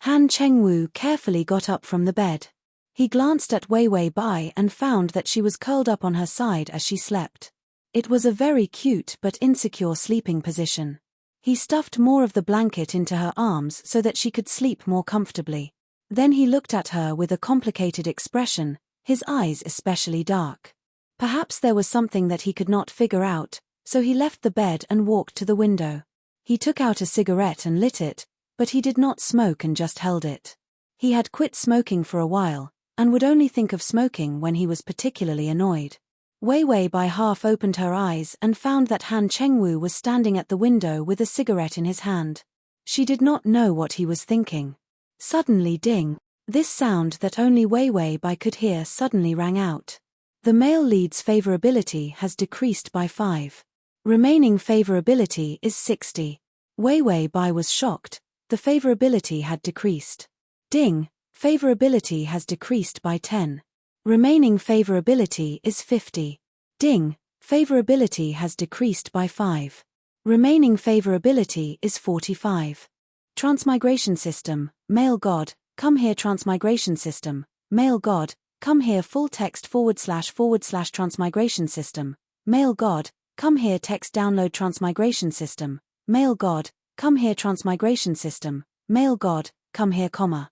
Han Chengwu carefully got up from the bed. He glanced at Wei Bai and found that she was curled up on her side as she slept. It was a very cute but insecure sleeping position. He stuffed more of the blanket into her arms so that she could sleep more comfortably. Then he looked at her with a complicated expression, his eyes especially dark. Perhaps there was something that he could not figure out, so he left the bed and walked to the window. He took out a cigarette and lit it, but he did not smoke and just held it. He had quit smoking for a while, and would only think of smoking when he was particularly annoyed. Wei Bai half opened her eyes and found that Han Chengwu was standing at the window with a cigarette in his hand. She did not know what he was thinking. Suddenly ding! This sound that only Wei Bai could hear suddenly rang out. The male lead's favorability has decreased by 5. Remaining favorability is 60. Wei Bai was shocked. The favorability had decreased. Ding! Favorability has decreased by 10. Remaining favorability is 50. Ding! Favorability has decreased by 5. Remaining favorability is 45. Transmigration system, male god, come here. Transmigration system, male god, come here. Full text / transmigration system, male god, come here. Text download. Transmigration system, male god, come here. Transmigration system, male god, come here, comma.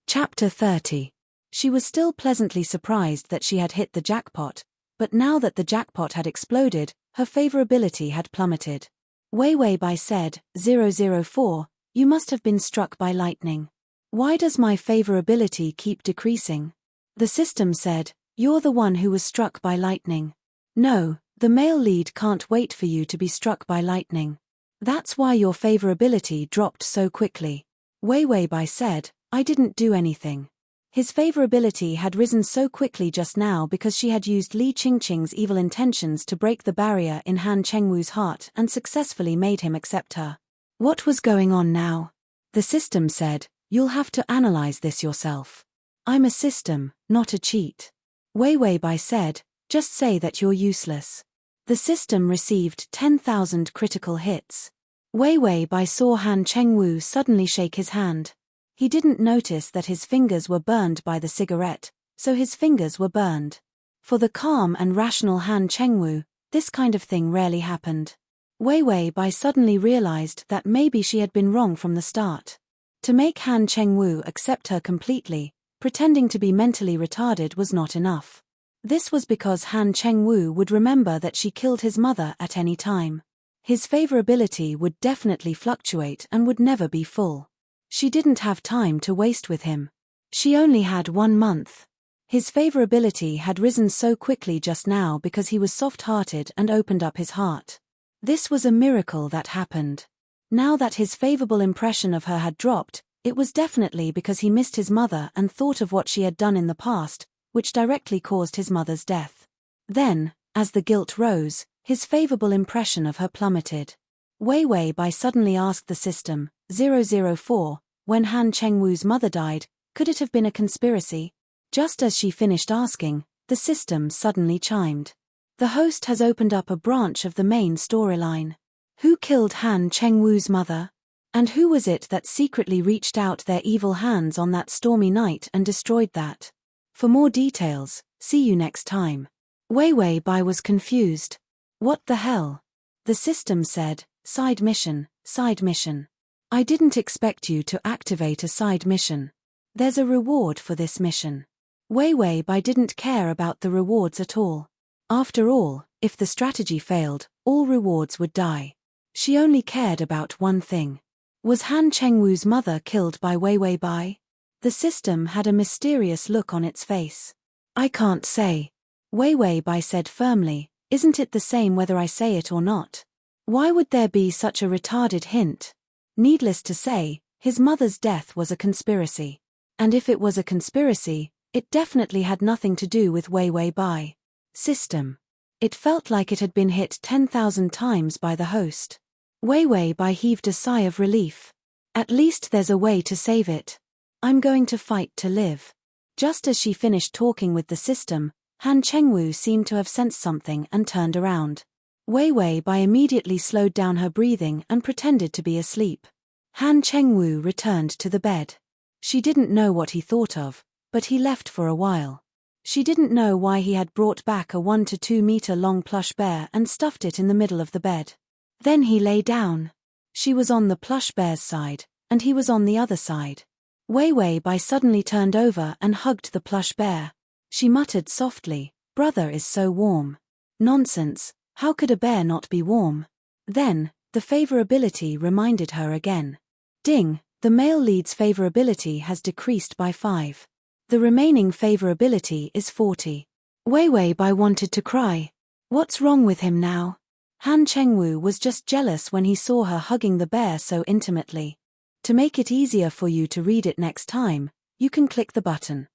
Chapter 30. She was still pleasantly surprised that she had hit the jackpot, but now that the jackpot had exploded, her favorability had plummeted. Wei Bai said, 004, you must have been struck by lightning. Why does my favorability keep decreasing? The system said, you're the one who was struck by lightning. No, the male lead can't wait for you to be struck by lightning. That's why your favorability dropped so quickly. Wei Bai said, I didn't do anything. His favorability had risen so quickly just now because she had used Li Qingqing's evil intentions to break the barrier in Han Chengwu's heart and successfully made him accept her. What was going on now? The system said, you'll have to analyze this yourself. I'm a system, not a cheat. Wei Bai said, just say that you're useless. The system received 10,000 critical hits. Wei Bai saw Han Chengwu suddenly shake his hand. He didn't notice that his fingers were burned by the cigarette, so his fingers were burned. For the calm and rational Han Chengwu, this kind of thing rarely happened. Wei Bai suddenly realized that maybe she had been wrong from the start. To make Han Chengwu accept her completely, pretending to be mentally retarded was not enough. This was because Han Chengwu would remember that she killed his mother at any time. His favorability would definitely fluctuate and would never be full. She didn't have time to waste with him. She only had 1 month. His favorability had risen so quickly just now because he was soft-hearted and opened up his heart. This was a miracle that happened. Now that his favorable impression of her had dropped, it was definitely because he missed his mother and thought of what she had done in the past, which directly caused his mother's death. Then, as the guilt rose, his favorable impression of her plummeted. Wei Wei Bai suddenly asked the system, 004, when Han Chengwu's mother died, could it have been a conspiracy? Just as she finished asking, the system suddenly chimed. The host has opened up a branch of the main storyline. Who killed Han Chengwu's mother? And who was it that secretly reached out their evil hands on that stormy night and destroyed that? For more details, see you next time. Wei Wei Bai was confused. What the hell? The system said, side mission, side mission. I didn't expect you to activate a side mission. There's a reward for this mission. Wei Wei Bai didn't care about the rewards at all. After all, if the strategy failed, all rewards would die. She only cared about one thing. Was Han Chengwu's mother killed by Wei Wei Bai? The system had a mysterious look on its face. I can't say. Wei Wei Bai said firmly, isn't it the same whether I say it or not? Why would there be such a retarded hint? Needless to say, his mother's death was a conspiracy. And if it was a conspiracy, it definitely had nothing to do with Wei Wei Bai. System. It felt like it had been hit 10,000 times by the host. Wei Wei Bai heaved a sigh of relief. At least there's a way to save it. I'm going to fight to live. Just as she finished talking with the system, Han Chengwu seemed to have sensed something and turned around. Wei Wei Bai immediately slowed down her breathing and pretended to be asleep. Han Chengwu returned to the bed. She didn't know what he thought of, but he left for a while. She didn't know why he had brought back a 1 to 2 meter long plush bear and stuffed it in the middle of the bed. Then he lay down. She was on the plush bear's side, and he was on the other side. Wei Wei Bai suddenly turned over and hugged the plush bear. She muttered softly, "Brother is so warm." Nonsense, how could a bear not be warm? Then, the favorability reminded her again. Ding, the male lead's favorability has decreased by 5. The remaining favorability is 40. Wei Wei Bai wanted to cry. What's wrong with him now? Han Chengwu was just jealous when he saw her hugging the bear so intimately. To make it easier for you to read it next time, you can click the button.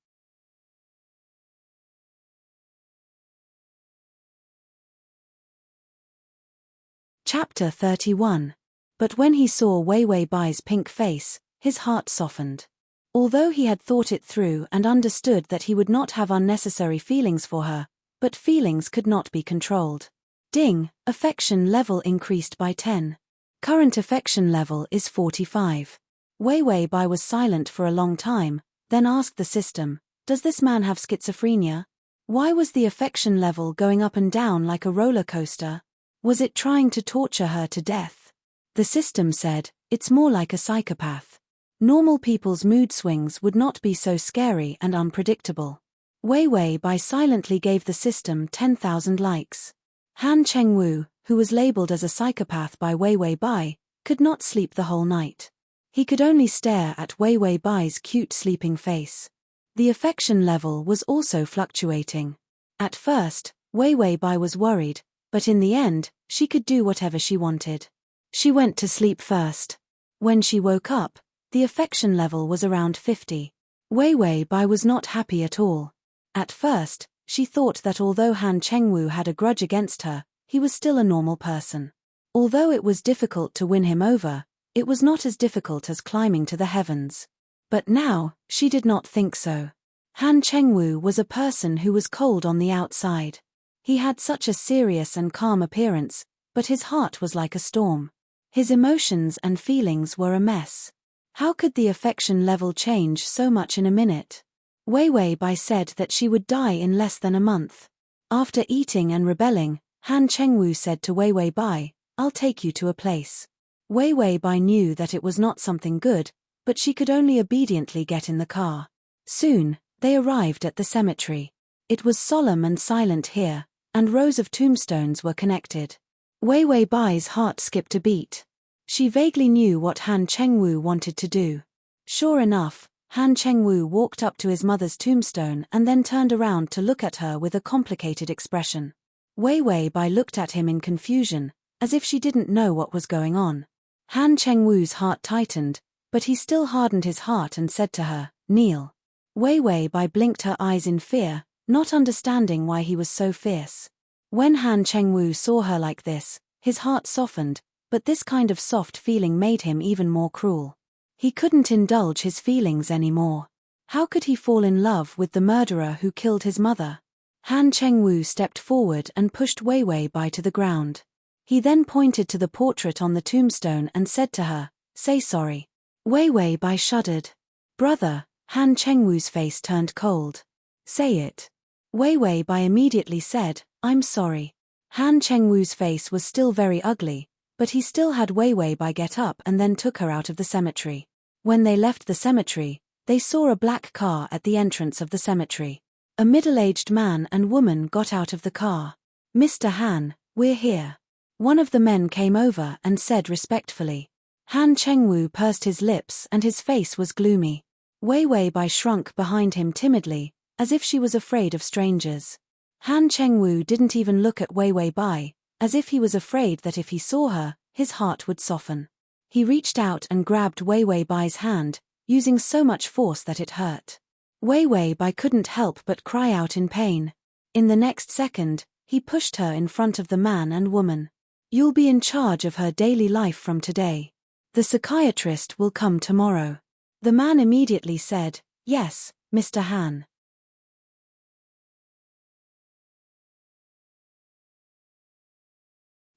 Chapter 31. But when he saw Wei Wei Bai's pink face, his heart softened. Although he had thought it through and understood that he would not have unnecessary feelings for her, but feelings could not be controlled. Ding, affection level increased by 10. Current affection level is 45. Wei Wei Bai was silent for a long time, then asked the system, does this man have schizophrenia? Why was the affection level going up and down like a roller coaster? Was it trying to torture her to death? The system said, it's more like a psychopath. Normal people's mood swings would not be so scary and unpredictable. Wei Wei Bai silently gave the system 10,000 likes. Han Chengwu, who was labeled as a psychopath by Wei Wei Bai, could not sleep the whole night. He could only stare at Wei Wei Bai's cute sleeping face. The affection level was also fluctuating. At first, Wei Wei Bai was worried, but in the end, she could do whatever she wanted. She went to sleep first. When she woke up, the affection level was around 50. Wei Wei Bai was not happy at all. At first, she thought that although Han Chengwu had a grudge against her, he was still a normal person. Although it was difficult to win him over, it was not as difficult as climbing to the heavens. But now, she did not think so. Han Chengwu was a person who was cold on the outside. He had such a serious and calm appearance, but his heart was like a storm. His emotions and feelings were a mess. How could the affection level change so much in a minute? Wei Wei Bai said that she would die in less than a month. After eating and rebelling, Han Chengwu said to Wei Wei Bai, I'll take you to a place. Wei Wei Bai knew that it was not something good, but she could only obediently get in the car. Soon, they arrived at the cemetery. It was solemn and silent here, and rows of tombstones were connected. Wei Wei Bai's heart skipped a beat. She vaguely knew what Han Chengwu wanted to do. Sure enough, Han Chengwu walked up to his mother's tombstone and then turned around to look at her with a complicated expression. Wei Wei Bai looked at him in confusion, as if she didn't know what was going on. Han Chengwu's heart tightened, but he still hardened his heart and said to her, kneel. Wei Wei Bai blinked her eyes in fear, not understanding why he was so fierce. When Han Chengwu saw her like this, his heart softened, but this kind of soft feeling made him even more cruel. He couldn't indulge his feelings anymore. How could he fall in love with the murderer who killed his mother? Han Chengwu stepped forward and pushed Wei Wei Bai to the ground. He then pointed to the portrait on the tombstone and said to her, "Say sorry." Wei Wei Bai shuddered. "Brother," Han Chengwu's face turned cold. "Say it." Wei Wei Bai immediately said, "I'm sorry." Han Chengwu's face was still very ugly, but he still had Wei Wei Bai get up and then took her out of the cemetery. When they left the cemetery, they saw a black car at the entrance of the cemetery. A middle-aged man and woman got out of the car. "Mr. Han, we're here." One of the men came over and said respectfully. Han Chengwu pursed his lips and his face was gloomy. Wei Wei Bai shrunk behind him timidly, as if she was afraid of strangers. Han Chengwu didn't even look at Wei Wei Bai, as if he was afraid that if he saw her, his heart would soften. He reached out and grabbed Wei Wei Bai's hand, using so much force that it hurt. Wei Wei Bai couldn't help but cry out in pain. In the next second, he pushed her in front of the man and woman. "You'll be in charge of her daily life from today. The psychiatrist will come tomorrow." The man immediately said, "Yes, Mr. Han."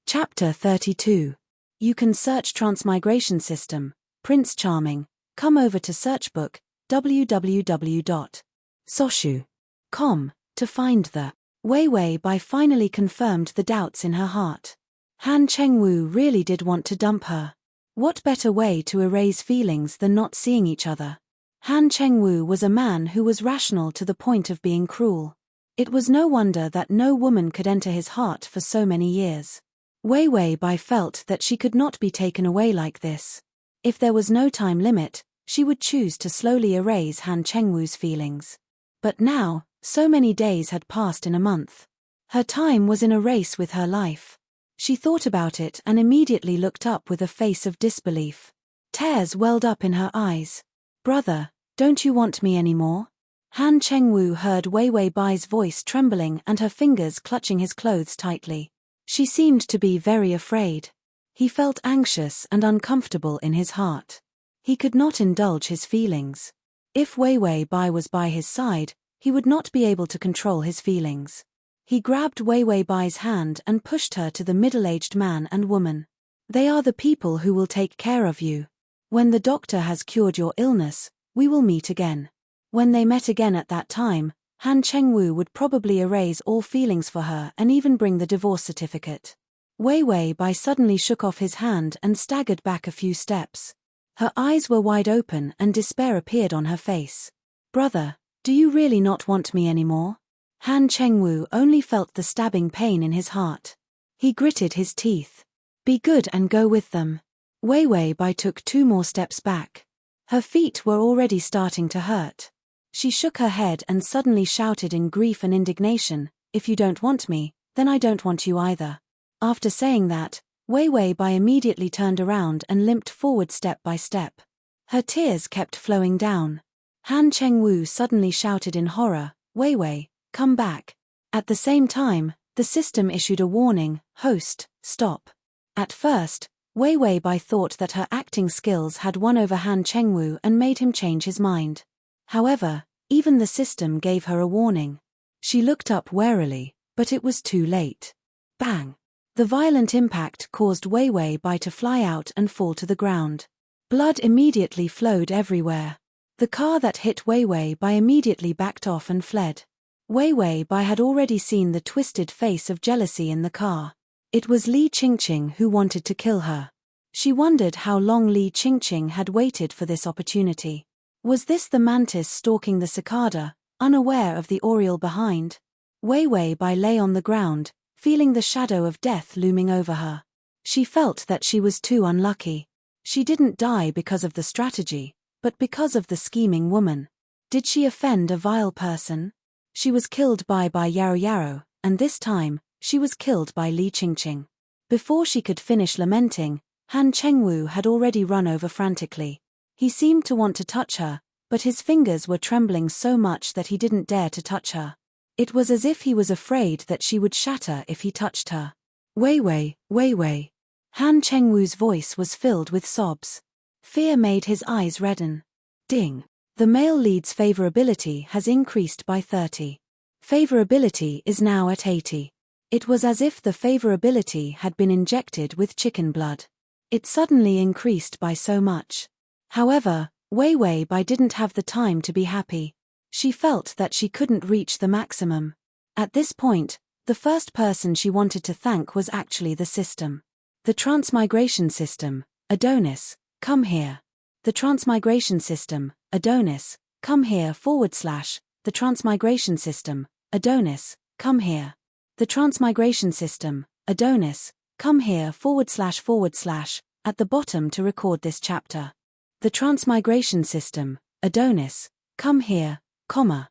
Chapter 32. You can search Transmigration System, Prince Charming. Come over to Searchbook, www.soshu.com, to find the Wei Wei Bai finally confirmed the doubts in her heart. Han Chengwu really did want to dump her. What better way to erase feelings than not seeing each other? Han Chengwu was a man who was rational to the point of being cruel. It was no wonder that no woman could enter his heart for so many years. Wei Wei Bai felt that she could not be taken away like this. If there was no time limit, she would choose to slowly erase Han Chengwu's feelings. But now, so many days had passed in a month. Her time was in a race with her life. She thought about it and immediately looked up with a face of disbelief. Tears welled up in her eyes. "Brother, don't you want me anymore?" Han Chengwu heard Wei Wei Bai's voice trembling and her fingers clutching his clothes tightly. She seemed to be very afraid. He felt anxious and uncomfortable in his heart. He could not indulge his feelings. If Wei Wei Bai was by his side, he would not be able to control his feelings. He grabbed Wei Wei Bai's hand and pushed her to the middle-aged man and woman. "They are the people who will take care of you. When the doctor has cured your illness, we will meet again." When they met again at that time, Han Chengwu would probably erase all feelings for her and even bring the divorce certificate. Wei Wei Bai suddenly shook off his hand and staggered back a few steps. Her eyes were wide open and despair appeared on her face. "Brother, do you really not want me anymore?" Han Chengwu only felt the stabbing pain in his heart. He gritted his teeth. "Be good and go with them." Wei Wei Bai took 2 more steps back. Her feet were already starting to hurt. She shook her head and suddenly shouted in grief and indignation, "If you don't want me, then I don't want you either." After saying that, Wei Wei Bai immediately turned around and limped forward step by step. Her tears kept flowing down. Han Chengwu suddenly shouted in horror, "Wei Wei, come back." At the same time, the system issued a warning, "Host, stop." At first, Wei Wei Bai thought that her acting skills had won over Han Chengwu and made him change his mind. However, even the system gave her a warning. She looked up warily, but it was too late. Bang! The violent impact caused Wei Wei Bai to fly out and fall to the ground. Blood immediately flowed everywhere. The car that hit Wei Wei Bai immediately backed off and fled. Wei Wei Bai had already seen the twisted face of jealousy in the car. It was Li Qingqing who wanted to kill her. She wondered how long Li Qingqing had waited for this opportunity. Was this the mantis stalking the cicada, unaware of the oriole behind? Wei Wei Bai lay on the ground, feeling the shadow of death looming over her. She felt that she was too unlucky. She didn't die because of the strategy, but because of the scheming woman. Did she offend a vile person? She was killed by Yaro Yaro, and this time, she was killed by Li Qingqing. Before she could finish lamenting, Han Chengwu had already run over frantically. He seemed to want to touch her, but his fingers were trembling so much that he didn't dare to touch her. It was as if he was afraid that she would shatter if he touched her. Wei Wei, Wei Wei. Han Chengwu's voice was filled with sobs. Fear made his eyes redden. Ding. The male lead's favorability has increased by 30. Favorability is now at 80. It was as if the favorability had been injected with chicken blood. It suddenly increased by so much. However, Wei Wei Bai didn't have the time to be happy. She felt that she couldn't reach the maximum. At this point, the first person she wanted to thank was actually the system. The Transmigration system, Adonis, come here. The Transmigration system, Adonis, come here / the Transmigration system, Adonis, come here. The Transmigration system, Adonis, come here / at the bottom to record this chapter. The Transmigration system, Adonis, come here, comma.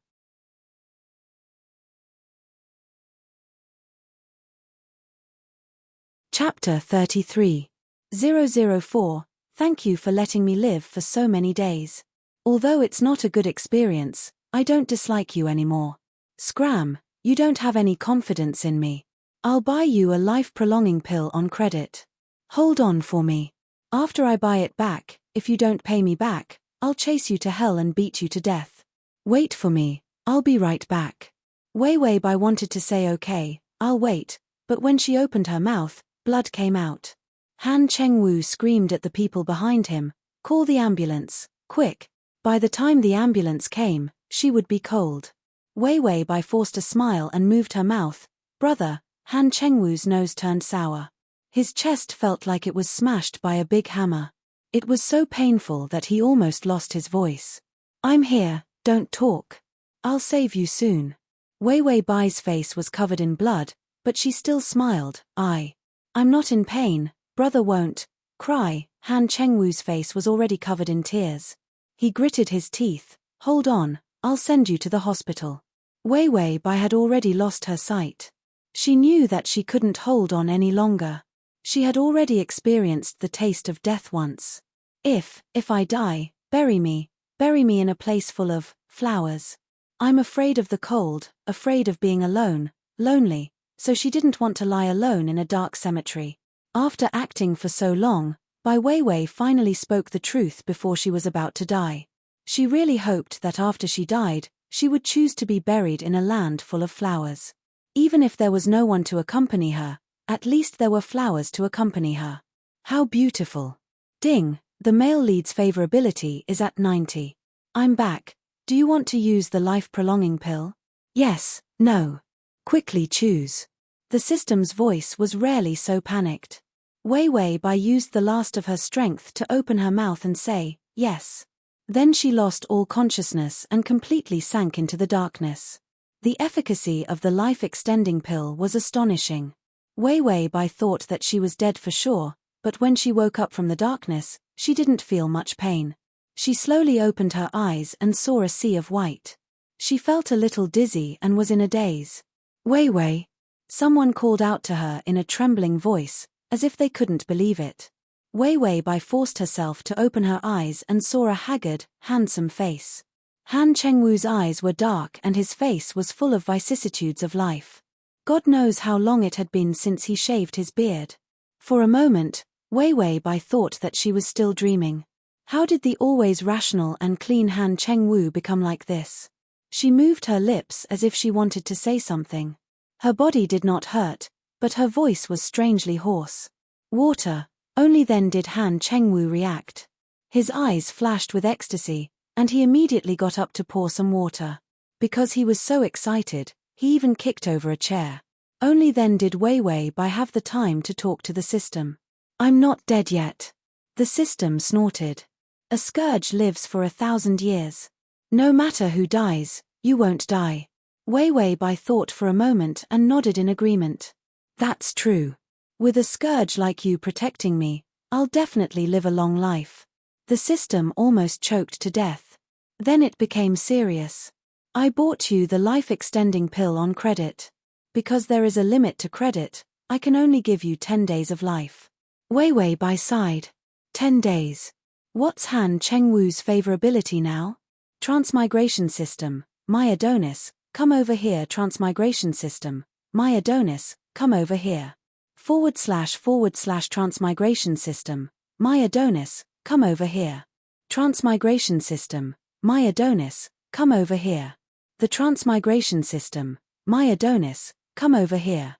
Chapter 33. 004. Thank you for letting me live for so many days. Although it's not a good experience, I don't dislike you anymore. Scram, you don't have any confidence in me. I'll buy you a life-prolonging pill on credit. Hold on for me. After I buy it back, if you don't pay me back, I'll chase you to hell and beat you to death. Wait for me, I'll be right back. Wei Wei Bai wanted to say okay, I'll wait, but when she opened her mouth, blood came out. Han Chengwu screamed at the people behind him, call the ambulance, quick. By the time the ambulance came, she would be cold. Wei Wei Bai forced a smile and moved her mouth. Brother, Han Chengwu's nose turned sour. His chest felt like it was smashed by a big hammer. It was so painful that he almost lost his voice. I'm here, don't talk. I'll save you soon. Wei Wei Bai's face was covered in blood, but she still smiled. I'm not in pain, brother won't cry. Han Chengwu's face was already covered in tears. He gritted his teeth. Hold on, I'll send you to the hospital. Wei Wei Bai had already lost her sight. She knew that she couldn't hold on any longer. She had already experienced the taste of death once. If I die, bury me in a place full of flowers. I'm afraid of the cold, afraid of being alone, lonely, so she didn't want to lie alone in a dark cemetery. After acting for so long, Bai Weiwei finally spoke the truth before she was about to die. She really hoped that after she died, she would choose to be buried in a land full of flowers. Even if there was no one to accompany her, at least there were flowers to accompany her. How beautiful. Ding, the male lead's favorability is at 90. I'm back. Do you want to use the life-prolonging pill? Yes, no. Quickly choose. The system's voice was rarely so panicked. Wei Wei Bai used the last of her strength to open her mouth and say, yes. Then she lost all consciousness and completely sank into the darkness. The efficacy of the life-extending pill was astonishing. Wei Wei Bai thought that she was dead for sure, but when she woke up from the darkness, she didn't feel much pain. She slowly opened her eyes and saw a sea of white. She felt a little dizzy and was in a daze. Wei Wei. Someone called out to her in a trembling voice, as if they couldn't believe it. Wei Wei Bai forced herself to open her eyes and saw a haggard, handsome face. Han Chengwu's eyes were dark and his face was full of vicissitudes of life. God knows how long it had been since he shaved his beard. For a moment, Wei Wei Bai thought that she was still dreaming. How did the always rational and clean Han Chengwu become like this? She moved her lips as if she wanted to say something. Her body did not hurt, but her voice was strangely hoarse. Water. Only then did Han Chengwu react. His eyes flashed with ecstasy, and he immediately got up to pour some water. Because he was so excited, he even kicked over a chair. Only then did Wei Wei Bai have the time to talk to the system. I'm not dead yet. The system snorted. A scourge lives for 1,000 years. No matter who dies, you won't die. Wei Wei Bai thought for a moment and nodded in agreement. That's true. With a scourge like you protecting me, I'll definitely live a long life. The system almost choked to death. Then it became serious. I bought you the life-extending pill on credit. Because there is a limit to credit, I can only give you 10 days of life. Wei Wei Bai sighed. 10 days. What's Han Chengwu's favorability now? Transmigration system, my Adonis, come over here. Transmigration system, my Adonis, come over here. / Transmigration system, my Adonis, come over here. Transmigration system, my Adonis, come over here. The transmigration system, my Adonis, come over here.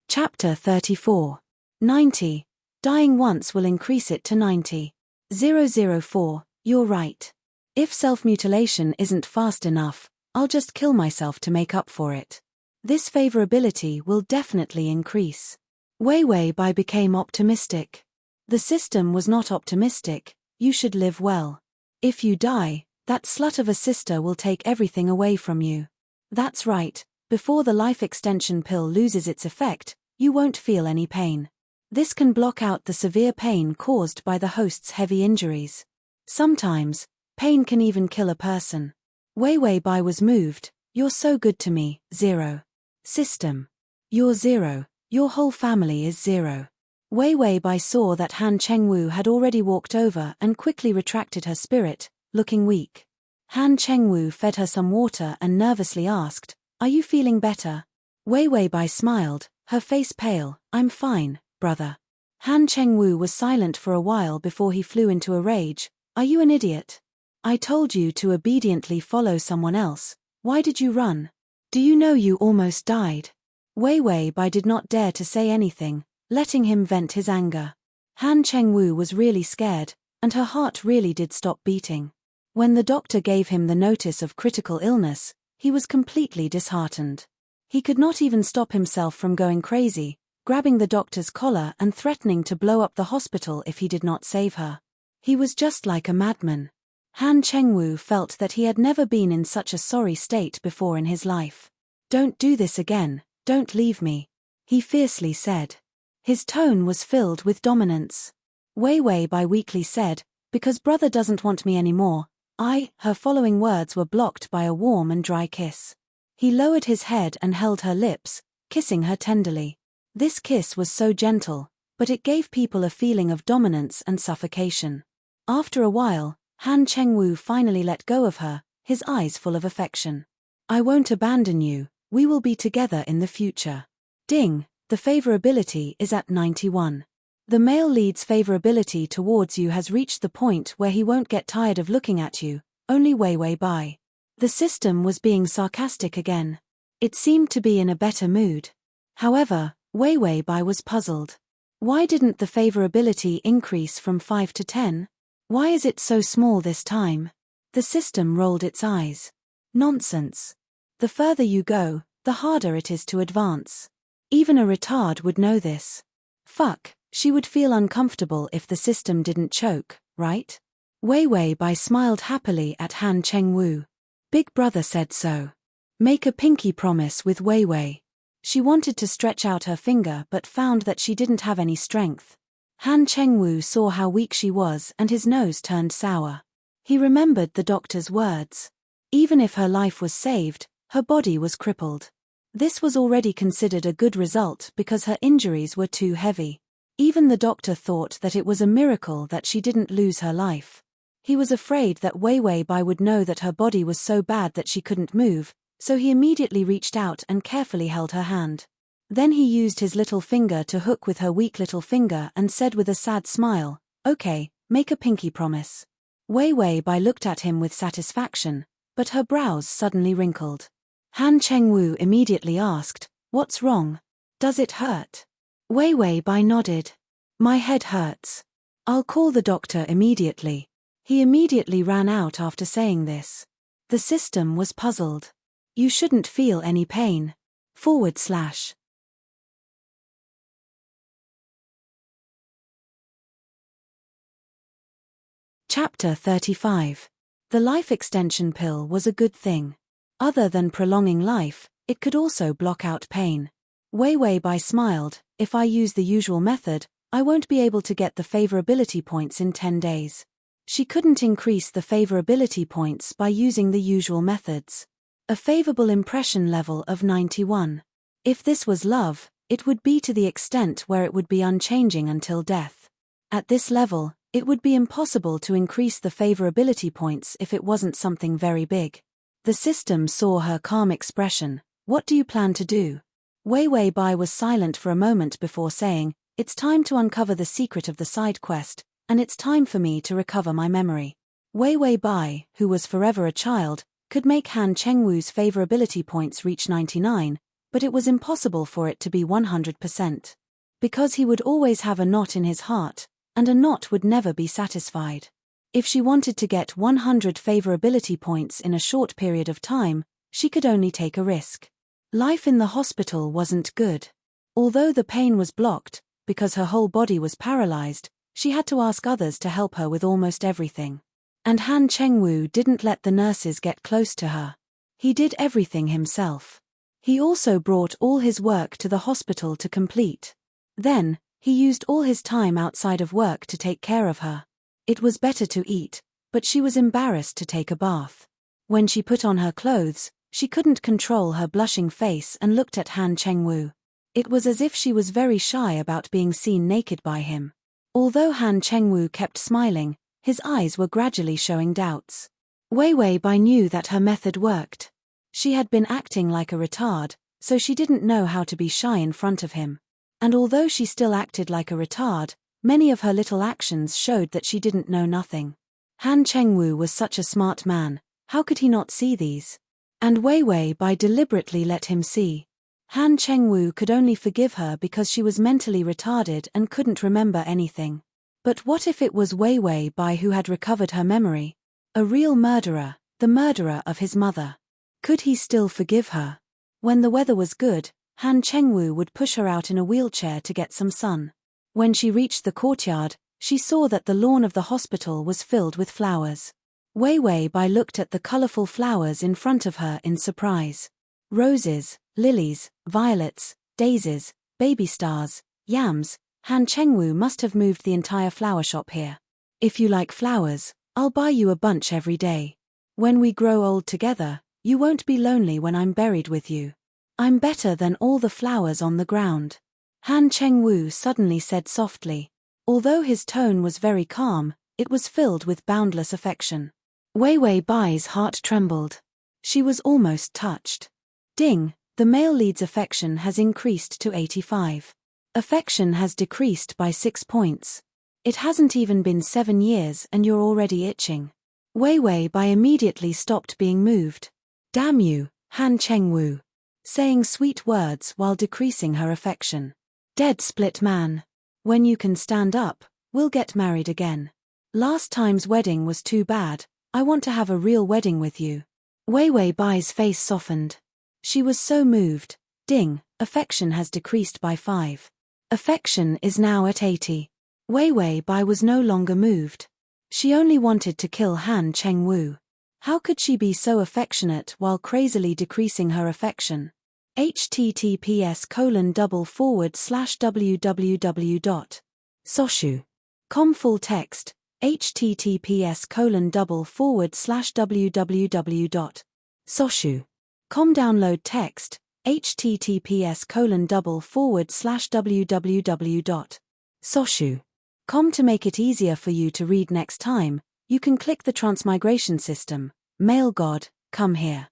Chapter 34. 90. Dying once will increase it to 90. 004, you're right. If self-mutilation isn't fast enough, I'll just kill myself to make up for it. This favorability will definitely increase. Wei Bai became optimistic. The system was not optimistic, you should live well. If you die, that slut of a sister will take everything away from you. That's right, before the life extension pill loses its effect, you won't feel any pain. This can block out the severe pain caused by the host's heavy injuries. Sometimes, pain can even kill a person. Wei Bai was moved. You're so good to me, 0. System. You're 0, your whole family is 0. Wei Bai saw that Han Chengwu had already walked over and quickly retracted her spirit, looking weak. Han Chengwu fed her some water and nervously asked, "Are you feeling better?" Wei Bai smiled, her face pale. "I'm fine, brother." Han Chengwu was silent for a while before he flew into a rage. "Are you an idiot? I told you to obediently follow someone else. Why did you run? Do you know you almost died?" Wei Bai did not dare to say anything, letting him vent his anger. Han Chengwu was really scared, and her heart really did stop beating. When the doctor gave him the notice of critical illness, he was completely disheartened. He could not even stop himself from going crazy, grabbing the doctor's collar and threatening to blow up the hospital if he did not save her. He was just like a madman. Han Chengwu felt that he had never been in such a sorry state before in his life. "Don't do this again, don't leave me," he fiercely said. His tone was filled with dominance. Wei Bai weakly said, "Because brother doesn't want me anymore." Her following words were blocked by a warm and dry kiss. He lowered his head and held her lips, kissing her tenderly. This kiss was so gentle, but it gave people a feeling of dominance and suffocation. After a while, Han Chengwu finally let go of her, his eyes full of affection. "I won't abandon you, we will be together in the future." Ding, the favorability is at 91. The male lead's favorability towards you has reached the point where he won't get tired of looking at you, only Wei Bai. The system was being sarcastic again. It seemed to be in a better mood. However, Wei Bai was puzzled. Why didn't the favorability increase from 5 to 10? Why is it so small this time? The system rolled its eyes. Nonsense. The further you go, the harder it is to advance. Even a retard would know this. Fuck, she would feel uncomfortable if the system didn't choke, right? Wei Bai smiled happily at Han Chengwu. Big brother said so. Make a pinky promise with Wei. She wanted to stretch out her finger but found that she didn't have any strength. Han Chengwu saw how weak she was and his nose turned sour. He remembered the doctor's words. Even if her life was saved, her body was crippled. This was already considered a good result because her injuries were too heavy. Even the doctor thought that it was a miracle that she didn't lose her life. He was afraid that Wei Bai would know that her body was so bad that she couldn't move, so he immediately reached out and carefully held her hand. Then he used his little finger to hook with her weak little finger and said with a sad smile, "Okay, make a pinky promise." Wei Bai looked at him with satisfaction, but her brows suddenly wrinkled. Han Chengwu immediately asked, "What's wrong? Does it hurt?" Wei Bai nodded. "My head hurts. I'll call the doctor immediately." He immediately ran out after saying this. The system was puzzled. "You shouldn't feel any pain. // Chapter 35. The life extension pill was a good thing. Other than prolonging life, it could also block out pain. Wei Bai smiled, "If I use the usual method, I won't be able to get the favorability points in 10 days. She couldn't increase the favorability points by using the usual methods. A favorable impression level of 91. If this was love, it would be to the extent where it would be unchanging until death. At this level, It would be impossible to increase the favorability points if it wasn't something very big. The system saw her calm expression. What do you plan to do? Wei Wei Bai was silent for a moment before saying, it's time to uncover the secret of the side quest, and it's time for me to recover my memory. Wei Wei Bai, who was forever a child, could make Han Chengwu's favorability points reach 99, but it was impossible for it to be 100%. Because he would always have a knot in his heart, and a knot would never be satisfied. If she wanted to get 100 favorability points in a short period of time, she could only take a risk. Life in the hospital wasn't good. Although the pain was blocked, because her whole body was paralyzed, she had to ask others to help her with almost everything. And Han Chengwu didn't let the nurses get close to her. He did everything himself. He also brought all his work to the hospital to complete. Then, he used all his time outside of work to take care of her. It was better to eat, but she was embarrassed to take a bath. When she put on her clothes, she couldn't control her blushing face and looked at Han Chengwu. It was as if she was very shy about being seen naked by him. Although Han Chengwu kept smiling, his eyes were gradually showing doubts. Wei Wei Bai knew that her method worked. She had been acting like a retard, so she didn't know how to be shy in front of him. And although she still acted like a retard, many of her little actions showed that she didn't know nothing. Han Chengwu was such a smart man, how could he not see these? And Wei Wei Bai deliberately let him see. Han Chengwu could only forgive her because she was mentally retarded and couldn't remember anything. But what if it was Wei Wei Bai who had recovered her memory? A real murderer, the murderer of his mother. Could he still forgive her? When the weather was good, Han Chengwu would push her out in a wheelchair to get some sun. When she reached the courtyard, she saw that the lawn of the hospital was filled with flowers. Wei Wei Bai looked at the colorful flowers in front of her in surprise. Roses, lilies, violets, daisies, baby stars, yams. Han Chengwu must have moved the entire flower shop here. If you like flowers, I'll buy you a bunch every day. When we grow old together, you won't be lonely when I'm buried with you. I'm better than all the flowers on the ground. Han Chengwu suddenly said softly. Although his tone was very calm, it was filled with boundless affection. Wei Wei Bai's heart trembled. She was almost touched. Ding, the male lead's affection has increased to 85. Affection has decreased by 6 points. It hasn't even been 7 years and you're already itching. Wei Wei Bai immediately stopped being moved. Damn you, Han Chengwu. Saying sweet words while decreasing her affection. Dead split man. When you can stand up, we'll get married again. Last time's wedding was too bad, I want to have a real wedding with you. Wei Wei Bai's face softened. She was so moved. Ding, affection has decreased by 5. Affection is now at 80. Wei Wei Bai was no longer moved. She only wanted to kill Han Chengwu. How could she be so affectionate while crazily decreasing her affection? https://www.soshu.com full text. https://www.soshu.com download text. https://www.soshu.com to make it easier for you to read next time, you can click the Transmigration system. Male God, come here.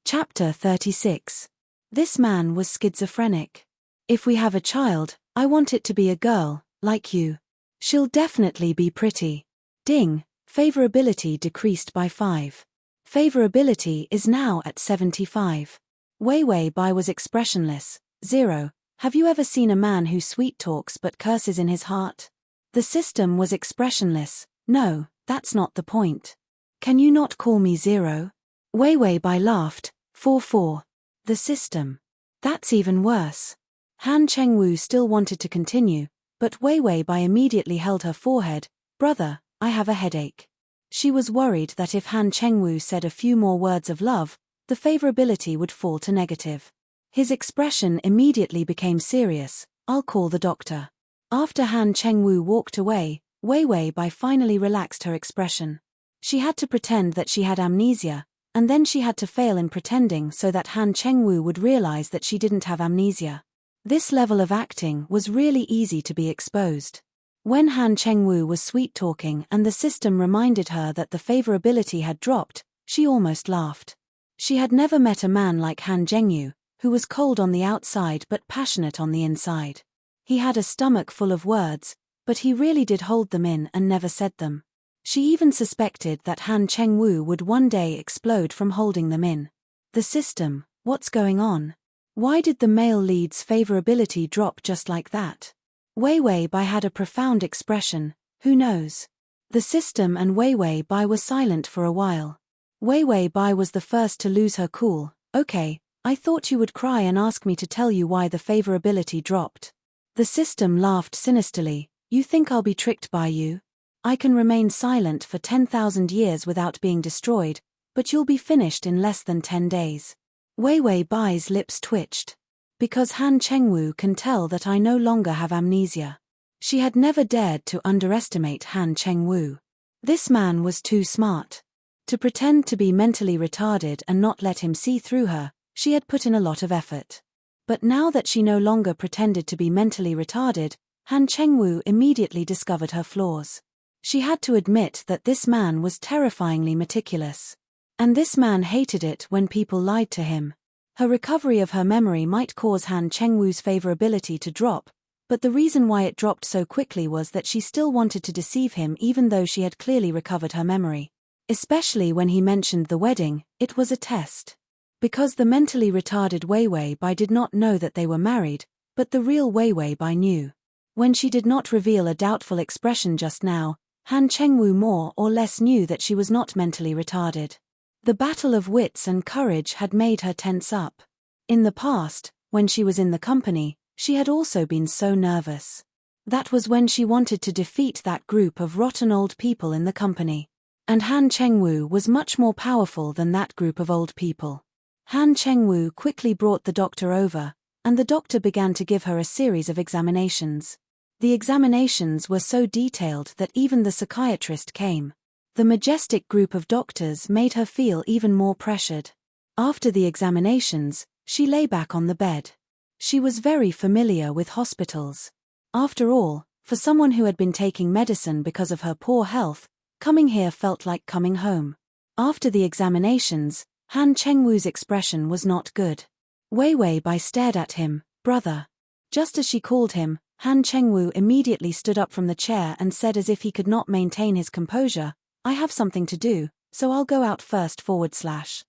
Chapter 36. This man was schizophrenic. If we have a child, I want it to be a girl, like you. She'll definitely be pretty. Ding, favorability decreased by 5. Favorability is now at 75. Wei Wei Bai was expressionless. 0. Have you ever seen a man who sweet talks but curses in his heart? The system was expressionless. No, that's not the point. Can you not call me 0? Wei Wei Bai laughed. 4. The system. That's even worse. Han Chengwu still wanted to continue, but Wei Wei Bai immediately held her forehead. Brother, I have a headache. She was worried that if Han Chengwu said a few more words of love, the favorability would fall to negative. His expression immediately became serious. I'll call the doctor. After Han Chengwu walked away, Wei Wei Bai finally relaxed her expression. She had to pretend that she had amnesia, and then she had to fail in pretending so that Han Chengwu would realize that she didn't have amnesia. This level of acting was really easy to be exposed. When Han Chengwu was sweet-talking and the system reminded her that the favorability had dropped, she almost laughed. She had never met a man like Han Zhengyu, who was cold on the outside but passionate on the inside. He had a stomach full of words, but he really did hold them in and never said them. She even suspected that Han Chengwu would one day explode from holding them in. The system, what's going on? Why did the male lead's favorability drop just like that? Wei Wei Bai had a profound expression, who knows? The system and Wei Wei Bai were silent for a while. Wei Wei Bai was the first to lose her cool. Okay, I thought you would cry and ask me to tell you why the favorability dropped. The system laughed sinisterly. You think I'll be tricked by you? I can remain silent for 10,000 years without being destroyed, but you'll be finished in less than 10 days. Wei Wei Bai's lips twitched. Because Han Chengwu can tell that I no longer have amnesia. She had never dared to underestimate Han Chengwu. This man was too smart. To pretend to be mentally retarded and not let him see through her, she had put in a lot of effort. But now that she no longer pretended to be mentally retarded, Han Chengwu immediately discovered her flaws. She had to admit that this man was terrifyingly meticulous. And this man hated it when people lied to him. Her recovery of her memory might cause Han Chengwu's favorability to drop, but the reason why it dropped so quickly was that she still wanted to deceive him even though she had clearly recovered her memory. Especially when he mentioned the wedding, it was a test. Because the mentally retarded Wei Wei Bai did not know that they were married, but the real Wei Wei Bai knew. When she did not reveal a doubtful expression just now, Han Chengwu more or less knew that she was not mentally retarded. The battle of wits and courage had made her tense up. In the past, when she was in the company, she had also been so nervous. That was when she wanted to defeat that group of rotten old people in the company. And Han Chengwu was much more powerful than that group of old people. Han Chengwu quickly brought the doctor over, and the doctor began to give her a series of examinations. The examinations were so detailed that even the psychiatrist came. The majestic group of doctors made her feel even more pressured. After the examinations, she lay back on the bed. She was very familiar with hospitals. After all, for someone who had been taking medicine because of her poor health, coming here felt like coming home. After the examinations, Han Chengwu's expression was not good. Wei Wei Bai stared at him, brother. Just as she called him, Han Chengwu immediately stood up from the chair and said as if he could not maintain his composure, I have something to do, so I'll go out first /.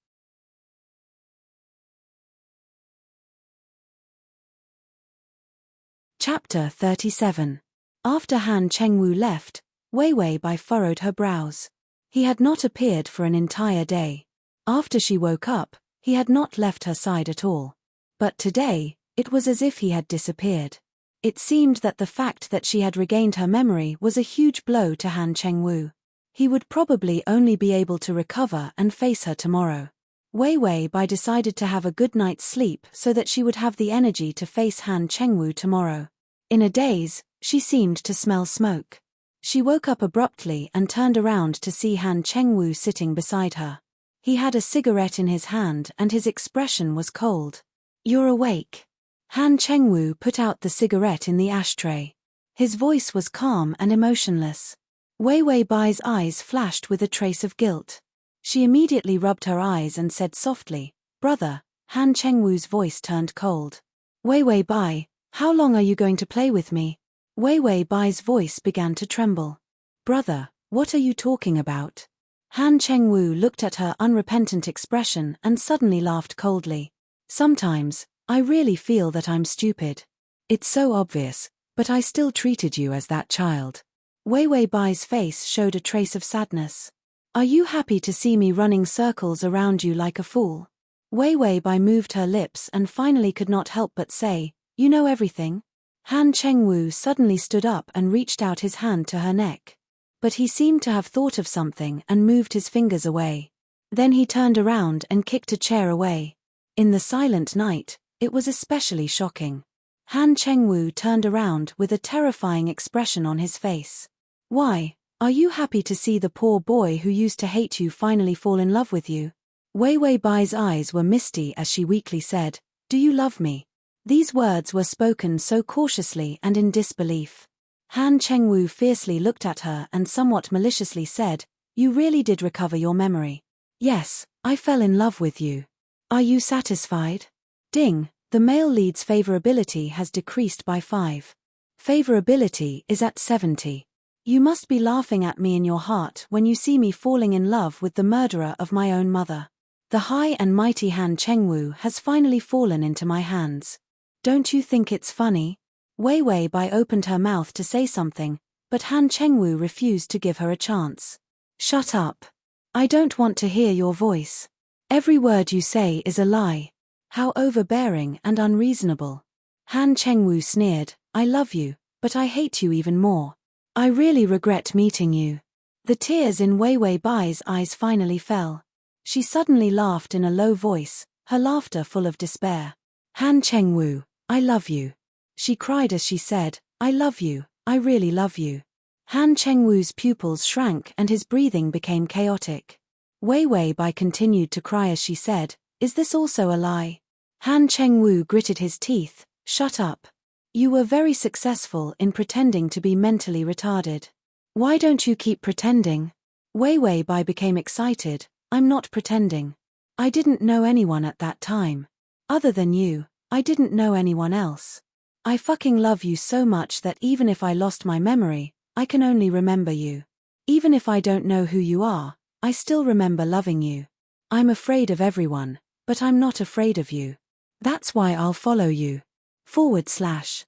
Chapter 37. After Han Chengwu left, Wei Wei Bai furrowed her brows. He had not appeared for an entire day. After she woke up, he had not left her side at all. But today, it was as if he had disappeared. It seemed that the fact that she had regained her memory was a huge blow to Han Chengwu. He would probably only be able to recover and face her tomorrow. Wei Wei Bai decided to have a good night's sleep so that she would have the energy to face Han Chengwu tomorrow. In a daze, she seemed to smell smoke. She woke up abruptly and turned around to see Han Chengwu sitting beside her. He had a cigarette in his hand and his expression was cold. You're awake. Han Chengwu put out the cigarette in the ashtray. His voice was calm and emotionless. Wei Wei Bai's eyes flashed with a trace of guilt. She immediately rubbed her eyes and said softly, brother. Han Chengwu's voice turned cold. Wei Wei Bai, how long are you going to play with me? Wei Wei Bai's voice began to tremble. Brother, what are you talking about? Han Chengwu looked at her unrepentant expression and suddenly laughed coldly. Sometimes, I really feel that I'm stupid. It's so obvious, but I still treated you as that child. Wei Wei Bai's face showed a trace of sadness. Are you happy to see me running circles around you like a fool? Wei Wei Bai moved her lips and finally could not help but say, you know everything? Han Chengwu suddenly stood up and reached out his hand to her neck. But he seemed to have thought of something and moved his fingers away. Then he turned around and kicked a chair away. In the silent night, it was especially shocking. Han Chengwu turned around with a terrifying expression on his face. Why, are you happy to see the poor boy who used to hate you finally fall in love with you? Wei Wei Bai's eyes were misty as she weakly said, "Do you love me?" These words were spoken so cautiously and in disbelief. Han Chengwu fiercely looked at her and somewhat maliciously said, "You really did recover your memory. Yes, I fell in love with you. Are you satisfied?" Ding, the male lead's favorability has decreased by 5. Favorability is at 70. You must be laughing at me in your heart when you see me falling in love with the murderer of my own mother. The high and mighty Han Chengwu has finally fallen into my hands. Don't you think it's funny? Wei Wei Bai opened her mouth to say something, but Han Chengwu refused to give her a chance. "Shut up. I don't want to hear your voice. Every word you say is a lie." How overbearing and unreasonable. Han Chengwu sneered, "I love you, but I hate you even more. I really regret meeting you." The tears in Wei Wei Bai's eyes finally fell. She suddenly laughed in a low voice, her laughter full of despair. "Han Chengwu, I love you." She cried as she said, "I love you, I really love you." Han Chengwu's pupils shrank and his breathing became chaotic. Wei Wei Bai continued to cry as she said, "Is this also a lie?" Han Chengwu gritted his teeth, "Shut up. You were very successful in pretending to be mentally retarded. Why don't you keep pretending?" Wei Wei Bai became excited, "I'm not pretending. I didn't know anyone at that time. Other than you, I didn't know anyone else. I fucking love you so much that even if I lost my memory, I can only remember you. Even if I don't know who you are, I still remember loving you. I'm afraid of everyone, but I'm not afraid of you. That's why I'll follow you. //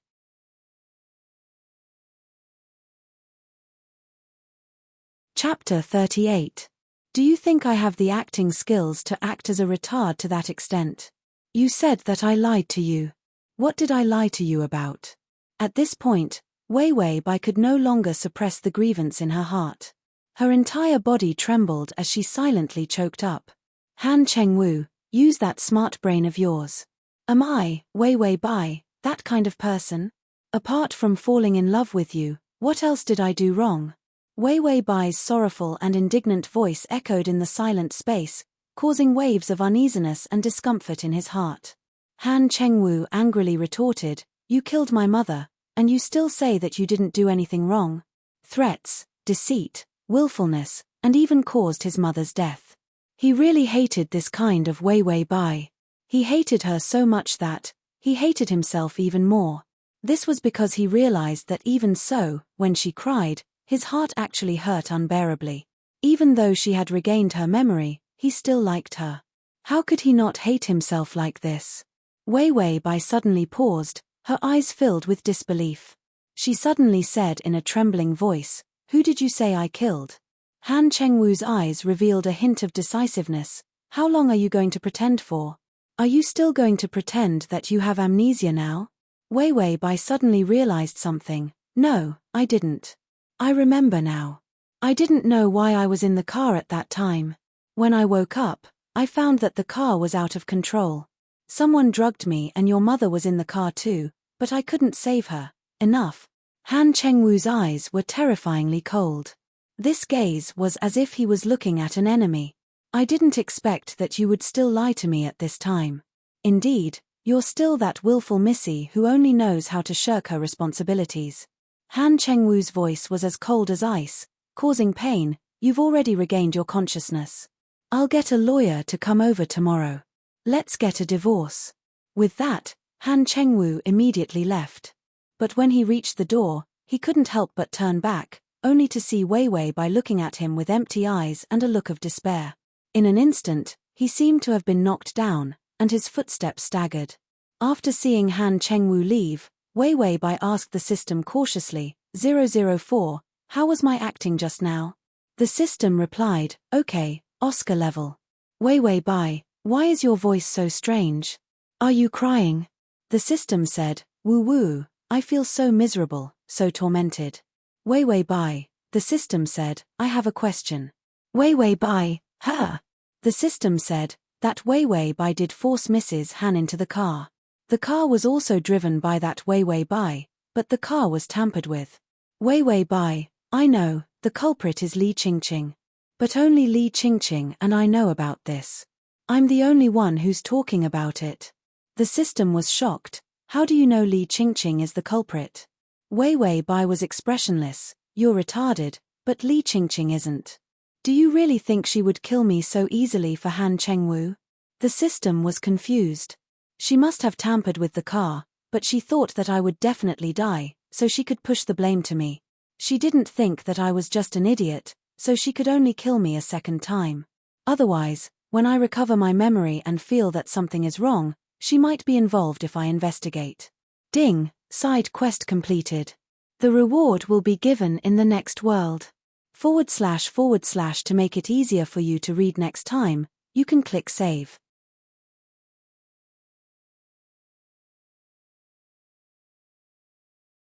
Chapter 38. Do you think I have the acting skills to act as a retard to that extent? You said that I lied to you. What did I lie to you about? At this point, Wei Wei Bai could no longer suppress the grievance in her heart. Her entire body trembled as she silently choked up. Han Chengwu, use that smart brain of yours. Am I, Wei Wei Bai, that kind of person? Apart from falling in love with you, what else did I do wrong? Wei Wei Bai's sorrowful and indignant voice echoed in the silent space, causing waves of uneasiness and discomfort in his heart. Han Chengwu angrily retorted, "You killed my mother, and you still say that you didn't do anything wrong. Threats, deceit, willfulness, and even caused his mother's death." He really hated this kind of Wei Wei Bai. He hated her so much that he hated himself even more. This was because he realized that even so, when she cried, his heart actually hurt unbearably. Even though she had regained her memory, he still liked her. How could he not hate himself like this? Wei Wei Bai suddenly paused, her eyes filled with disbelief. She suddenly said in a trembling voice, "Who did you say I killed?" Han Chengwu's eyes revealed a hint of decisiveness. "How long are you going to pretend for? Are you still going to pretend that you have amnesia now?" Wei Wei Bai suddenly realized something. "No, I didn't. I remember now. I didn't know why I was in the car at that time. When I woke up, I found that the car was out of control. Someone drugged me and your mother was in the car too, but I couldn't save her. Enough." Han Chengwu's eyes were terrifyingly cold. This gaze was as if he was looking at an enemy. "I didn't expect that you would still lie to me at this time. Indeed, you're still that willful missy who only knows how to shirk her responsibilities." Han Chengwu's voice was as cold as ice, causing pain. "You've already regained your consciousness. I'll get a lawyer to come over tomorrow. Let's get a divorce." With that, Han Chengwu immediately left. But when he reached the door, he couldn't help but turn back, only to see Wei Wei Bai looking at him with empty eyes and a look of despair. In an instant, he seemed to have been knocked down, and his footsteps staggered. After seeing Han Chengwu leave, Wei Wei Bai asked the system cautiously, 004, "How was my acting just now?" The system replied, "Okay, Oscar level." Wei Wei Bai, why is your voice so strange? Are you crying? The system said, "Woo woo, I feel so miserable, so tormented." Wei Wei Bai, the system said, "I have a question." Wei Wei Bai, huh? The system said, that Wei Wei Bai did force Mrs. Han into the car. The car was also driven by that Wei Wei Bai, but the car was tampered with. Wei Wei Bai, I know, the culprit is Li Qingqing. But only Li Qingqing and I know about this. I'm the only one who's talking about it. The system was shocked. How do you know Li Qingqing is the culprit? Wei Wei Bai was expressionless. You're retarded, but Li Qingqing isn't. Do you really think she would kill me so easily for Han Chengwu? The system was confused. She must have tampered with the car, but she thought that I would definitely die, so she could push the blame to me. She didn't think that I was just an idiot, so she could only kill me a second time. Otherwise, when I recover my memory and feel that something is wrong, she might be involved if I investigate. Ding, side quest completed. The reward will be given in the next world. // to make it easier for you to read next time, you can click save.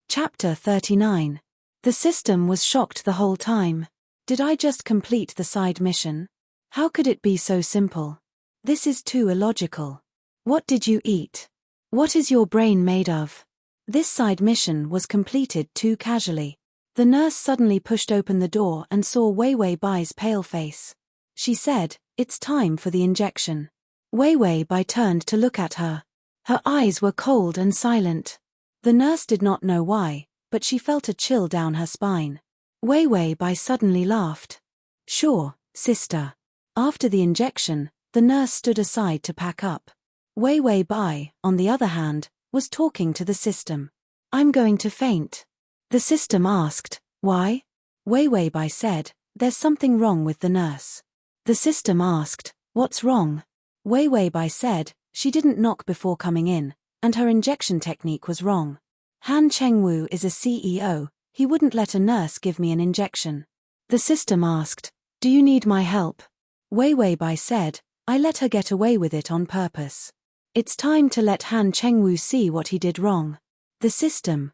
Chapter 39. The system was shocked the whole time. Did I just complete the side mission? How could it be so simple? This is too illogical. What did you eat? What is your brain made of? This side mission was completed too casually. The nurse suddenly pushed open the door and saw Wei Wei Bai's pale face. She said, "It's time for the injection." Wei Wei Bai turned to look at her. Her eyes were cold and silent. The nurse did not know why, but she felt a chill down her spine. Wei Wei Bai suddenly laughed. "Sure, sister." After the injection, the nurse stood aside to pack up. Wei Wei Bai, on the other hand, was talking to the system. "I'm going to faint." The system asked, "Why?" Wei Wei Bai said, "There's something wrong with the nurse." The system asked, "What's wrong?" Wei Wei Bai said, "She didn't knock before coming in, and her injection technique was wrong. Han Chengwu is a CEO, he wouldn't let a nurse give me an injection." The system asked, "Do you need my help?" Wei Wei Bai said, "I let her get away with it on purpose. It's time to let Han Chengwu see what he did wrong." The system, ?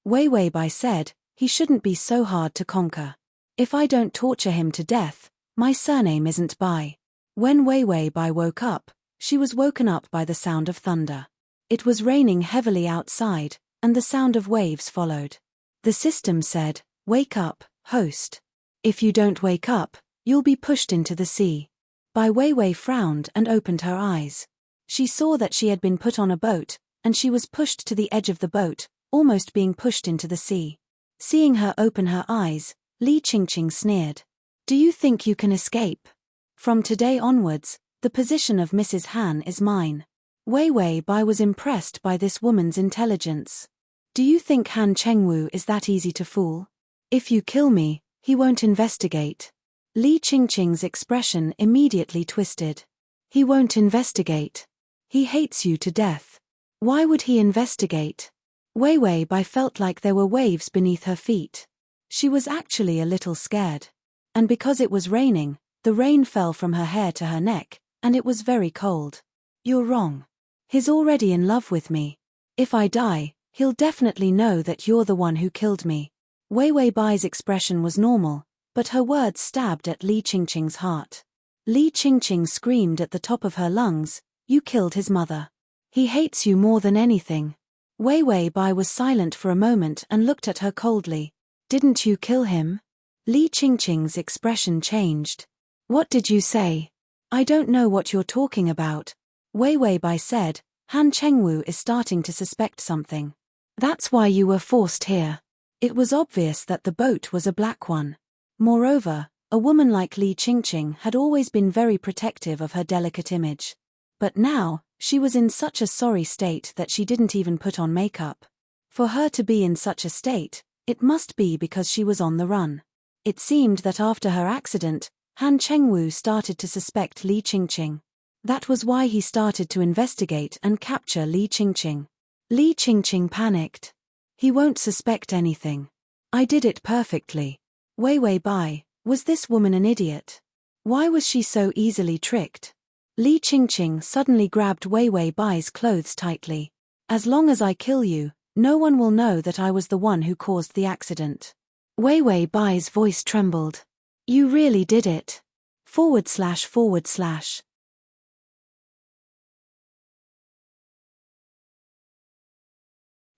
Wei Wei Bai said, "He shouldn't be so hard to conquer. If I don't torture him to death, my surname isn't Bai." When Wei Wei Bai woke up, she was woken up by the sound of thunder. It was raining heavily outside, and the sound of waves followed. The system said, "Wake up, host. If you don't wake up, you'll be pushed into the sea." Bai Weiwei frowned and opened her eyes. She saw that she had been put on a boat, and she was pushed to the edge of the boat, almost being pushed into the sea. Seeing her open her eyes, Li Qingqing sneered. "Do you think you can escape? From today onwards, the position of Mrs. Han is mine." Wei Wei Bai was impressed by this woman's intelligence. "Do you think Han Chengwu is that easy to fool? If you kill me, he won't investigate." Li Qingqing's expression immediately twisted. "He won't investigate. He hates you to death. Why would he investigate?" Wei Wei Bai felt like there were waves beneath her feet. She was actually a little scared. And because it was raining, the rain fell from her hair to her neck, and it was very cold. "You're wrong. He's already in love with me. If I die, he'll definitely know that you're the one who killed me." Wei Wei Bai's expression was normal, but her words stabbed at Li Qingqing's heart. Li Qingqing screamed at the top of her lungs, "You killed his mother. He hates you more than anything." Wei Wei Bai was silent for a moment and looked at her coldly. "Didn't you kill him?" Li Qingqing's expression changed. "What did you say?" "I don't know what you're talking about." Wei Wei Bai said, "Han Chengwu is starting to suspect something. That's why you were forced here." It was obvious that the boat was a black one. Moreover, a woman like Li Qingqing had always been very protective of her delicate image. But now, she was in such a sorry state that she didn't even put on makeup. For her to be in such a state, it must be because she was on the run. It seemed that after her accident, Han Chengwu started to suspect Li Qingqing. That was why he started to investigate and capture Li Qingqing. Li Qingqing panicked. "He won't suspect anything. I did it perfectly." Wei Wei Bai, was this woman an idiot? Why was she so easily tricked? Li Qingqing suddenly grabbed Wei Wei Bai's clothes tightly. "As long as I kill you, no one will know that I was the one who caused the accident." Wei Wei Bai's voice trembled. "You really did it. //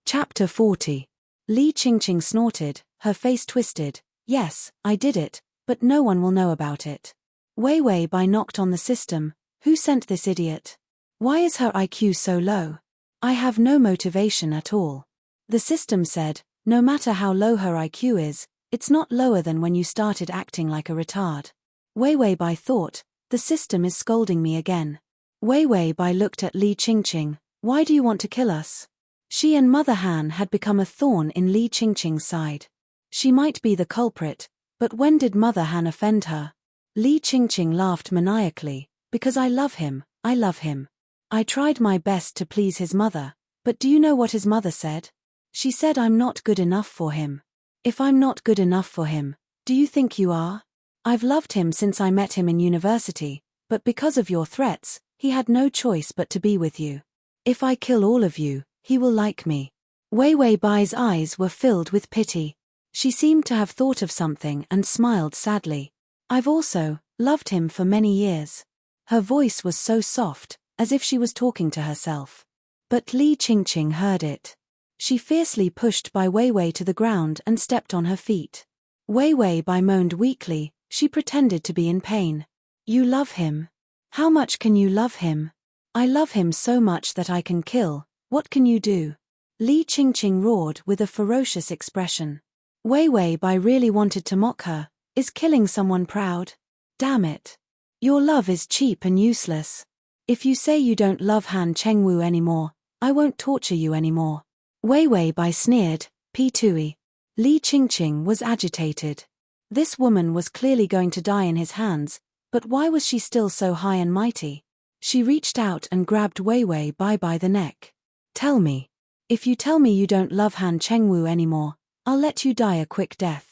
Chapter 40. Li Qingqing snorted, her face twisted. "Yes, I did it, but no one will know about it." Wei Wei Bai knocked on the system. Who sent this idiot? Why is her IQ so low? I have no motivation at all. The system said, no matter how low her IQ is, it's not lower than when you started acting like a retard. Wei Wei Bai thought, the system is scolding me again. Wei Wei Bai looked at Li Qingqing. Why do you want to kill us? She and Mother Han had become a thorn in Li Qingqing's side. She might be the culprit, but when did Mother Han offend her? Li Qingqing laughed maniacally. Because I love him, I love him. I tried my best to please his mother, but do you know what his mother said? She said I'm not good enough for him. If I'm not good enough for him, do you think you are? I've loved him since I met him in university, but because of your threats, he had no choice but to be with you. If I kill all of you, he will like me. Wei Wei Bai's eyes were filled with pity. She seemed to have thought of something and smiled sadly. I've also loved him for many years. Her voice was so soft, as if she was talking to herself. But Li Qingqing heard it. She fiercely pushed Bai Weiwei to the ground and stepped on her feet. Wei Wei Bai moaned weakly. She pretended to be in pain. You love him? How much can you love him? I love him so much that I can kill. What can you do? Li Qingqing roared with a ferocious expression. Wei Wei Bai really wanted to mock her. Is killing someone proud? Damn it. Your love is cheap and useless. If you say you don't love Han Chengwu anymore, I won't torture you anymore. Wei Wei Bai sneered. P2E. Li Qingqing was agitated. This woman was clearly going to die in his hands, but why was she still so high and mighty? She reached out and grabbed Wei Wei Bai by the neck. Tell me. If you tell me you don't love Han Chengwu anymore, I'll let you die a quick death.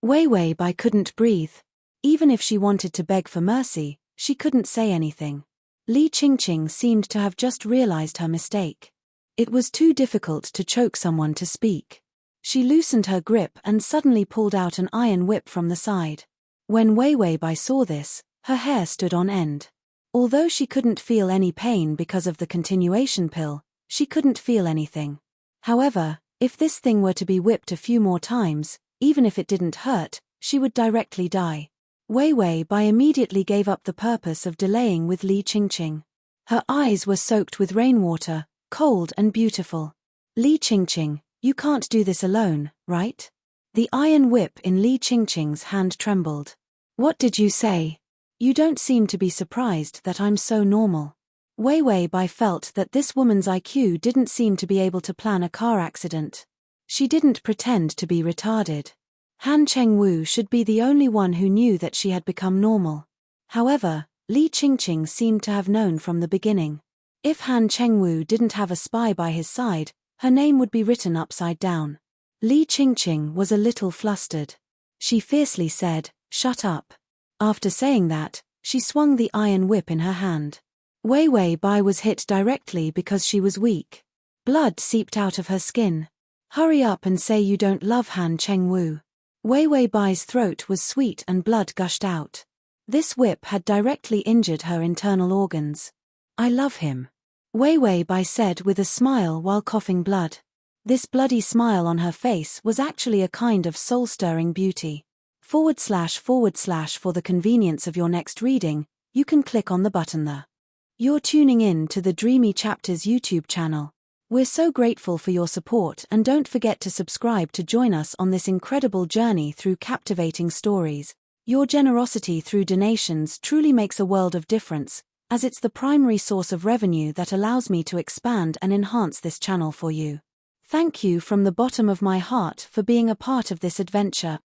Wei Wei Bai couldn't breathe. Even if she wanted to beg for mercy, she couldn't say anything. Li Qingqing seemed to have just realized her mistake. It was too difficult to choke someone to speak. She loosened her grip and suddenly pulled out an iron whip from the side. When Wei Wei Bai saw this, her hair stood on end. Although she couldn't feel any pain because of the continuation pill, she couldn't feel anything. However, if this thing were to be whipped a few more times, even if it didn't hurt, she would directly die. Wei Wei Bai immediately gave up the purpose of delaying with Li Qingqing. Her eyes were soaked with rainwater, cold and beautiful. Li Qingqing, you can't do this alone, right? The iron whip in Li Qingqing's hand trembled. What did you say? You don't seem to be surprised that I'm so normal. Wei Wei Bai felt that this woman's IQ didn't seem to be able to plan a car accident. She didn't pretend to be retarded. Han Chengwu should be the only one who knew that she had become normal. However, Li Qingqing seemed to have known from the beginning. If Han Chengwu didn't have a spy by his side, her name would be written upside down. Li Qingqing was a little flustered. She fiercely said, "Shut up." After saying that, she swung the iron whip in her hand. Wei Wei Bai was hit directly because she was weak. Blood seeped out of her skin. Hurry up and say you don't love Han Chengwu. Wei Wei Bai's throat was sweet and blood gushed out. This whip had directly injured her internal organs. I love him. Wei Wei Bai said with a smile while coughing blood. This bloody smile on her face was actually a kind of soul-stirring beauty. // For the convenience of your next reading, you can click on the button there. You're tuning in to the Dreamy Chapters YouTube channel. We're so grateful for your support and don't forget to subscribe to join us on this incredible journey through captivating stories. Your generosity through donations truly makes a world of difference, as it's the primary source of revenue that allows me to expand and enhance this channel for you. Thank you from the bottom of my heart for being a part of this adventure.